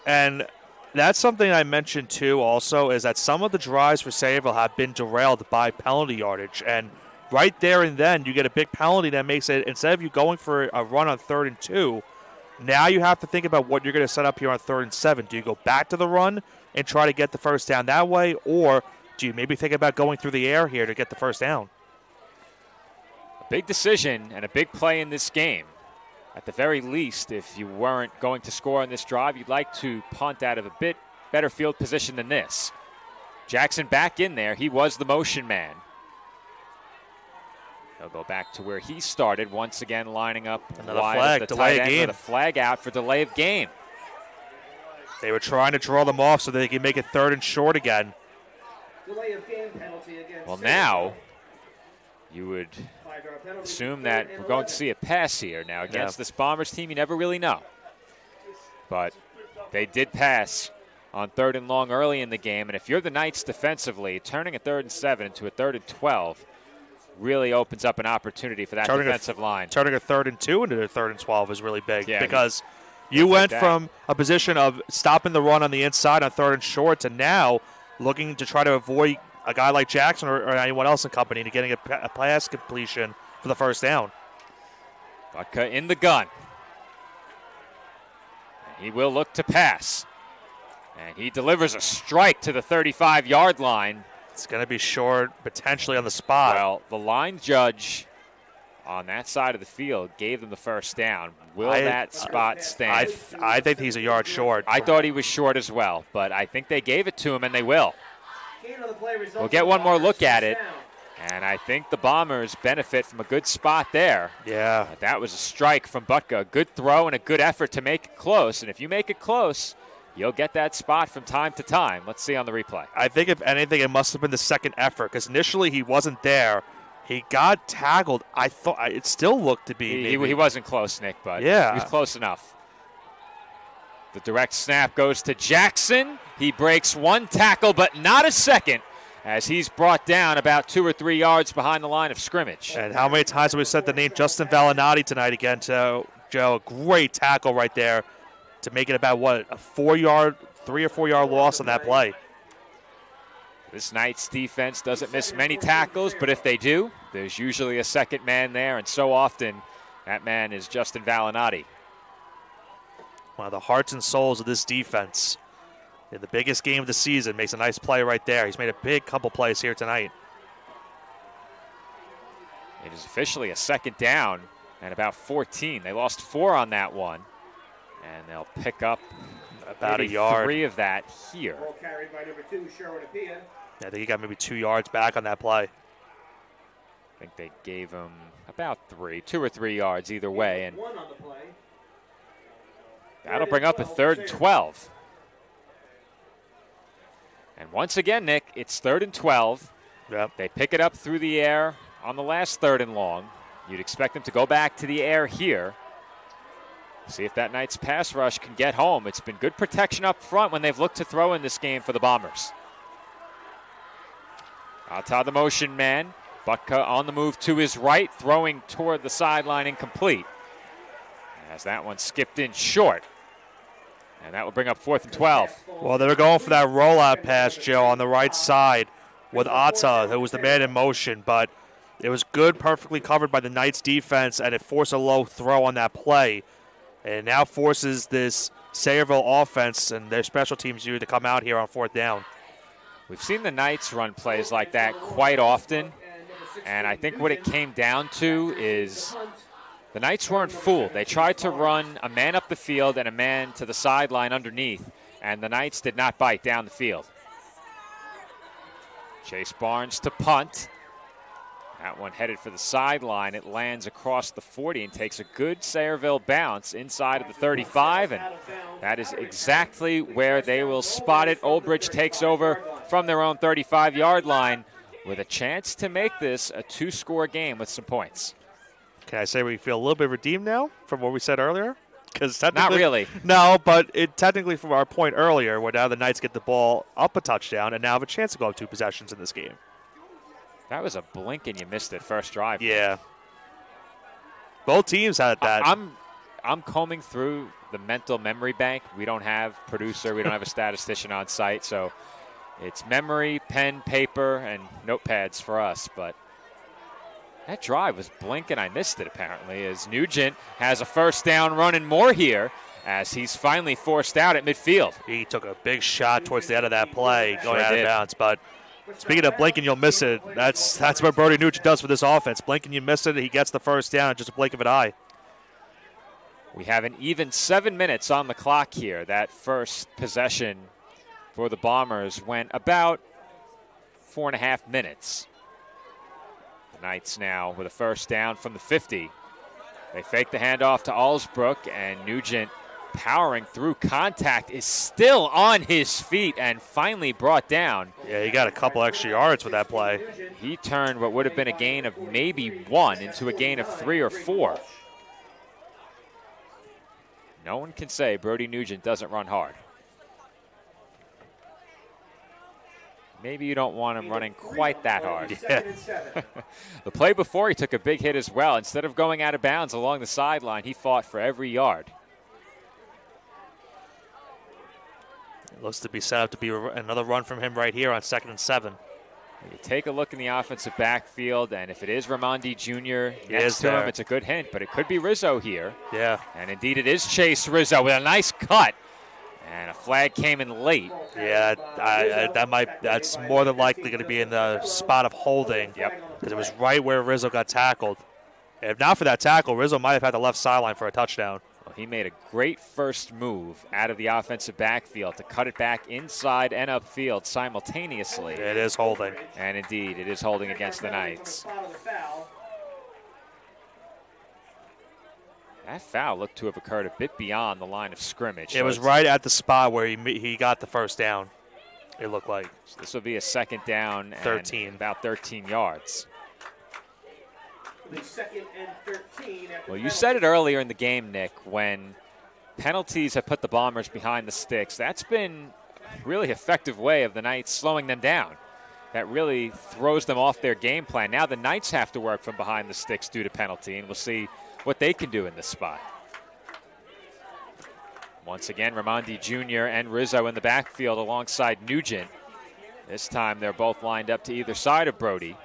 And that's something I mentioned too also, is that some of the drives for Sayreville have been derailed by penalty yardage. And right there and then you get a big penalty that makes it, instead of you going for a run on 3rd and 2, now you have to think about what you're going to set up here on 3rd and 7. Do you go back to the run and try to get the first down that way, or do you maybe think about going through the air here to get the first down? A big decision and a big play in this game. At the very least, if you weren't going to score on this drive, you'd like to punt out of a bit better field position than this. Jackson back in there. He was the motion man. He'll go back to where he started, once again lining up Another wide flag, at the delay tight of end game. with a flag out for delay of game. They were trying to draw them off so they can make it 3rd and short again. Delay of game penalty against Well, now you would assume that we're going to see a pass here. Now, against this Bombers team, you never really know. But they did pass on 3rd and long early in the game. And if you're the Knights defensively, turning a 3rd and 7 into a 3rd and 12 really opens up an opportunity for that defensive line. Turning a 3rd and 2 into a 3rd and 12 is really big, because you went from a position of stopping the run on the inside on 3rd and short to now looking to try to avoid a guy like Jackson or anyone else in company to getting a pass completion for the first down. Butka in the gun. And he will look to pass. And he delivers a strike to the 35-yard line. It's going to be short, potentially on the spot. Well, the line judge on that side of the field gave them the first down. Will that spot stand? I think he's a yard short. I thought he was short as well, but I think they gave it to him, and they will. We'll get one more look at it, and I think the Bombers benefit from a good spot there. Yeah. That was a strike from Butka. A good throw and a good effort to make it close, and if you make it close, you'll get that spot from time to time. Let's see on the replay. I think, if anything, it must have been the second effort, because initially he wasn't there. He got tackled. I thought it still looked to be. He wasn't close, Nick, but yeah, he was close enough. The direct snap goes to Jackson. He breaks one tackle, but not a second, as he's brought down about 2 or 3 yards behind the line of scrimmage. And how many times have we said the name Justin Valinati tonight again to Joe? Great tackle right there to make it about, a 3 or 4 yard loss on that play. This Knights defense doesn't miss many tackles, but if they do, there's usually a second man there, and so often that man is Justin Valinati. One of the hearts and souls of this defense. In the biggest game of the season, makes a nice play right there. He's made a big couple plays here tonight. It is officially a second down and about 14. They lost 4 on that one, and they'll pick up about a yard. 3 of that here. Ball carried by number 2, Sherwin Apia. Yeah, I think he got maybe 2 yards back on that play. I think they gave him about 2 or 3 yards either way, and 1 on the play. that'll bring up a 3rd and 12. And once again, Nick, it's 3rd and 12. Yep. They pick it up through the air on the last 3rd and long. You'd expect them to go back to the air here. See if that Knights pass rush can get home. It's been good protection up front when they've looked to throw in this game for the Bombers. Ata the motion man. Butka on the move to his right, throwing toward the sideline, incomplete. As that one skipped in short. And that will bring up 4th and 12. Well, they were going for that rollout pass, Joe, on the right side with Ata, who was the man in motion, but it was good, perfectly covered by the Knights defense, and it forced a low throw on that play. And it now forces this Sayreville offense and their special teams unit to come out here on 4th down. We've seen the Knights run plays like that quite often, and I think what it came down to is the Knights weren't fooled. They tried to run a man up the field and a man to the sideline underneath, and the Knights did not bite down the field. Chase Barnes to punt. That one headed for the sideline. It lands across the 40 and takes a good Sayreville bounce inside of the 35, and that is exactly where they will spot it. Old Bridge takes over from their own 35-yard line with a chance to make this a 2-score game with some points. Can I say we feel a little bit redeemed now from what we said earlier? Because not really. No, but it technically from our point earlier, where now the Knights get the ball up a touchdown and now have a chance to go up 2 possessions in this game. That was a blink and you missed it first drive. Yeah. Both teams had that. I'm combing through the mental memory bank. We don't have producer. We don't have a statistician on site. So it's memory, pen, paper, and notepads for us. But that drive was blink and I missed it apparently, as Nugent has a first down run and more here as he's finally forced out at midfield. He took a big shot towards the end of that play going out of bounds. But speaking of blink and you'll miss it, that's what Brody Nugent does for this offense. Blink and you miss it, he gets the first down, just a blink of an eye. We have an even 7 minutes on the clock here. That first possession for the Bombers went about 4.5 minutes. The Knights now with a first down from the 50. They fake the handoff to Allsbrook, and Nugent, powering through contact, is still on his feet and finally brought down. Yeah, he got a couple extra yards with that play. He turned what would have been a gain of maybe 1 into a gain of 3 or 4. No one can say Brody Nugent doesn't run hard. Maybe you don't want him running quite that hard. Yeah. The play before, he took a big hit as well. Instead of going out of bounds along the sideline, he fought for every yard. It looks to be set up to be another run from him right here on 2nd and 7. You take a look in the offensive backfield, and if it is Ramondi Jr. next to him, it's a good hint, but it could be Rizzo here. Yeah. And indeed it is Chase Rizzo with a nice cut. And a flag came in late. Yeah, that's more than likely going to be in the spot of holding. Yep. Because it was right where Rizzo got tackled. If not for that tackle, Rizzo might have had the left sideline for a touchdown. Well, he made a great first move out of the offensive backfield to cut it back inside and upfield simultaneously. It is holding. And indeed, it is holding against the Knights. That foul looked to have occurred a bit beyond the line of scrimmage. It was right at the spot where he got the first down, it looked like. So this will be a second down 13. And about 13 yards. The 2nd and 13. Well, you said it earlier in the game, Nick, when penalties have put the Bombers behind the sticks. That's been a really effective way of the Knights slowing them down. That really throws them off their game plan. Now the Knights have to work from behind the sticks due to penalty, and we'll see what they can do in this spot. Once again, Ramondi Jr. and Rizzo in the backfield alongside Nugent. This time they're both lined up to either side of Brody.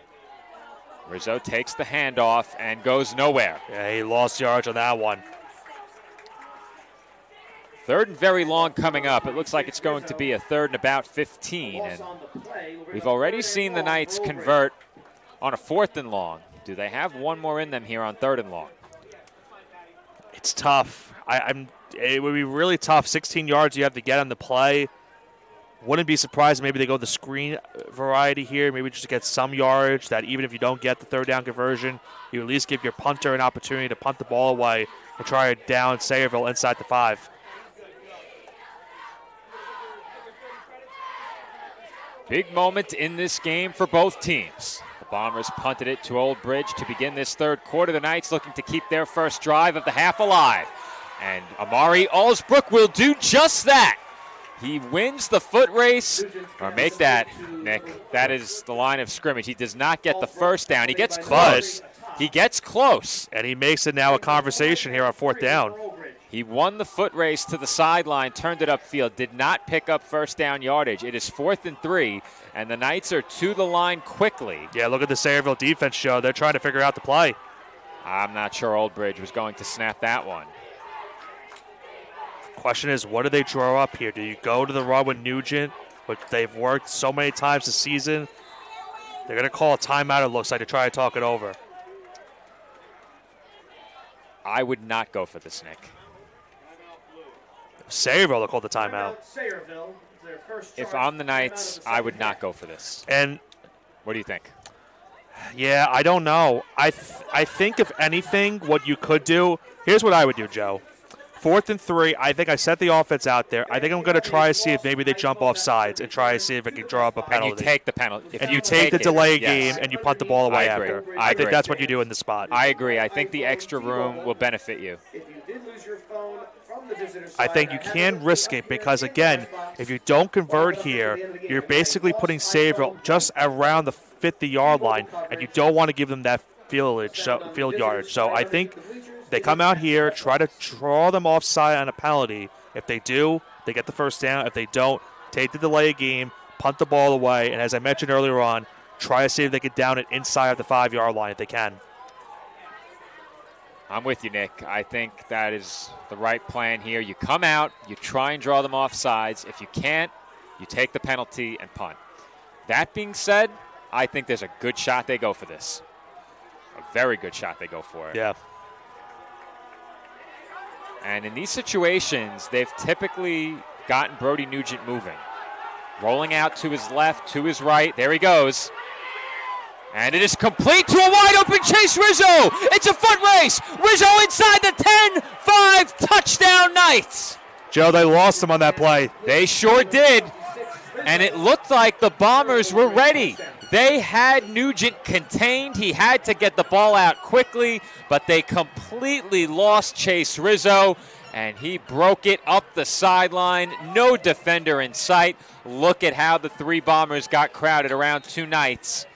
Rizzo takes the handoff and goes nowhere. Yeah, he lost yards on that one. Third and very long coming up. It looks like it's going to be a third and about 15. And we've already seen the Knights convert on a fourth and long. Do they have one more in them here on third and long? It's tough. It would be really tough. 16 yards you have to get on the play. Wouldn't be surprised maybe they go the screen variety here, maybe just to get some yardage, that even if you don't get the third down conversion, you at least give your punter an opportunity to punt the ball away and try it down Sayreville inside the 5. Big moment in this game for both teams. The Bombers punted it to Old Bridge to begin this third quarter. The Knights looking to keep their first drive of the half alive. And Amari Allsbrook will do just that. He wins the foot race, or make that, Nick. That is the line of scrimmage. He does not get the first down. He gets close. He gets close. And he makes it now a conversation here on fourth down. He won the foot race to the sideline, turned it upfield, did not pick up first down yardage. It is 4th and 3, and the Knights are to the line quickly. Yeah, look at the Sayreville defense show. They're trying to figure out the play. I'm not sure Old Bridge was going to snap that one. Question is, what do they draw up here? Do you go to the run with Nugent, which they've worked so many times this season? They're going to call a timeout, it looks like, to try to talk it over. I would not go for this, Nick. Sayreville will call the timeout. If I'm the Knights, I would not go for this. And what do you think? Yeah, I don't know. I think if anything, what you could do, here's what I would do, Joe. 4th and 3, I think I set the offense out there. I think I'm going to try to see if maybe they jump off sides and try to see if I can draw up a penalty. And you take the penalty. And you take the delay game and you punt the ball away after. I think that's what you do in the spot. I agree. I think the extra room will benefit you. I think you can risk it because, again, if you don't convert here, you're basically putting Sayreville just around the 50-yard line, and you don't want to give them that field yardage. So I think they come out here, try to draw them offside on a penalty. If they do, they get the first down. If they don't, take the delay game, punt the ball away, and as I mentioned earlier on, try to see if they can down it inside of the 5-yard line if they can. I'm with you, Nick. I think that is the right plan here. You come out, you try and draw them off sides. If you can't, you take the penalty and punt. That being said, I think there's a good shot they go for this. A very good shot they go for it. Yeah. And in these situations, they've typically gotten Brody Nugent moving. Rolling out to his left, to his right. There he goes. And it is complete to a wide-open Chase Rizzo. It's a foot race. Rizzo inside the 10-5, touchdown Knights. Joe, they lost him on that play. They sure did. And it looked like the Bombers were ready. They had Nugent contained. He had to get the ball out quickly, but they completely lost Chase Rizzo, and he broke it up the sideline. No defender in sight. Look at how the 3 Bombers got crowded around 2 Knights.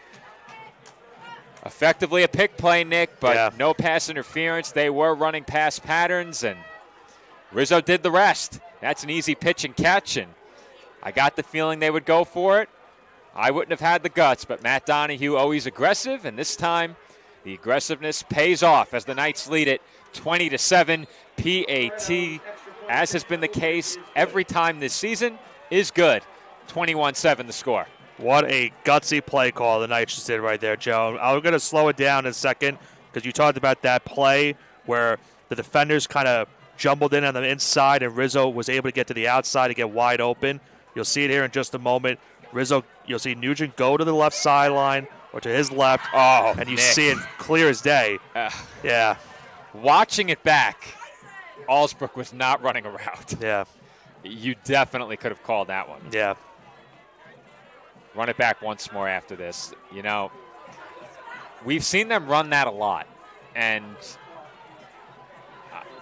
Effectively a pick play, Nick, but no pass interference. They were running pass patterns, and Rizzo did the rest. That's an easy pitch and catch, and I got the feeling they would go for it. I wouldn't have had the guts, but Matt Donahue always aggressive, and this time the aggressiveness pays off as the Knights lead it 20-7. PAT, as has been the case every time this season, is good. 21-7 the score. What a gutsy play call the Knights just did right there, Joe. I'm going to slow it down in a second because you talked about that play where the defenders kind of jumbled in on the inside and Rizzo was able to get to the outside to get wide open. You'll see it here in just a moment. Rizzo, you'll see Nugent go to the left sideline or to his left, and you Nick. see it clear as day. Yeah. Watching it back, Allsbrook was not running a route. Yeah. You definitely could have called that one. Yeah. Run it back once more after this. You know, we've seen them run that a lot, and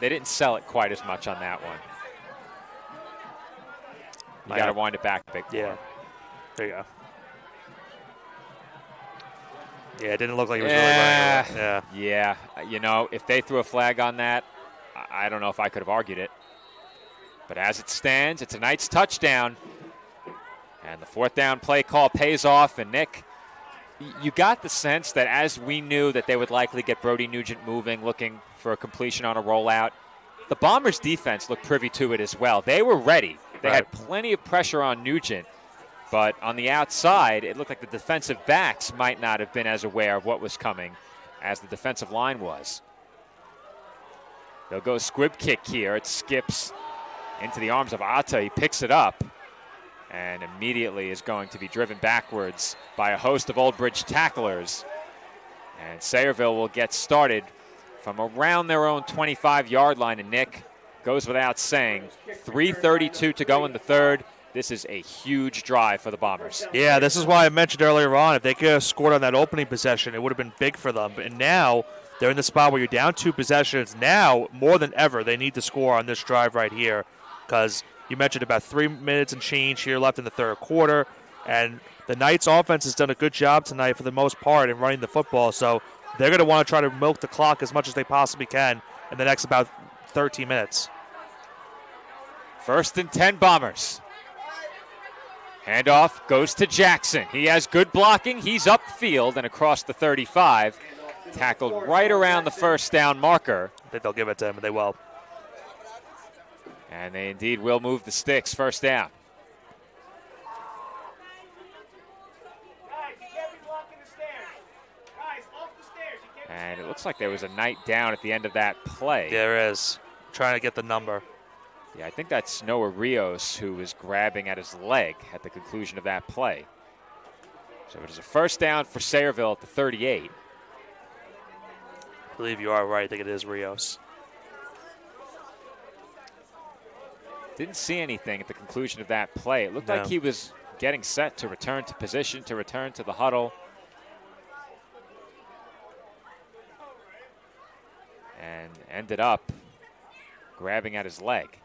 they didn't sell it quite as much on that one. You got to wind it back big. Yeah. There you go. Yeah, it didn't look like it was really running. Yeah. Yeah. You know, if they threw a flag on that, I don't know if I could have argued it. But as it stands, it's a Knights touchdown. And the fourth down play call pays off. And Nick, you got the sense that as we knew that they would likely get Brody Nugent moving, looking for a completion on a rollout, the Bombers' defense looked privy to it as well. They were ready. They had plenty of pressure on Nugent. But on the outside, it looked like the defensive backs might not have been as aware of what was coming as the defensive line was. They'll go squib kick here. It skips into the arms of Atta. He picks it up and immediately is going to be driven backwards by a host of Old Bridge tacklers. And Sayreville will get started from around their own 25-yard line. And Nick, goes without saying, 3:32 to go in the third. This is a huge drive for the Bombers. Yeah, this is why I mentioned earlier on, if they could have scored on that opening possession, it would have been big for them. And now they're in the spot where you're down 2 possessions. Now, more than ever, they need to score on this drive right here, because you mentioned about 3 minutes and change here left in the third quarter. And the Knights offense has done a good job tonight for the most part in running the football. So they're going to want to try to milk the clock as much as they possibly can in the next about 13 minutes. 1st and 10 Bombers. Handoff goes to Jackson. He has good blocking. He's upfield and across the 35. Tackled right around the first down marker. I think they'll give it to him, and they will. And they indeed will move the sticks. First down. And it looks like there was a Knight down at the end of that play. There is. Trying to get the number. Yeah, I think that's Noah Rios who was grabbing at his leg at the conclusion of that play. So it is a first down for Sayreville at the 38. I believe you are right. I think it is Rios. Didn't see anything at the conclusion of that play. It looked like he was getting set to return to position, to return to the huddle. And ended up grabbing at his leg.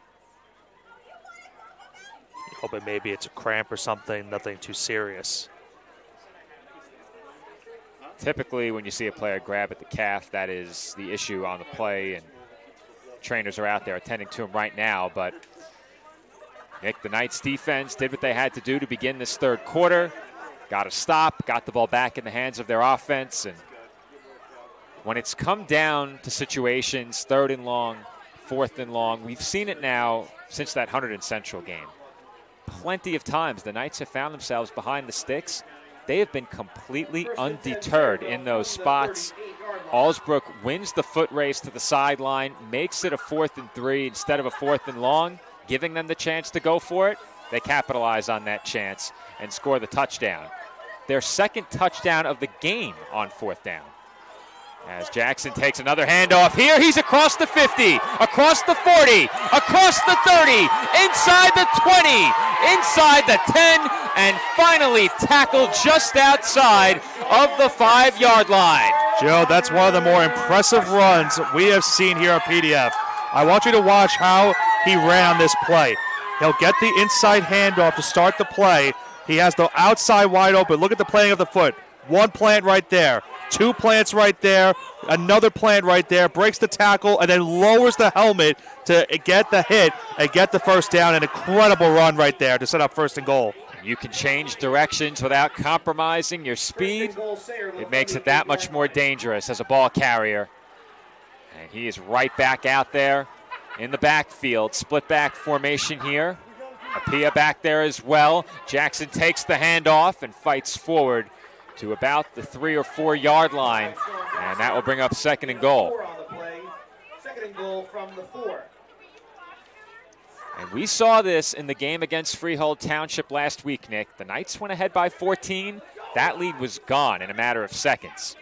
Hoping maybe it's a cramp or something, nothing too serious. Typically, when you see a player grab at the calf, that is the issue on the play, and trainers are out there attending to him right now. But Nick, the Knights defense did what they had to do to begin this third quarter. Got a stop, got the ball back in the hands of their offense, and when it's come down to situations, 3rd and long, 4th and long, we've seen it now since that Hunterdon Central game. Plenty of times the Knights have found themselves behind the sticks. They have been completely undeterred in those spots. Allsbrook wins the foot race to the sideline, makes it a 4th and 3 instead of a 4th and long, giving them the chance to go for it. They capitalize on that chance and score the touchdown. Their 2nd touchdown of the game on 4th down. As Jackson takes another handoff here, he's across the 50, across the 40, across the 30, inside the 20, inside the 10, and finally tackled just outside of the 5-yard line. Joe, that's one of the more impressive runs we have seen here at PDF. I want you to watch how he ran on this play. He'll get the inside handoff to start the play. He has the outside wide open. Look at the planting of the foot. 1 plant right there. 2 plants right there, another plant right there, breaks the tackle, and then lowers the helmet to get the hit and get the first down. An incredible run right there to set up 1st and goal. You can change directions without compromising your speed. It makes it that much more dangerous as a ball carrier. And he is right back out there in the backfield. Split back formation here. Apia back there as well. Jackson takes the handoff and fights forward to about the 3 or 4 yard line, and that will bring up 2nd and goal. 2nd and goal from the 4. And we saw this in the game against Freehold Township last week, Nick. The Knights went ahead by 14. That lead was gone in a matter of seconds.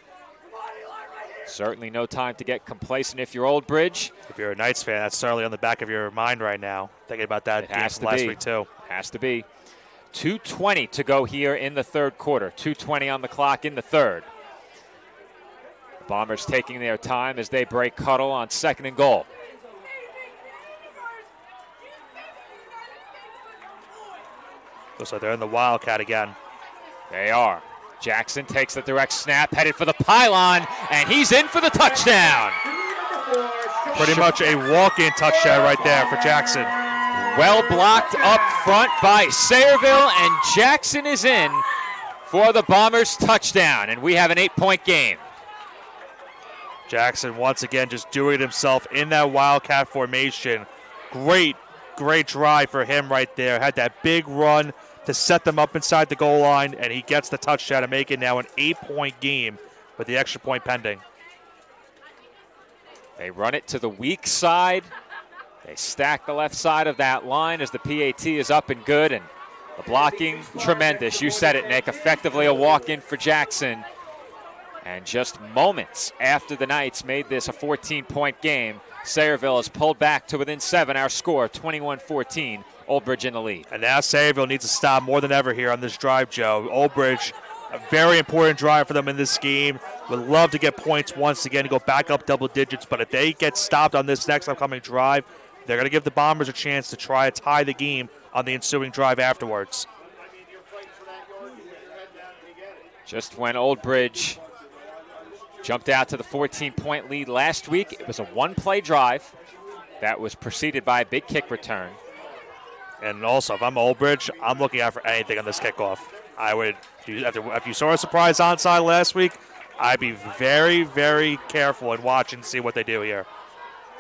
Certainly no time to get complacent if you're Old Bridge. If you're a Knights fan, that's certainly on the back of your mind right now. Thinking about that game from last week too. Has to be. 2:20 to go here in the third quarter. 2:20 on the clock in the third. The Bombers taking their time as they break huddle on 2nd and goal. Looks like they're in the Wildcat again. They are. Jackson takes the direct snap, headed for the pylon, and he's in for the touchdown. Pretty much a walk-in touchdown right there for Jackson. Well blocked up front by Sayreville, and Jackson is in for the Bombers' touchdown, and we have an 8-point game. Jackson once again just doing it himself in that Wildcat formation. Great drive for him right there. Had that big run to set them up inside the goal line, and he gets the touchdown to make it now an 8-point game with the extra point pending. They run it to the weak side. They stack the left side of that line as the PAT is up and good, and the blocking tremendous. You said it, Nick. Effectively a walk-in for Jackson. And just moments after the Knights made this a 14-point game, Sayreville has pulled back to within 7. Our score, 21-14. Old Bridge in the lead. And now Sayreville needs to stop more than ever here on this drive, Joe. Old Bridge, a very important drive for them in this game. Would love to get points once again to go back up double digits, but if they get stopped on this next upcoming drive, they're going to give the Bombers a chance to try to tie the game on the ensuing drive afterwards. Just when Old Bridge jumped out to the 14-point lead last week, it was a one-play drive that was preceded by a big kick return. And also, if I'm Old Bridge, I'm looking out for anything on this kickoff. I would, if you saw a surprise onside last week, I'd be very, very careful and watch and see what they do here.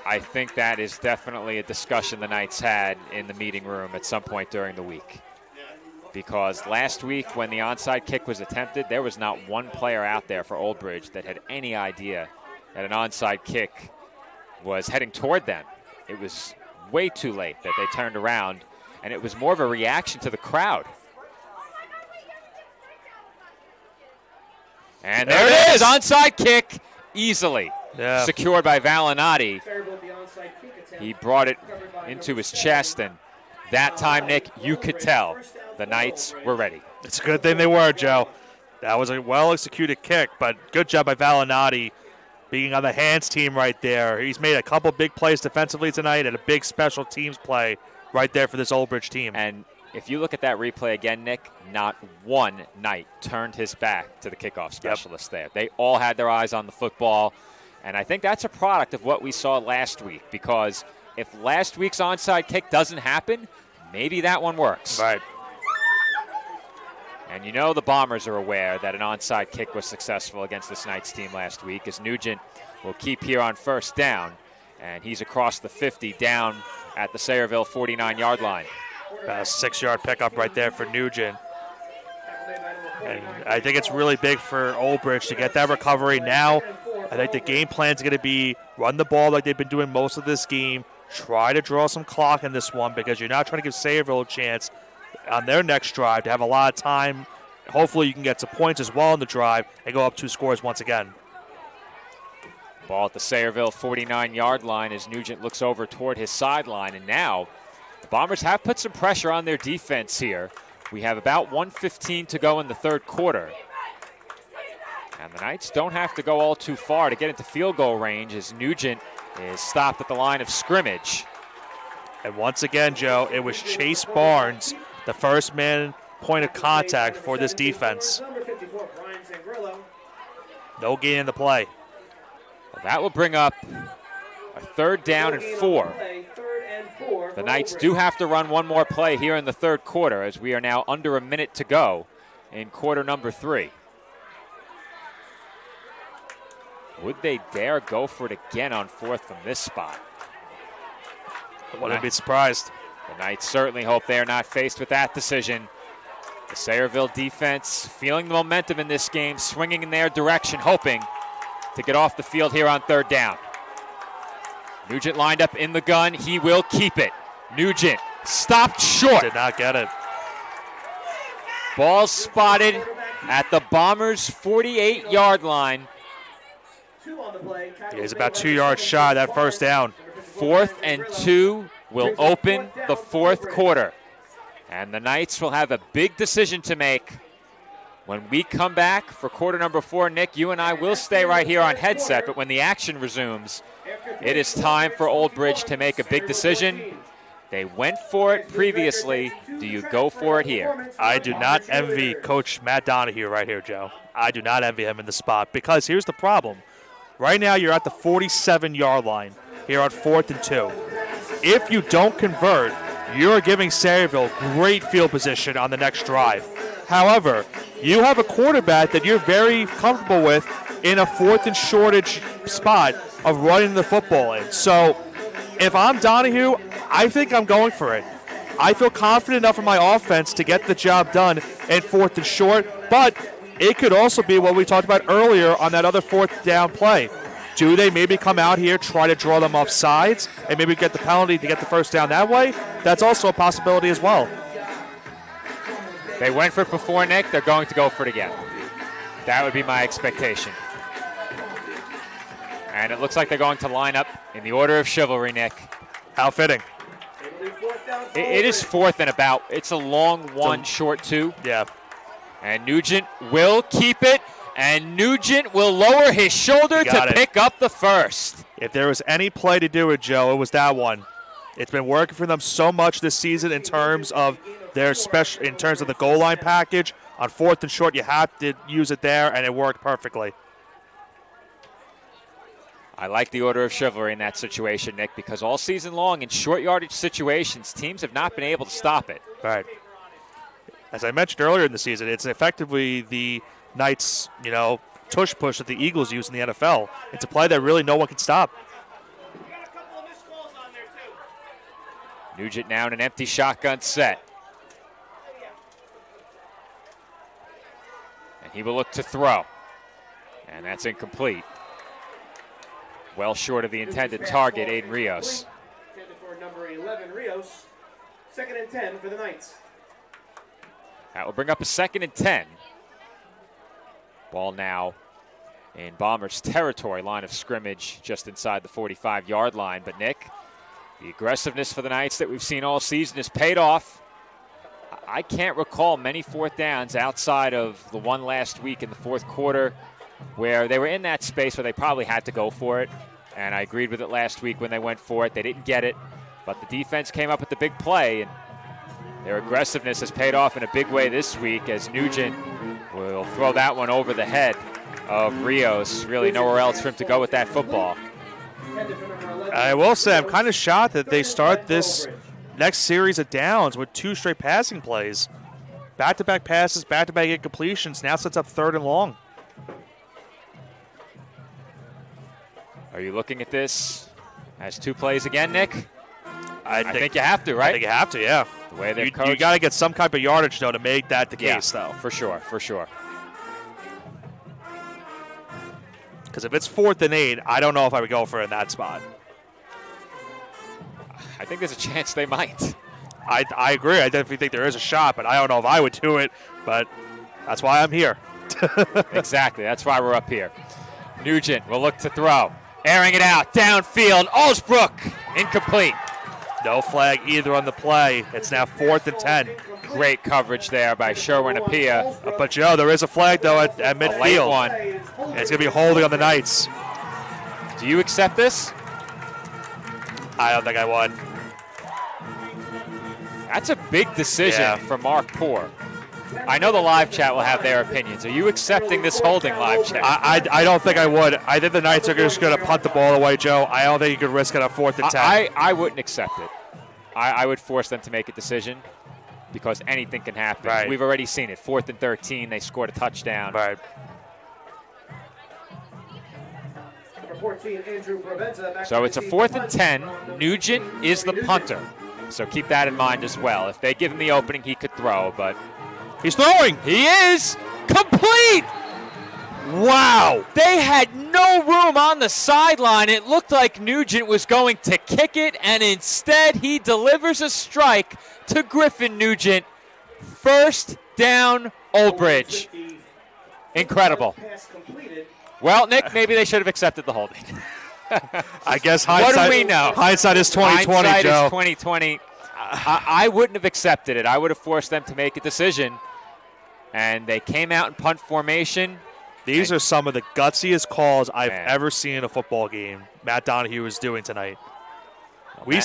I think that is definitely a discussion the Knights had in the meeting room at some point during the week. Because last week when the onside kick was attempted, there was not one player out there for Old Bridge that had any idea that an onside kick was heading toward them. It was way too late that they turned around, and it was more of a reaction to the crowd. And there it is, onside kick, easily secured by Valinati. He brought it into his chest, and that time, Nick, you could tell the Knights were ready. It's a good thing they were, Joe. That was a well-executed kick, but good job by Valinati being on the hands team right there. He's made a couple big plays defensively tonight and a big special teams play right there for this Old Bridge team. And if you look at that replay again, Nick, not one Knight turned his back to the kickoff specialist there. They all had their eyes on the football, and I think that's a product of what we saw last week, because if last week's onside kick doesn't happen, maybe that one works. Right. And you know the Bombers are aware that an onside kick was successful against this Knights team last week, as Nugent will keep here on first down, and he's across the 50 down at the Sayreville 49-yard line. About a 6-yard pickup right there for Nugent. And I think it's really big for Old Bridge to get that recovery now. I think the game plan is going to be run the ball like they've been doing most of this game, try to draw some clock in this one, because you're not trying to give Sayreville a chance on their next drive to have a lot of time. Hopefully you can get some points as well in the drive and go up 2 scores once again. Ball at the Sayreville 49-yard line as Nugent looks over toward his sideline, and now the Bombers have put some pressure on their defense here. We have about 1:15 to go in the third quarter. And the Knights don't have to go all too far to get into field goal range, as Nugent is stopped at the line of scrimmage. And once again, Joe, it was Chase Barnes, the first man point of contact for this defense. No gain in the play. Well, that will bring up a 3rd down and 4. The Knights do have to run one more play here in the third quarter, as we are now under a minute to go in quarter number 3. Would they dare go for it again on 4th from this spot? I wouldn't be surprised. The Knights certainly hope they are not faced with that decision. The Sayreville defense feeling the momentum in this game, swinging in their direction, hoping to get off the field here on 3rd down. Nugent lined up in the gun. He will keep it. Nugent stopped short. Did not get it. Ball spotted at the Bombers' 48-yard line. He's about 2 yards shy of that first down. 4th and 2 will open the fourth quarter. And the Knights will have a big decision to make when we come back for quarter number 4. Nick, you and I will stay right here on headset, but when the action resumes, it is time for Old Bridge to make a big decision. They went for it previously. Do you go for it here? I do not envy Coach Matt Donahue right here, Joe. I do not envy him in the spot, because here's the problem. Right now you're at the 47-yard line here on 4th and 2. If you don't convert, you're giving Sayreville great field position on the next drive. However, you have a quarterback that you're very comfortable with in a 4th and shortage spot of running the football in. So if I'm Donahue, I think I'm going for it. I feel confident enough in my offense to get the job done at 4th and short, but it could also be what we talked about earlier on that other 4th down play. Do they maybe come out here, try to draw them off sides, and maybe get the penalty to get the first down that way? That's also a possibility as well. They went for it before, Nick. They're going to go for it again. That would be my expectation. And it looks like they're going to line up in the order of chivalry, Nick. How fitting. It is 4th and about. It's a long 1, short 2. Yeah. And Nugent will keep it, and Nugent will lower his shoulder to pick up the first. If there was any play to do it, Joe, it was that one. It's been working for them so much this season in terms of their in terms of the goal line package. On 4th and short, you have to use it there, and it worked perfectly. I like the order of chivalry in that situation, Nick, because all season long in short yardage situations, teams have not been able to stop it. Right. As I mentioned earlier in the season, it's effectively the Knights, tush push that the Eagles use in the NFL. It's a play that really no one can stop. Nugent now in an empty shotgun set. And he will look to throw. And that's incomplete. Well short of the intended target, Aiden Rios. Intended for number 11, Rios. 2nd and 10 for the Knights. That will bring up a 2nd and 10. Ball now in Bombers' territory, line of scrimmage just inside the 45-yard line. But, Nick, the aggressiveness for the Knights that we've seen all season has paid off. I can't recall many 4th downs outside of the one last week in the 4th quarter where they were in that space where they probably had to go for it. And I agreed with it last week when they went for it. They didn't get it, but the defense came up with the big play, and their aggressiveness has paid off in a big way this week as Nugent will throw that one over the head of Rios. Really nowhere else for him to go with that football. I will say I'm kind of shocked that they start this next series of downs with 2 straight passing plays. Back-to-back passes, back-to-back incompletions. Now sets up 3rd and long. Are you looking at this as 2 plays again, Nick? I think you have to, right? I think you have to, yeah. The way they're coached. You got to get some type of yardage, though, to make that the case, though. For sure. Because if it's 4th and 8, I don't know if I would go for it in that spot. I think there's a chance they might. I agree. I definitely think there is a shot, but I don't know if I would do it. But that's why I'm here. Exactly. That's why we're up here. Nugent will look to throw. Airing it out. Downfield. Osbrook. Incomplete. No flag either on the play. It's now 4th and 10. Great coverage there by Sherwin Apia. But, Joe, there is a flag, though, at midfield. A late one. It's going to be holding on the Knights. Do you accept this? I don't think I would. That's a big decision for Mark Poor. I know the live chat will have their opinions. Are you accepting this holding, live chat? I don't think I would. I think the Knights are just going to punt the ball away, Joe. I don't think you could risk it on 4th and 10. I wouldn't accept it. I would force them to make a decision because anything can happen. Right. We've already seen it. 4th and 13, they scored a touchdown. Right. Number 14, Andrew Provenza, back So to it's a receive 4th the and punt. 10. Nugent is the punter. So keep that in mind as well. If they give him the opening, he could throw, but he's throwing. He is complete. Wow. They had no room on the sideline. It looked like Nugent was going to kick it, and instead he delivers a strike to Griffin Nugent. First down, Old Bridge. Incredible. Well, Nick, maybe they should have accepted the holding. I guess hindsight. What do we know? Hindsight is 2020, hindsight Joe. Is 2020. I wouldn't have accepted it. I would have forced them to make a decision, and they came out in punt formation. These are some of the gutsiest calls I've ever seen in a football game. Matt Donahue is doing tonight. We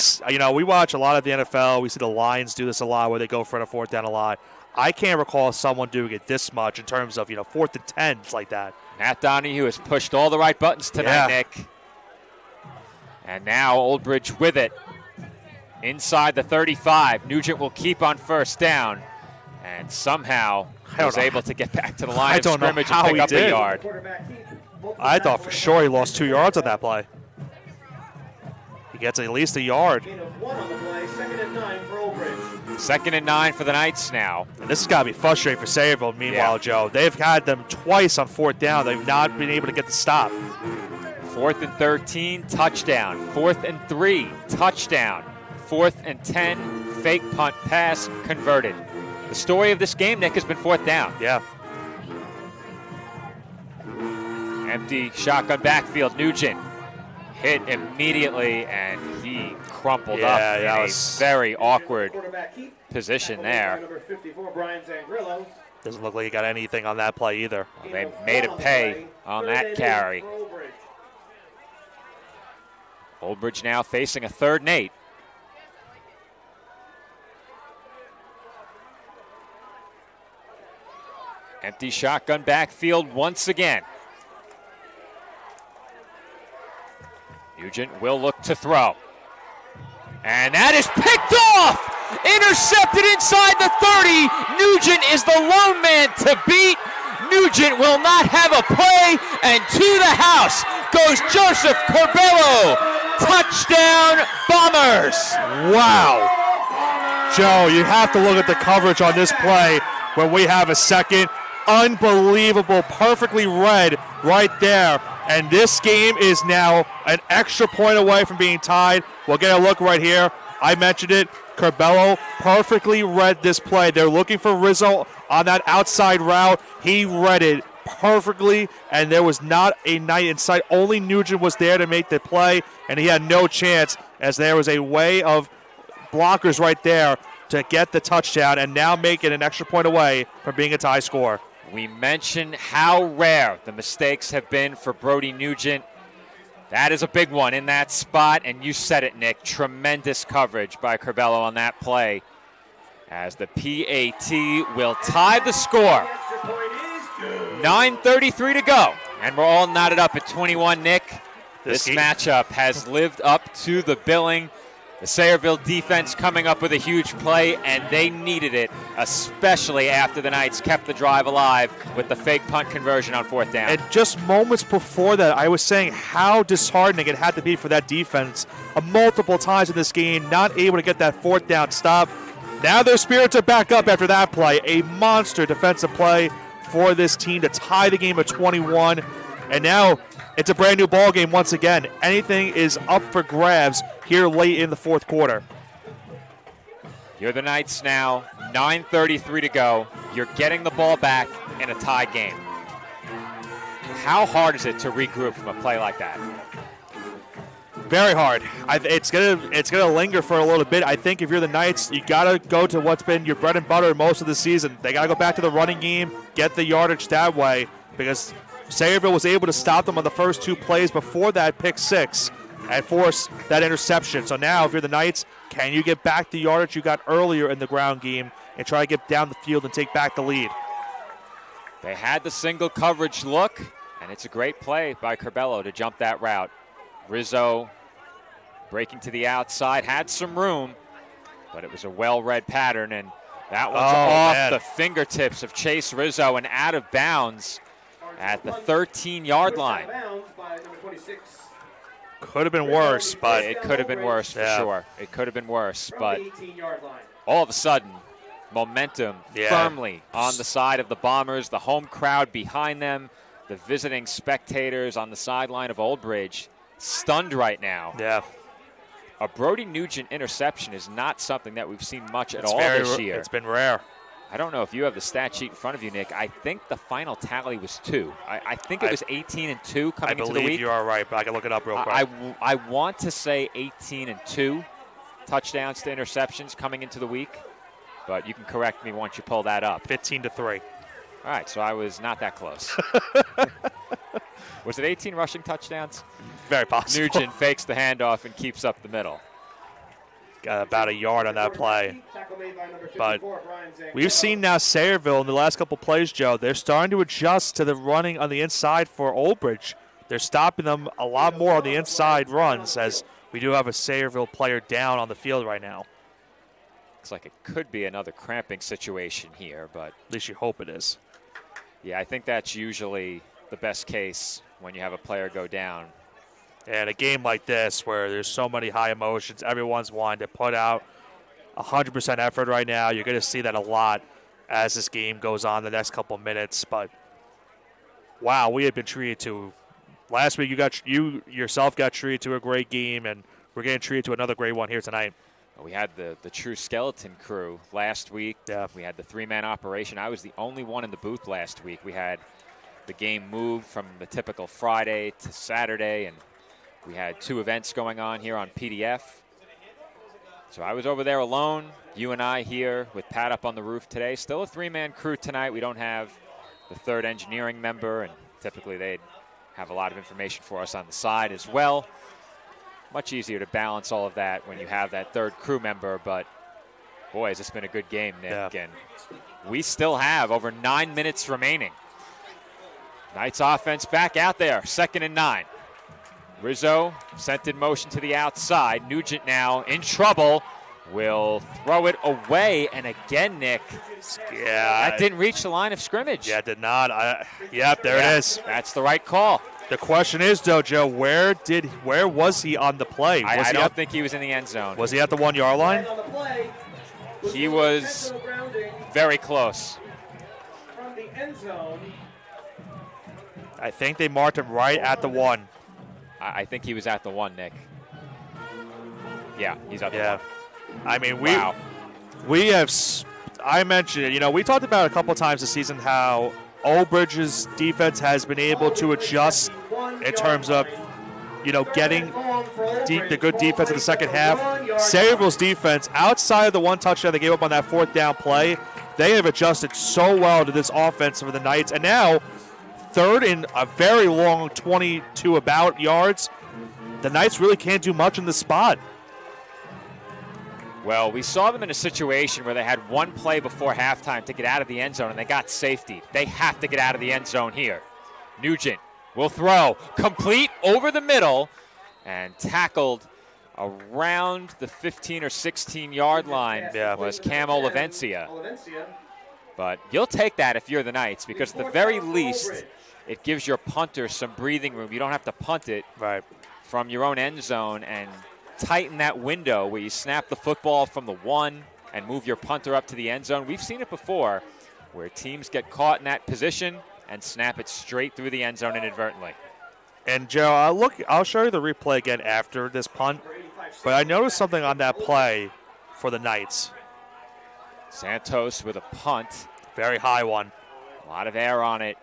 watch a lot of the NFL. We see the Lions do this a lot, where they go for a 4th down a lot. I can't recall someone doing it this much in terms of 4th and 10s like that. Matt Donahue has pushed all the right buttons tonight, Nick. And now Old Bridge with it inside the 35. Nugent will keep on first down and somehow was able to get back to the line of scrimmage and pick up a yard. I thought for sure he lost 2 yards on that play. He gets at least a yard. Second and 9 for Old Bridge. 2nd and 9 for the Knights now. And this has got to be frustrating for Sayreville, meanwhile, Joe. They've had them twice on 4th down. They've not been able to get the stop. 4th and 13, touchdown. 4th and 3, touchdown. 4th and 10, fake punt pass, converted. The story of this game, Nick, has been 4th down. Yeah. Empty shotgun backfield. Nugent hit immediately, and he crumpled up in a very awkward position there. Number 54, Brian Zangrillo. Doesn't look like he got anything on that play either. Well, they made him pay on that carry. Old Bridge now facing a 3rd and 8. Empty shotgun backfield once again. Nugent will look to throw. And that is picked off! Intercepted inside the 30. Nugent is the lone man to beat. Nugent will not have a play, and to the house goes Joseph Corbello. Touchdown, Bombers! Wow. Joe, you have to look at the coverage on this play when we have a second. Unbelievable, perfectly read right there. And this game is now an extra point away from being tied. We'll get a look right here. I mentioned it. Corbello perfectly read this play. They're looking for Rizzo on that outside route. He read it perfectly, and there was not a Knight in sight. Only Nugent was there to make the play, and he had no chance as there was a way of blockers right there to get the touchdown and now make it an extra point away from being a tie score. We mentioned how rare the mistakes have been for Brody Nugent. That is a big one in that spot, and you said it, Nick. Tremendous coverage by Corbello on that play as the PAT will tie the score. 9:33 to go, and we're all knotted up at 21, Nick. This matchup has lived up to the billing. The Sayreville defense coming up with a huge play, and they needed it, especially after the Knights kept the drive alive with the fake punt conversion on 4th down. And just moments before that, I was saying how disheartening it had to be for that defense. Multiple times in this game, not able to get that 4th down stop. Now their spirits are back up after that play. A monster defensive play for this team to tie the game at 21. And now it's a brand new ball game once again. Anything is up for grabs here late in the 4th quarter. You're the Knights now, 9:33 to go. You're getting the ball back in a tie game. How hard is it to regroup from a play like that? Very hard. It's gonna linger for a little bit. I think if you're the Knights, you gotta go to what's been your bread and butter most of the season. They gotta go back to the running game, get the yardage that way, because Sayreville was able to stop them on the first 2 plays before that pick 6 and force that interception. So now if you're the Knights, can you get back the yardage you got earlier in the ground game and try to get down the field and take back the lead? They had the single coverage look, and it's a great play by Corbello to jump that route. Rizzo breaking to the outside, had some room, but it was a well-read pattern, and that one's off the fingertips of Chase Rizzo and out of bounds at the 13-yard line. Could have been worse, but it could have been worse for sure. It could have been worse, but all of a sudden, momentum firmly on the side of the Bombers, the home crowd behind them, the visiting spectators on the sideline of Old Bridge, stunned right now. Yeah. A Brody Nugent interception is not something that we've seen much at all this year. It's been rare. I don't know if you have the stat sheet in front of you, Nick. I think the final tally was 2. I think it was 18 and 2 coming into the week. I believe you are right, but I can look it up real quick. I want to say 18 and 2 touchdowns to interceptions coming into the week, but you can correct me once you pull that up. 15 to 3. All right, so I was not that close. Was it 18 rushing touchdowns? Very possible. Nugent fakes the handoff and keeps up the middle. Got about a yard on that play. But we've seen now Sayreville in the last couple plays, Joe. They're starting to adjust to the running on the inside for Old Bridge. They're stopping them a lot more on the inside runs as we do have a Sayreville player down on the field right now. Looks like it could be another cramping situation here, but at least you hope it is. Yeah, I think that's usually the best case when you have a player go down. And a game like this where there's so many high emotions, everyone's wanting to put out 100% effort right now. You're going to see that a lot as this game goes on the next couple minutes. But, wow, we have been treated to – last week you yourself got treated to a great game, and we're getting treated to another great one here tonight. We had the true skeleton crew last week. Yeah. We had the three-man operation. I was the only one in the booth last week. We had the game moved from the typical Friday to Saturday, and we had 2 events going on here on PDF. So I was over there alone. You and I here with Pat up on the roof today. Still a 3-man crew tonight. We don't have the third engineering member, and typically they'd have a lot of information for us on the side as well. Much easier to balance all of that when you have that third crew member, but boy, has this been a good game, Nick. Yeah. And we still have over 9 minutes remaining. Knights offense back out there, 2nd and 9. Rizzo sent in motion to the outside. Nugent now in trouble. Will throw it away. And again, Nick, that didn't reach the line of scrimmage. Yeah, it did not. Yep, there it is. That's the right call. The question is, though, Joe, where was he on the play? I don't think he was in the end zone. Was he at the 1-yard line? He was very close. From the end zone. I think they marked him right at the 1. I think he was at the 1, Nick. Yeah, he's at the 1. I mean, we have. I mentioned it. We talked about it a couple times this season how Old Bridge's defense has been able to adjust in terms of, getting the good defense in the second half. Sayreville's defense, outside of the 1 touchdown they gave up on that 4th down play, they have adjusted so well to this offense for the Knights. And now, 3rd in a very long 22 about yards, the Knights really can't do much in the spot. Well, we saw them in a situation where they had 1 play before halftime to get out of the end zone, and they got safety. They have to get out of the end zone here. Nugent will throw. Complete over the middle and tackled around the 15 or 16-yard line was Cam Olivencia. But you'll take that if you're the Knights because at the very least it gives your punter some breathing room. You don't have to punt it from your own end zone and tighten that window where you snap the football from the 1 and move your punter up to the end zone. We've seen it before where teams get caught in that position and snap it straight through the end zone inadvertently. And Joe, I'll show you the replay again after this punt, but I noticed something on that play for the Knights. Santos with a punt. Very high one. A lot of air on it,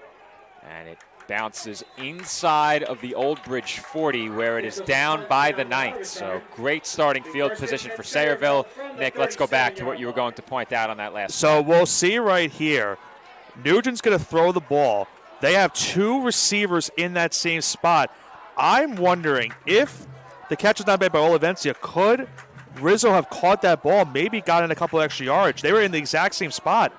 and it bounces inside of the Old Bridge 40 where it is down by the Knights. So great starting field position for Sayreville. Nick, let's go back to what you were going to point out on that last So we'll see right here. Nugent's going to throw the ball. They have 2 receivers in that same spot. I'm wondering if the catch is not made by Olivencia, could Rizzo have caught that ball, maybe gotten a couple extra yards? They were in the exact same spot.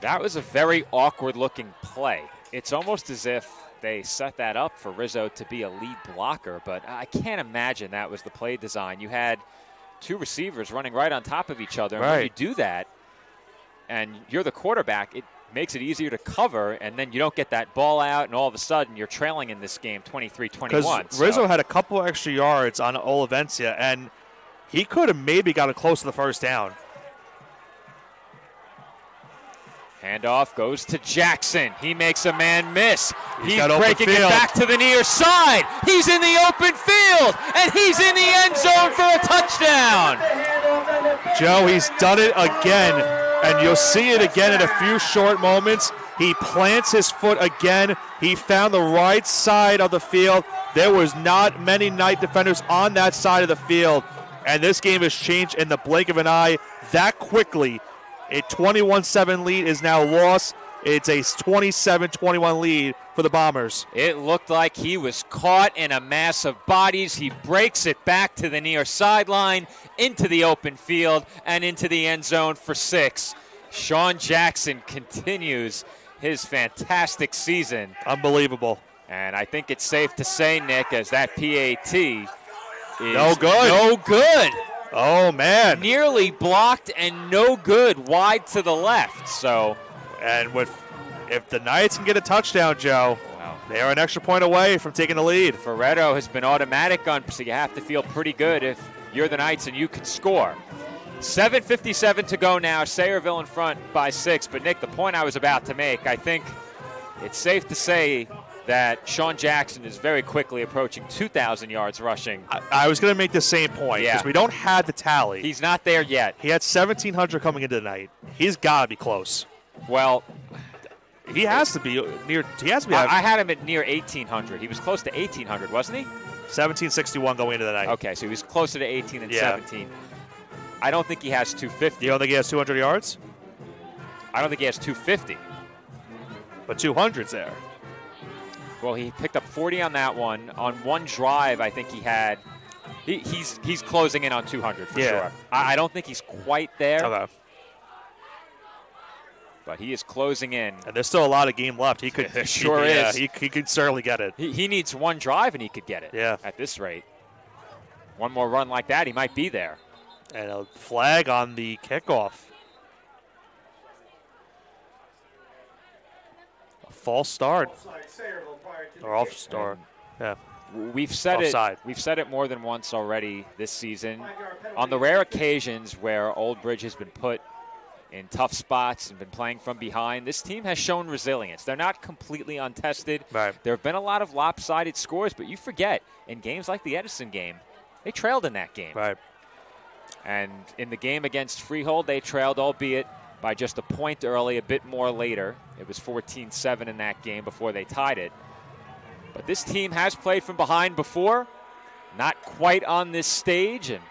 That was a very awkward-looking play. It's almost as if they set that up for Rizzo to be a lead blocker, but I can't imagine that was the play design. You had 2 receivers running right on top of each other, and when you do that and you're the quarterback, it makes it easier to cover, and then you don't get that ball out, and all of a sudden you're trailing in this game 23-21. Because Rizzo had a couple extra yards on Olivencia, and he could have maybe gotten close to the first down. Handoff goes to Jackson. He makes a man miss. He's got breaking open it field. back to the near side. He's in the open field, and he's in the end zone for a touchdown. Joe, he's done it again, and you'll see it again in a few short moments. He plants his foot again. He found the right side of the field. There was not many Knight defenders on that side of the field, and this game has changed in the blink of an eye that quickly. A 21-7 lead is now lost. It's a 27-21 lead for the Bombers. It looked like he was caught in a mass of bodies. He breaks it back to the near sideline, into the open field, and into the end zone for 6. Sean Jackson continues his fantastic season. Unbelievable. And I think it's safe to say, Nick, as that PAT is no good. No good. Oh, man. Nearly blocked and no good, wide to the left. So, and if the Knights can get a touchdown, Joe, they are an extra point away from taking the lead. Ferretto has been automatic on, so you have to feel pretty good if you're the Knights and you can score. 7:57 to go now. Sayreville in front by 6. But, Nick, the point I was about to make, I think it's safe to say that Sean Jackson is very quickly approaching 2,000 yards rushing. I was going to make the same point because we don't have the tally. He's not there yet. He had 1,700 coming into the night. He's got to be close. Well, he has to be near. He has to be. I had him at near 1,800. He was close to 1,800, wasn't he? 1,761 going into the night. Okay, so he was closer to 18 and 17. I don't think he has 250. You don't think he has 200 yards? I don't think he has 250. But 200's there. Well, he picked up 40 on that one. On one drive, I think he had. He's closing in on 200 for sure. I don't think he's quite there. Okay. But he is closing in. And there's still a lot of game left. He could sure is. He could certainly get it. He needs one drive and he could get it. Yeah. At this rate. One more run like that, he might be there. And a flag on the kickoff. A false start. Or off start. Yeah. We've said Offside. it. We've said it more than once already this season. On the rare occasions where Old Bridge has been put in tough spots and been playing from behind, this team has shown resilience. They're not completely untested. Right. There have been a lot of lopsided scores, but you forget, in games like the Edison game, they trailed in that game. Right. And in the game against Freehold, they trailed, albeit by just a point early, a bit more later. It was 14-7 in that game before they tied it. But this team has played from behind before, not quite on this stage, and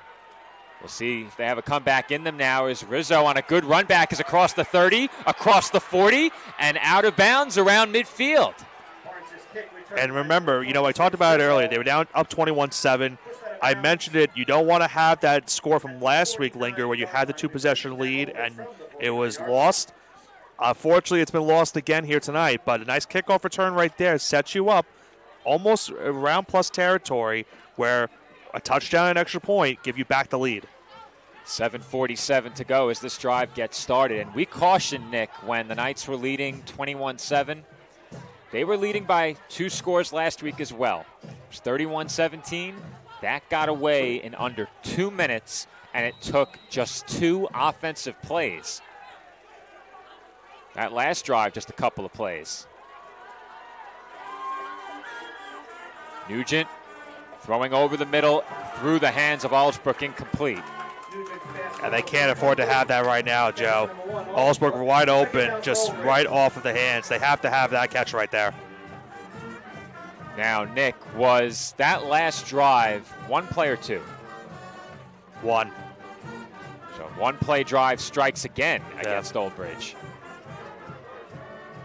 we'll see if they have a comeback in them now as Rizzo on a good run back is across the 30, across the 40, and out of bounds around midfield. And remember, I talked about it earlier. They were down up 21-7. I mentioned it. You don't want to have that score from last week linger where you had the 2-possession lead and it was lost. Fortunately, it's been lost again here tonight, but a nice kickoff return right there sets you up almost around plus territory where a touchdown and extra point give you back the lead. 7:47 to go as this drive gets started. And we cautioned, Nick, when the Knights were leading 21-7. They were leading by 2 scores last week as well. It was 31-17. That got away in under 2 minutes, and it took just 2 offensive plays. That last drive, just a couple of plays. Nugent throwing over the middle through the hands of Allsbrook, incomplete. And they can't afford to have that right now, Joe. Allsbrook wide open, just right off of the hands. They have to have that catch right there. Now, Nick, was that last drive 1 play or 2? 1. So 1 play drive strikes again against Old Bridge.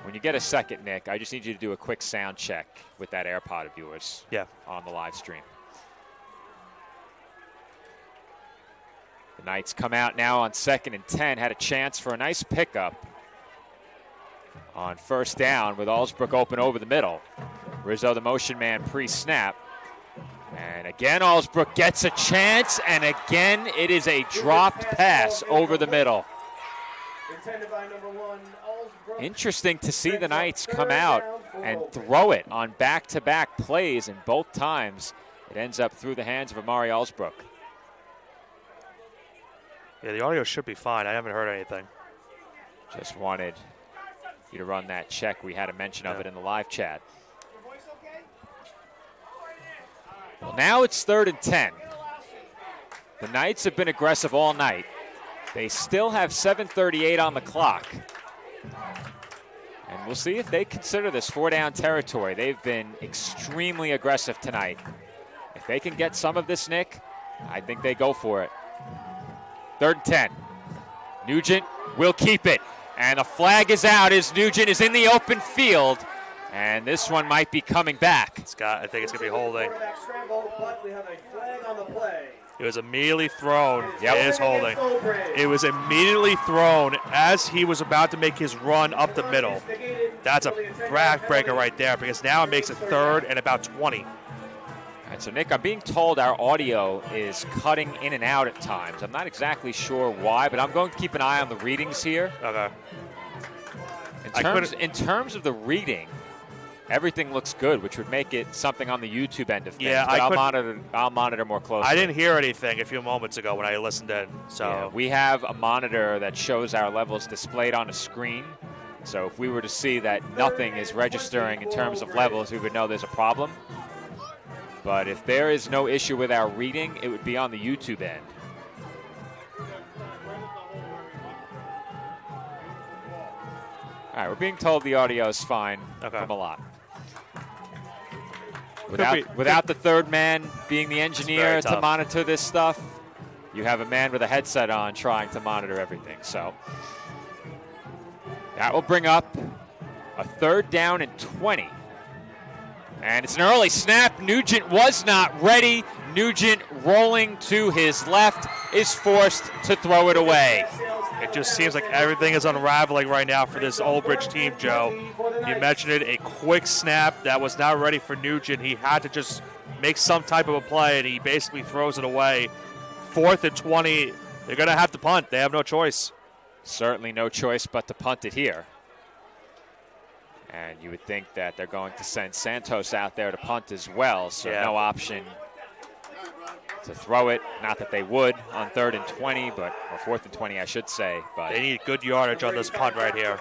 When you get a second, Nick, I just need you to do a quick sound check with that AirPod of yours on the live stream. The Knights come out now on 2nd and 10, had a chance for a nice pickup on 1st down with Allsbrook open over the middle. Rizzo, the motion man, pre-snap. And again, Allsbrook gets a chance, and again, it is a dropped pass over the middle. Interesting to see the Knights come out and throw it on back-to-back plays, and both times it ends up through the hands of Amari Allsbrook. Yeah, the audio should be fine. I haven't heard anything. Just wanted you to run that check. We had a mention of it in the live chat. Well, now it's 3rd and 10. The Knights have been aggressive all night. They still have 7:38 on the clock. And we'll see if they consider this 4-down territory. They've been extremely aggressive tonight. If they can get some of this, Nick, I think they go for it. 3rd and 10. Nugent will keep it. And a flag is out as Nugent is in the open field. And this one might be coming back. I think it's going to be holding. It was immedately thrown. Yep. It is holding. It was immediately thrown as he was about to make his run up the middle. That's a backbreaker right there because now it makes it 3rd and about 20. And so, Nick, I'm being told our audio is cutting in and out at times. I'm not exactly sure why, but I'm going to keep an eye on the readings here. Okay. In terms of the reading, everything looks good, which would make it something on the YouTube end of things. Yeah, but I'll monitor more closely. I didn't hear anything a few moments ago when I listened in. So yeah, we have a monitor that shows our levels displayed on a screen. So if we were to see that nothing is registering in terms of levels, we would know there's a problem. But if there is no issue with our reading, it would be on the YouTube end. All right, we're being told the audio is fine from a lot. Without the third man being the engineer to monitor this stuff, you have a man with a headset on trying to monitor everything. So that will bring up a 3rd down and 20. And it's an early snap. Nugent was not ready. Nugent, rolling to his left, is forced to throw it away. It just seems like everything is unraveling right now for this Old Bridge team, Joe. You mentioned it, a quick snap that was not ready for Nugent. He had to just make some type of a play, and he basically throws it away. 4th and 20, they're going to have to punt. They have no choice. Certainly no choice but to punt it here. And you would think that they're going to send Santos out there to punt as well, so no option to throw it. Not that they would on 3rd and 20, or 4th and 20, I should say. But they need good yardage on this punt right here.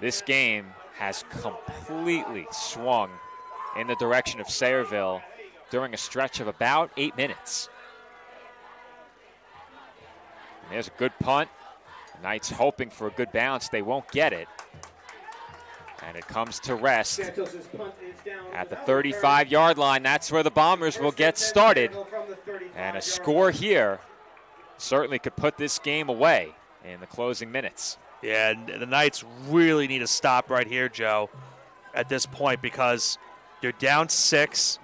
This game has completely swung in the direction of Sayreville during a stretch of about 8 minutes. And there's a good punt. Knights hoping for a good bounce. They won't get it. And it comes to rest at the 35-yard line. That's where the Bombers will get started. And a score here certainly could put this game away in the closing minutes. Yeah, and the Knights really need to stop right here, Joe, at this point, because they're down 6.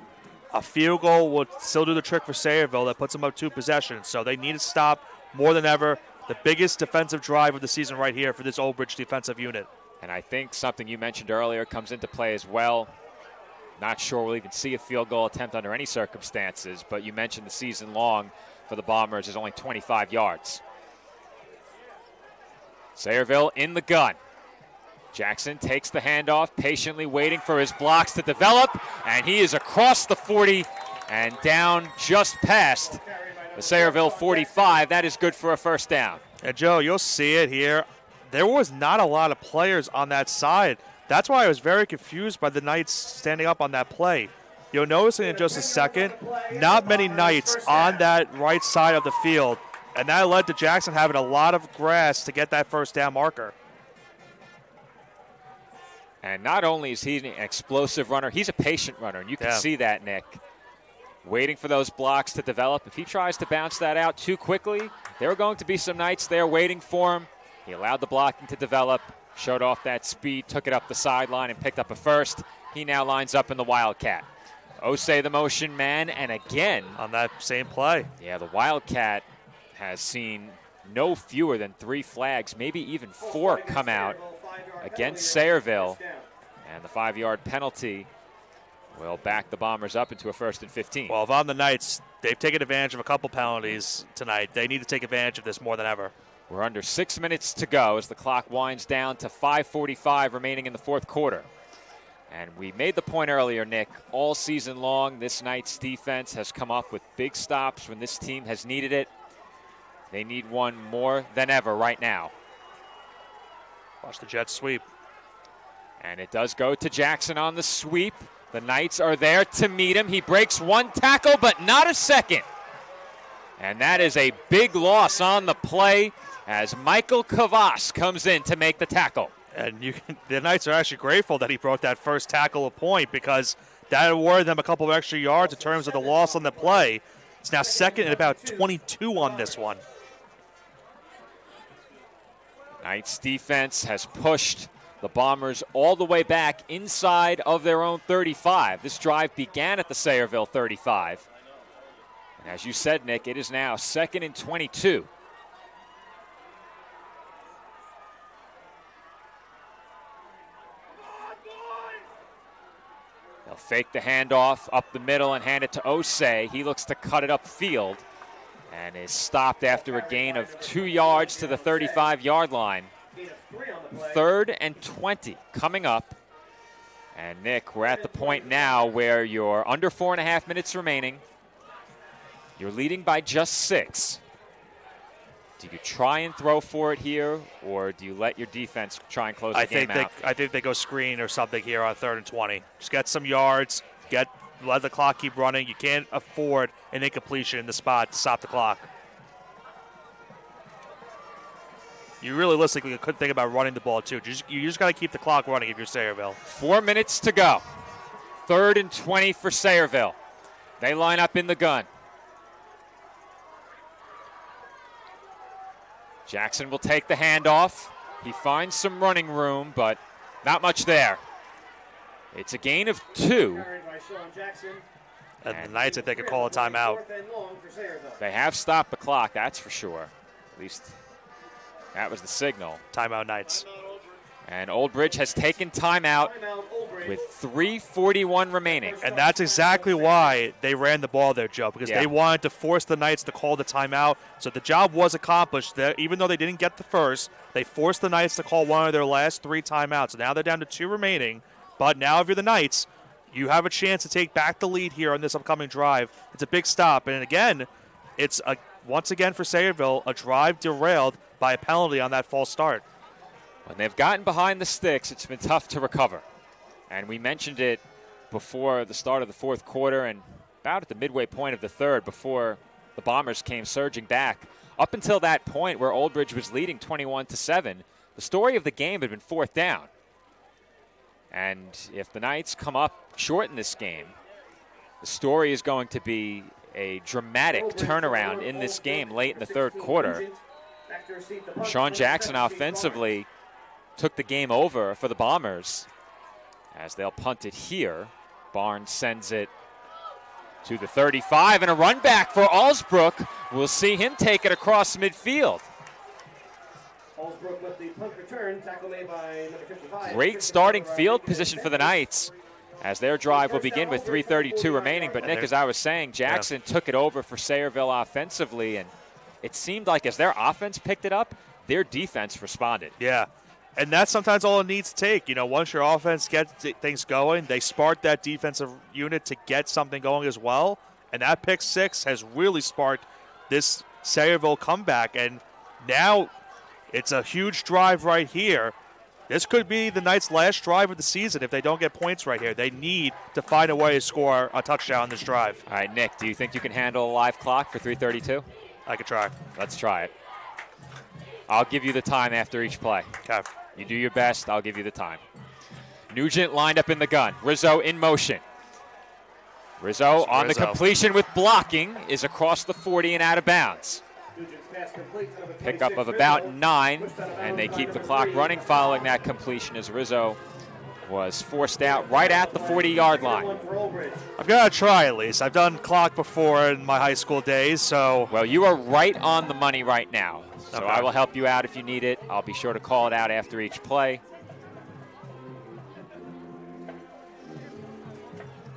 A field goal will still do the trick for Sayreville. That puts them up 2 possessions. So they need to stop more than ever. The biggest defensive drive of the season right here for this Old Bridge defensive unit. And I think something you mentioned earlier comes into play as well. Not sure we'll even see a field goal attempt under any circumstances, but you mentioned the season long for the Bombers is only 25 yards. Sayreville in the gun. Jackson takes the handoff, patiently waiting for his blocks to develop, and he is across the 40 and down just past the Sayreville 45. That is good for a 1st down. And Joe, you'll see it here. There was not a lot of players on that side. That's why I was very confused by the Knights standing up on that play. You'll notice in just a second, not many Knights on that right side of the field, and that led to Jackson having a lot of grass to get that 1st down marker. And not only is he an explosive runner, he's a patient runner, and you can see that, Nick. Waiting for those blocks to develop. If he tries to bounce that out too quickly, there are going to be some Knights there waiting for him. He allowed the blocking to develop, showed off that speed, took it up the sideline, and picked up a 1st. He now lines up in the Wildcat. Osei the motion man, and again on that same play. Yeah, the Wildcat has seen no fewer than 3 flags, maybe even 4 come out against Sayreville. And the 5-yard penalty will back the Bombers up into a 1st and 15. Well, if I'm the Knights, they've taken advantage of a couple penalties tonight. They need to take advantage of this more than ever. We're under 6 minutes to go as the clock winds down to 5:45 remaining in the 4th quarter. And we made the point earlier, Nick, all season long, this Knights defense has come up with big stops when this team has needed it. They need one more than ever right now. Watch the Jets sweep. And it does go to Jackson on the sweep. The Knights are there to meet him. He breaks 1 tackle, but not a second. And that is a big loss on the play as Michael Kavas comes in to make the tackle. And the Knights are actually grateful that he broke that 1st tackle a point, because that awarded them a couple of extra yards in terms of the loss on the play. It's now 2nd and about 22 on this one. Knights defense has pushed the Bombers all the way back inside of their own 35. This drive began at the Sayreville 35. And as you said, Nick, it is now 2nd and 22. They'll fake the handoff up the middle and hand it to Osei. He looks to cut it upfield and is stopped after a gain of 2 yards to the 35-yard line. 3rd and 20 coming up. And Nick, we're at the point now where you're under 4.5 minutes remaining. You're leading by just 6. Do you try and throw for it here, or do you let your defense try and close the game out? I think they go screen or something here on 3rd and 20. Just get some yards, let the clock keep running. You can't afford an incompletion in the spot to stop the clock. You realistically could think about running the ball, too. You just got to keep the clock running if you're Sayreville. 4 minutes to go. 3rd and 20 for Sayreville. They line up in the gun. Jackson will take the handoff. He finds some running room, but not much there. It's a gain of 2. And the Knights, I think, could call a timeout. They have stopped the clock, that's for sure. At least that was the signal. Timeout Knights. And Old Bridge has taken timeout with 3:41 remaining. And that's exactly why they ran the ball there, Joe, because Yeah. they wanted to force the Knights to call the timeout. So the job was accomplished. Even though they didn't get the first, they forced the Knights to call one of their last 3 timeouts. Now they're down to 2 remaining. But now if you're the Knights, you have a chance to take back the lead here on this upcoming drive. It's a big stop. And again, it's once again for Sayreville, a drive derailed by a penalty on that false start. When they've gotten behind the sticks, it's been tough to recover. And we mentioned it before the start of the 4th quarter and about at the midway point of the 3rd before the Bombers came surging back. Up until that point where Old Bridge was leading 21-7, the story of the game had been 4th down. And if the Knights come up short in this game, the story is going to be a dramatic turnaround in this game late in the 3rd quarter. Sean Jackson offensively took the game over for the Bombers as they'll punt it here. Barnes sends it to the 35, and a run back for Allsbrook. We'll see him take it across midfield. Allsbrook with the punt return, tackle made by number 55. Great starting field position for the Knights as their drive will begin with 3:32 remaining. But Nick, as I was saying, Jackson took it over for Sayreville offensively, and it seemed like as their offense picked it up, their defense responded. Yeah, and that's sometimes all it needs to take. You know, once your offense gets things going, they spark that defensive unit to get something going as well. And that pick 6 has really sparked this Sayreville comeback. And now it's a huge drive right here. This could be the Knights' last drive of the season if they don't get points right here. They need to find a way to score a touchdown on this drive. All right, Nick, do you think you can handle a live clock for 3:32? I could try. Let's try it. I'll give you the time after each play. Okay. You do your best, I'll give you the time. Nugent lined up in the gun. Rizzo in motion. Rizzo on the completion with blocking is across the 40 and out of bounds. Pickup of about 9, and they keep the clock running following that completion as Rizzo was forced out right at the 40-yard line. I've got to try at least. I've done clock before in my high school days, so. Well, you are right on the money right now. So Okay. I will help you out if you need it. I'll be sure to call it out after each play.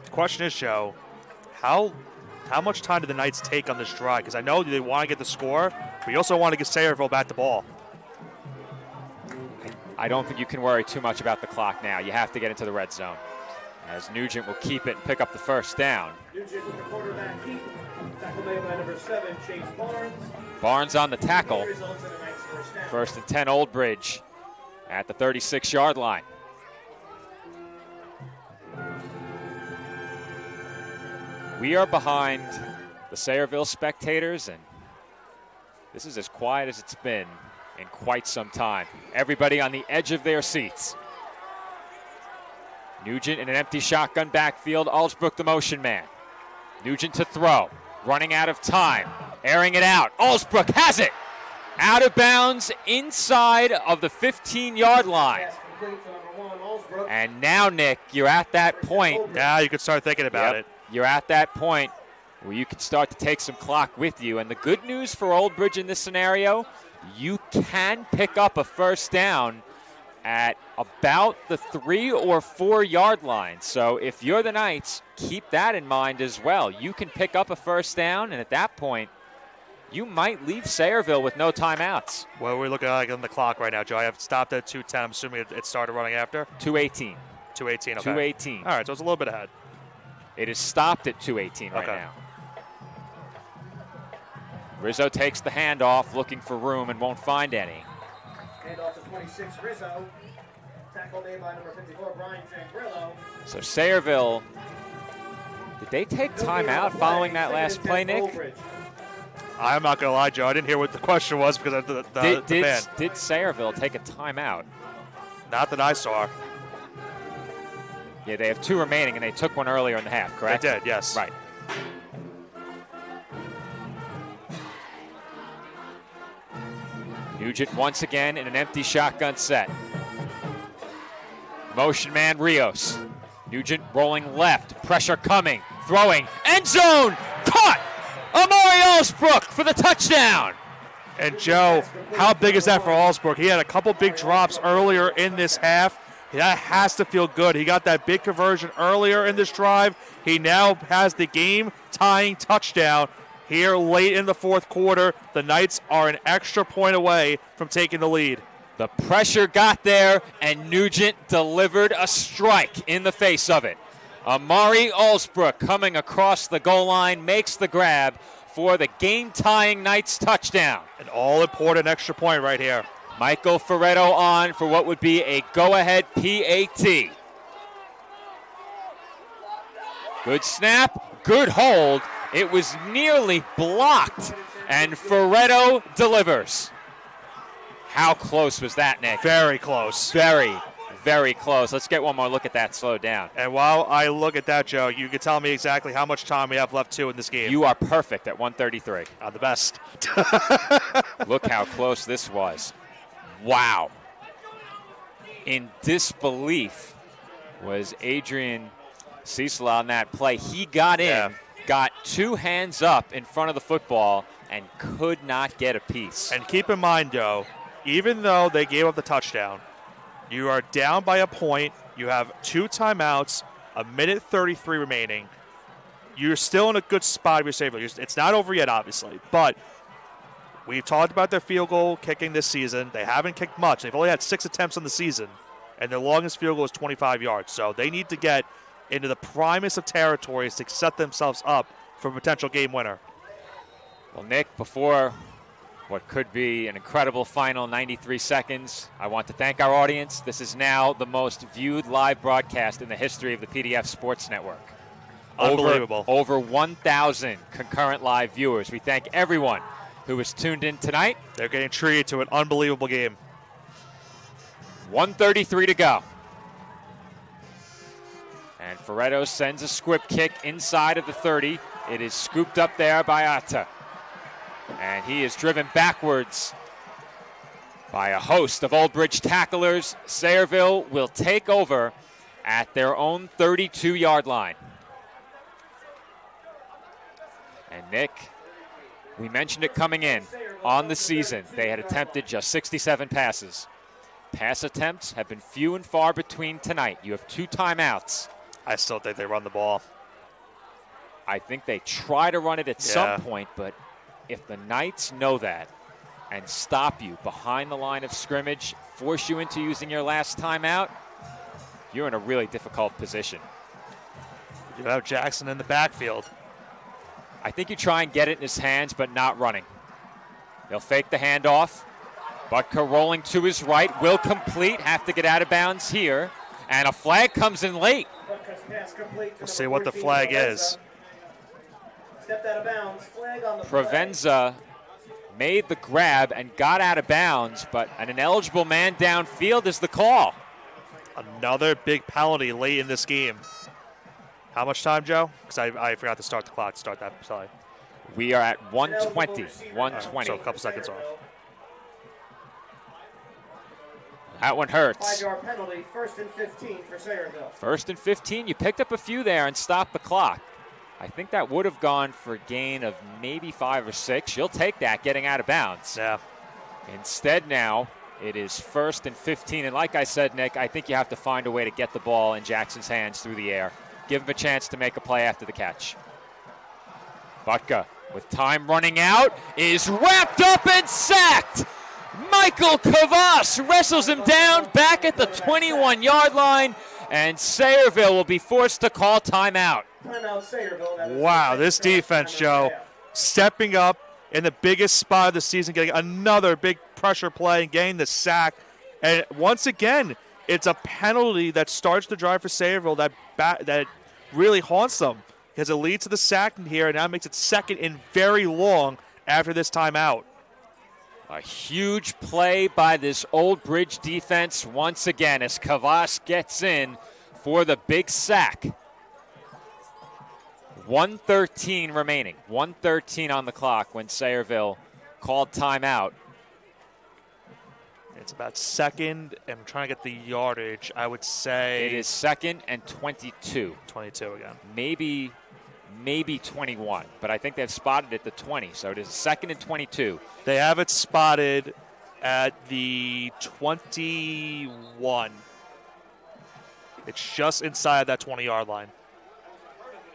The question is, Joe, how much time do the Knights take on this drive? Because I know they want to get the score, but you also want to get Sayreville back the ball. I don't think you can worry too much about the clock now. You have to get into the red zone. As Nugent will keep it and pick up the first down. Nugent with the quarterback keep. Tackle made by number 7, Chase Barnes. Barnes on the tackle. Results in a Knights first down. 1st and 10 Old Bridge at the 36-yard line. We are behind the Sayreville spectators, and this is as quiet as it's been in quite some time. Everybody on the edge of their seats. Nugent in an empty shotgun backfield. Allsbrook the motion man. Nugent to throw. Running out of time. Airing it out. Allsbrook has it. Out of bounds inside of the 15-yard line. And now, Nick, you're at that point. Now you can start thinking about it. You're at that point where you can start to take some clock with you. And the good news for Old Bridge in this scenario, you can pick up a first down at about the 3 or 4 yard line. So if you're the Knights, keep that in mind as well. You can pick up a first down, and at that point, you might leave Sayreville with no timeouts. Well, we're looking at on the clock right now, Joe. I have stopped at 2:10. I'm assuming it started running after? 2:18. 2:18, okay. 2:18. All right, so it's a little bit ahead. It is stopped at 2:18 right now. Rizzo takes the handoff, looking for room, and won't find any. Handoff to 26, Rizzo. Tackle made by number 54, Brian Zangrillo. So Sayreville, did they take timeout following that last play, Nick? I'm not going to lie, Joe. I didn't hear what the question was because of the band. Did Sayreville take a timeout? Not that I saw. Yeah, they have 2 remaining, and they took one earlier in the half, correct? They did, yes. Right. Nugent once again in an empty shotgun set. Motion man Rios. Nugent rolling left. Pressure coming. Throwing. End zone. Caught. Amari Allsbrook for the touchdown. And Joe, how big is that for Allsbrook? He had a couple big drops earlier in this half. That has to feel good. He got that big conversion earlier in this drive. He now has the game-tying touchdown here late in the fourth quarter. The Knights are an extra point away from taking the lead. The pressure got there, and Nugent delivered a strike in the face of it. Amari Allsbrook coming across the goal line makes the grab for the game-tying Knights touchdown. An all-important extra point right here. Michael Ferretto on for what would be a go-ahead PAT. Good snap, good hold. It was nearly blocked, and Ferretto delivers. How close was that, Nick? Very close. Very, very close. Let's get one more look at that slow down. And while I look at that, Joe, you can tell me exactly how much time we have left, too, in this game. You are perfect at 1:33. The best. Look how close this was. Wow. In disbelief was Adrian Cecil on that play. He got in, got 2 hands up in front of the football, and could not get a piece. And keep in mind, Joe, even though they gave up the touchdown, you are down by a point. You have 2 timeouts, 1:33 remaining. You're still in a good spot. It's not over yet, obviously, but we've talked about their field goal kicking this season. They haven't kicked much. They've only had 6 attempts on the season, and their longest field goal is 25 yards. So they need to get into the primest of territories to set themselves up for a potential game winner. Well, Nick, before what could be an incredible final 93 seconds, I want to thank our audience. This is now the most viewed live broadcast in the history of the PDF Sports Network. Unbelievable. Over 1,000 concurrent live viewers. We thank everyone who was tuned in tonight. They're getting treated to an unbelievable game. 1:33 to go. And Ferretto sends a squib kick inside of the 30. It is scooped up there by Atta. And he is driven backwards by a host of Old Bridge tacklers. Sayreville will take over at their own 32-yard line. And Nick, we mentioned it coming in on the season. They had attempted just 67 passes. Pass attempts have been few and far between tonight. You have 2 timeouts. I still think they run the ball. I think they try to run it at some point, but if the Knights know that and stop you behind the line of scrimmage, force you into using your last timeout, you're in a really difficult position. You have Jackson in the backfield. I think you try and get it in his hands, but not running. They'll fake the handoff. Butker rolling to his right, will complete, have to get out of bounds here. And a flag comes in late. We'll see what the flag is. Stepped out of bounds. Flag on the Provenza made the grab and got out of bounds, but an ineligible man downfield is the call. Another big penalty late in this game. How much time, Joe? Because I forgot to start the clock to start that play. We are at 1:20. 1:20. So a couple seconds off. That one hurts. 5-yard penalty, 1st and 15 for Sayreville. 1st and 15. You picked up a few there and stopped the clock. I think that would have gone for a gain of maybe 5 or 6. You'll take that getting out of bounds. Yeah. Instead now, It is 1st and 15. And like I said, Nick, I think you have to find a way to get the ball in Jackson's hands through the air. Give him a chance to make a play after the catch. Butka, with time running out, is wrapped up and sacked. Michael Kavas wrestles him down back at the 21-yard line, and Sayreville will be forced to call timeout. Wow, this defense, Joe, stepping up in the biggest spot of the season, getting another big pressure play and getting the sack. And once again, it's a penalty that starts the drive for Sayreville that really haunts them, because it leads to the sack here, and now makes it 2nd and very long after this timeout. A huge play by this Old Bridge defense once again as Kavas gets in for the big sack. 1:13 remaining. 1:13 on the clock when Sayreville called timeout. It's about 2nd. I'm trying to get the yardage. I would say it is 2nd and 22. 22 again. Maybe 21, but I think they've spotted it at the 20, so it is 2nd and 22. They have it spotted at the 21. It's just inside that 20-yard line.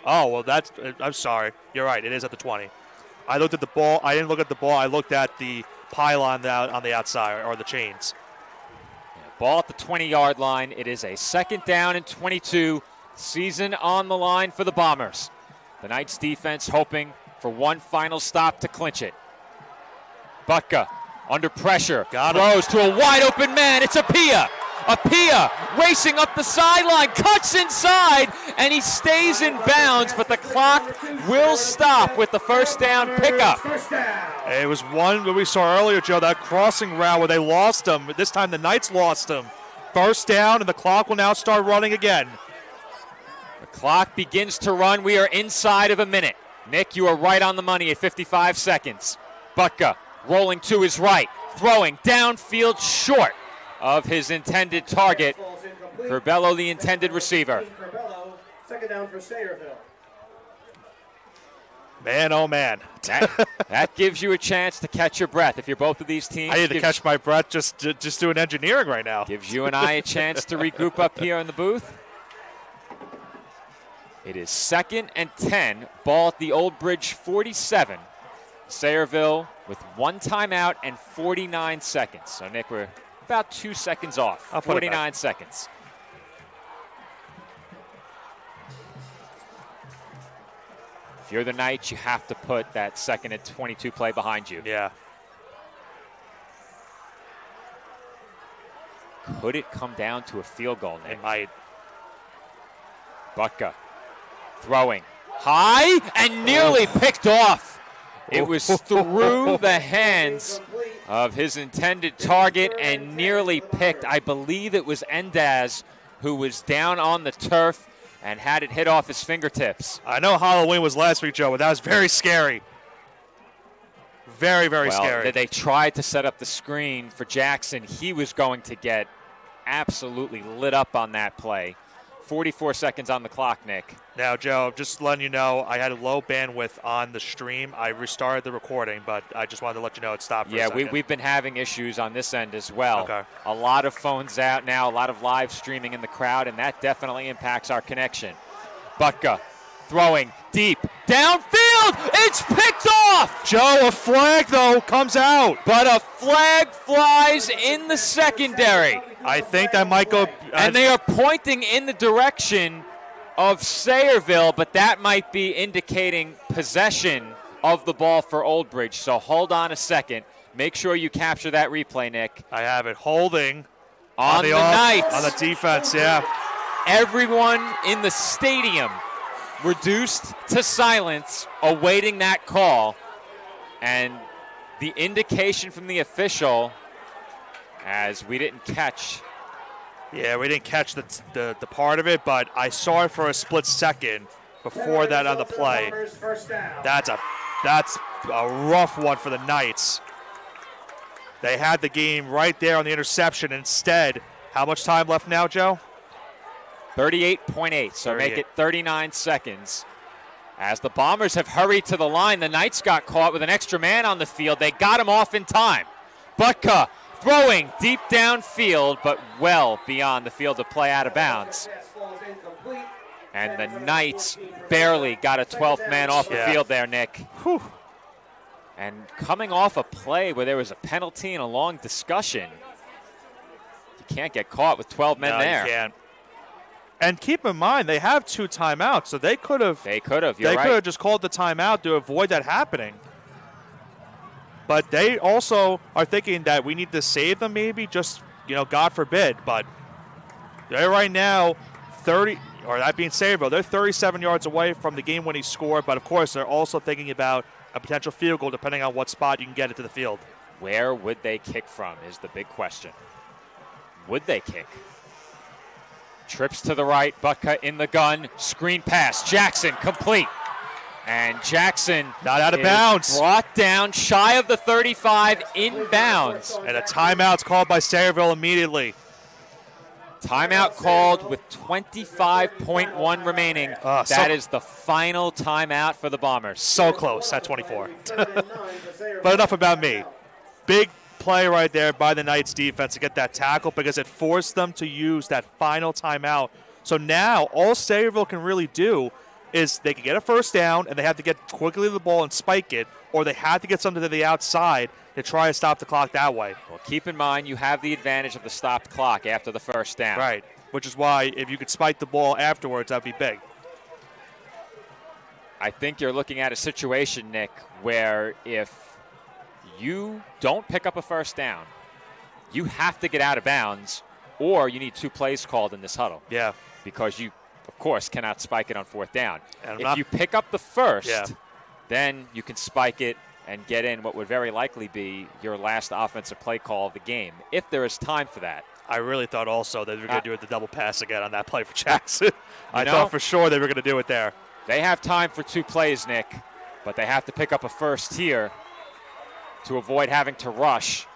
Oh, well, I'm sorry. You're right. It is at the 20. I looked at the ball. I didn't look at the ball. I looked at the pylon on the outside, or the chains. Ball at the 20-yard line. It is a 2nd down and 22. Season on the line for the Bombers. The Knights defense hoping for one final stop to clinch it. Butka under pressure. Throws to a wide open man. It's Apia. Apia racing up the sideline, cuts inside, and he stays in bounds, but the clock will stop with the 1st down pickup. It was one that we saw earlier, Joe, that crossing route where they lost him. This time the Knights lost him. 1st down, and the clock will now start running again. The clock begins to run. We are inside of a minute. Nick, you are right on the money at 55 seconds. Butka rolling to his right, throwing downfield short of his intended target. Curbelo, the intended receiver. 2nd down for Sayreville. Man, oh man. That gives you a chance to catch your breath. If you're both of these teams, I need to catch my breath just doing engineering right now. Gives you and I a chance to regroup up here in the booth. It is 2nd and 10. Ball at the Old Bridge 47. Sayreville with 1 timeout and 49 seconds. So, Nick, we're about 2 seconds off. 49 seconds. If you're the Knights, you have to put that 2nd and 22 play behind you. Yeah. Could it come down to a field goal, Nick? It might. Butka throwing high and nearly picked off. It was through the hands of his intended target and nearly picked. I believe it was Endaz who was down on the turf and had it hit off his fingertips. I know Halloween was last week, Joe, but that was very scary. Very, very scary. They tried to set up the screen for Jackson. He was going to get absolutely lit up on that play. 44 seconds on the clock, Nick. Now, Joe, just letting you know, I had a low bandwidth on the stream. I restarted the recording, but I just wanted to let you know it stopped for a second. We've been having issues on this end as well. Okay. A lot of phones out now, a lot of live streaming in the crowd, and that definitely impacts our connection. Butka throwing deep downfield. It's picked off. Joe, a flag, though, comes out. But a flag flies in the secondary. I think that might go. And they are pointing in the direction of Sayreville, but that might be indicating possession of the ball for Old Bridge. So hold on a second. Make sure you capture that replay, Nick. I have it. Holding on the Knights. On the defense, yeah. Everyone in the stadium reduced to silence, awaiting that call. And the indication from the official, as we didn't catch. Yeah, we didn't catch the part of it, but I saw it for a split second before that on the play. That's a rough one for the Knights. They had the game right there on the interception. Instead, how much time left now, Joe? 38.8, so make it 39 seconds. As the Bombers have hurried to the line, the Knights got caught with an extra man on the field. They got him off in time. Butka Throwing deep downfield, but well beyond the field of play, out of bounds. And the Knights barely got a 12th man off the field there, Nick. Whew. And coming off a play where there was a penalty and a long discussion, you can't get caught with 12 men there. You can't. And keep in mind, they have 2 timeouts, so they could have. They could have. They could have just called the timeout to avoid that happening. But they also are thinking that we need to save them, maybe, just, God forbid. But they're right now 30, or that being Sayreville, they're 37 yards away from the game-winning score. But, of course, they're also thinking about a potential field goal depending on what spot you can get it to the field. Where would they kick from is the big question. Would they kick? Trips to the right, Butka in the gun, screen pass, Jackson complete. And Jackson not out of bounds. Brought down shy of the 35, inbounds. And a timeout's called by Sayreville immediately. Timeout called with 25.1 remaining. That is the final timeout for the Bombers. So close at 24. But enough about me. Big play right there by the Knights defense to get that tackle because it forced them to use that final timeout. So now all Sayreville can really do is they can get a first down and they have to get quickly to the ball and spike it, or they have to get something to the outside to try to stop the clock that way. Well, keep in mind you have the advantage of the stopped clock after the first down. Right, which is why if you could spike the ball afterwards, that would be big. I think you're looking at a situation, Nick, where if you don't pick up a first down, you have to get out of bounds, or you need 2 plays called in this huddle. Yeah. Because you, of course, cannot spike it on 4th down. And if you pick up the first, then you can spike it and get in what would very likely be your last offensive play call of the game, if there is time for that. I really thought also that they were going to do it the double pass again on that play for Jackson. I know? thought for sure they were going to do it there. They have time for 2 plays, Nick, but they have to pick up a first here to avoid having to rush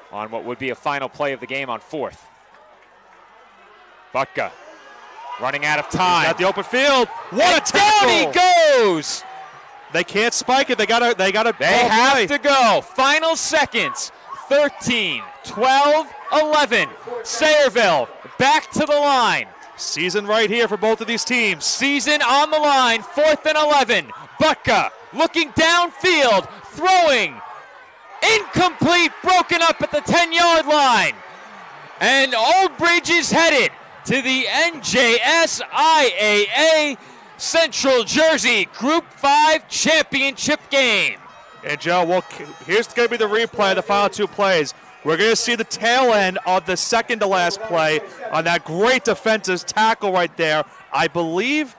on what would be a final play of the game on 4th. Butka running out of time. He's got the open field. What a tackle! Down he goes. They can't spike it. They gotta. They have to go. Final seconds. 13, 12, 11. Sayreville back to the line. Season right here for both of these teams. Season on the line. 4th and 11. Butka looking downfield, throwing. Incomplete, broken up at the 10-yard line. And Old Bridge is headed to the NJSIAA Central Jersey Group 5 Championship game. And Joe, well, here's going to be the replay of the final 2 plays. We're going to see the tail end of the second to last play on that great defensive tackle right there. I believe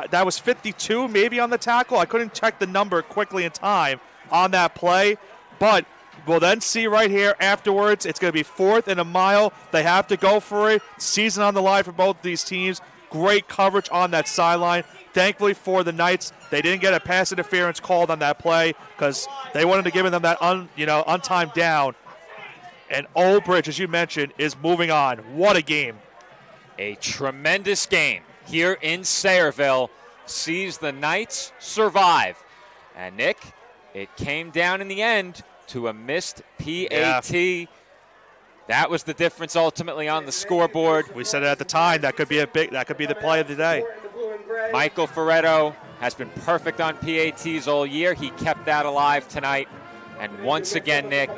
that was 52 maybe on the tackle. I couldn't check the number quickly in time on that play. But we'll then see right here afterwards, it's going to be 4th and a mile. They have to go for it. Season on the line for both of these teams. Great coverage on that sideline. Thankfully for the Knights, they didn't get a pass interference called on that play because they wanted to give them that untimed down. And Old Bridge, as you mentioned, is moving on. What a game. A tremendous game here in Sayreville sees the Knights survive. And Nick, it came down in the end to a missed PAT. Yeah. That was the difference ultimately on the scoreboard. We said it at the time. That could be the play of the day. Michael Ferretto has been perfect on PATs all year. He kept that alive tonight. And once again, Nick,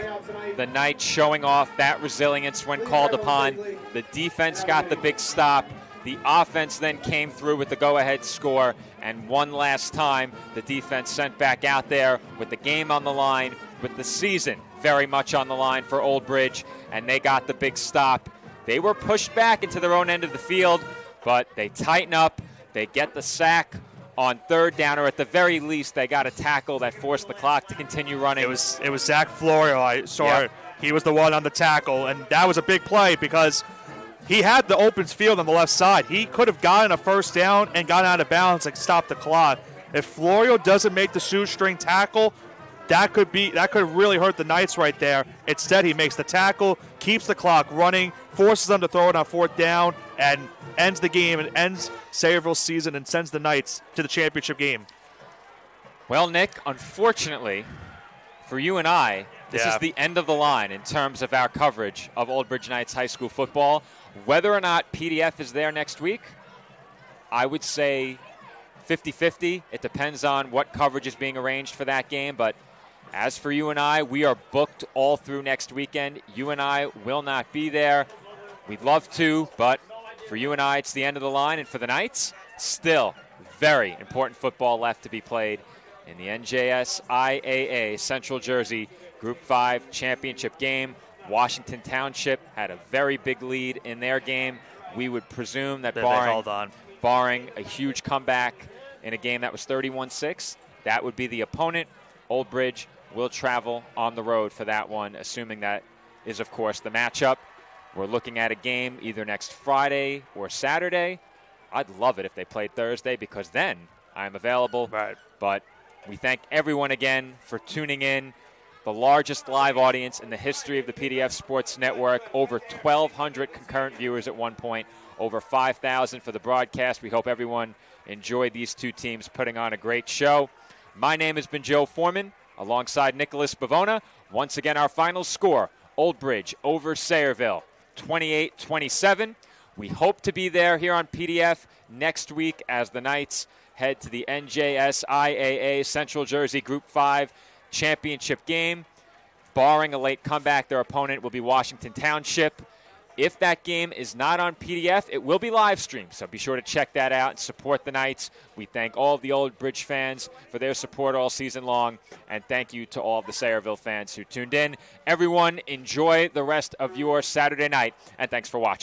the Knights showing off that resilience when called upon. The defense got the big stop. The offense then came through with the go-ahead score. And one last time, the defense sent back out there with the game on the line, with the season very much on the line for Old Bridge, and they got the big stop. They were pushed back into their own end of the field, but they tighten up. They get the sack on 3rd down, or at the very least, they got a tackle that forced the clock to continue running. It was Zach Florio. I saw it. He was the one on the tackle, and that was a big play because he had the open field on the left side. He could have gotten a first down and gotten out of bounds and stopped the clock. If Florio doesn't make the shoestring tackle, that could really hurt the Knights right there. Instead, he makes the tackle, keeps the clock running, forces them to throw it on 4th down, and ends the game and ends Sayreville's season and sends the Knights to the championship game. Well, Nick, unfortunately for you and I, This is the end of the line in terms of our coverage of Old Bridge Knights High School football. Whether or not PDF is there next week, I would say 50-50. It depends on what coverage is being arranged for that game. But as for you and I, we are booked all through next weekend. You and I will not be there. We'd love to, but for you and I, it's the end of the line. And for the Knights, still very important football left to be played in the NJS IAA Central Jersey Group 5 championship game. Washington Township had a very big lead in their game. We would presume that barring a huge comeback in a game that was 31-6, that would be the opponent. Old Bridge will travel on the road for that one, assuming that is, of course, the matchup. We're looking at a game either next Friday or Saturday. I'd love it if they played Thursday because then I'm available. Right. But we thank everyone again for tuning in. The largest live audience in the history of the PDF Sports Network. Over 1,200 concurrent viewers at one point. Over 5,000 for the broadcast. We hope everyone enjoyed these two teams putting on a great show. My name has been Joe Foreman alongside Nicholas Bavona. Once again, our final score, Old Bridge over Sayreville, 28-27. We hope to be there here on PDF next week as the Knights head to the NJS IAA Central Jersey Group 5 championship game. Barring a late comeback, their opponent will be Washington Township. If that game is not on PDF, it will be live streamed, so be sure to check that out and support the Knights. We thank all of the Old Bridge fans for their support all season long, and thank you to all of the Sayreville fans who tuned in. Everyone, enjoy the rest of your Saturday night, and thanks for watching.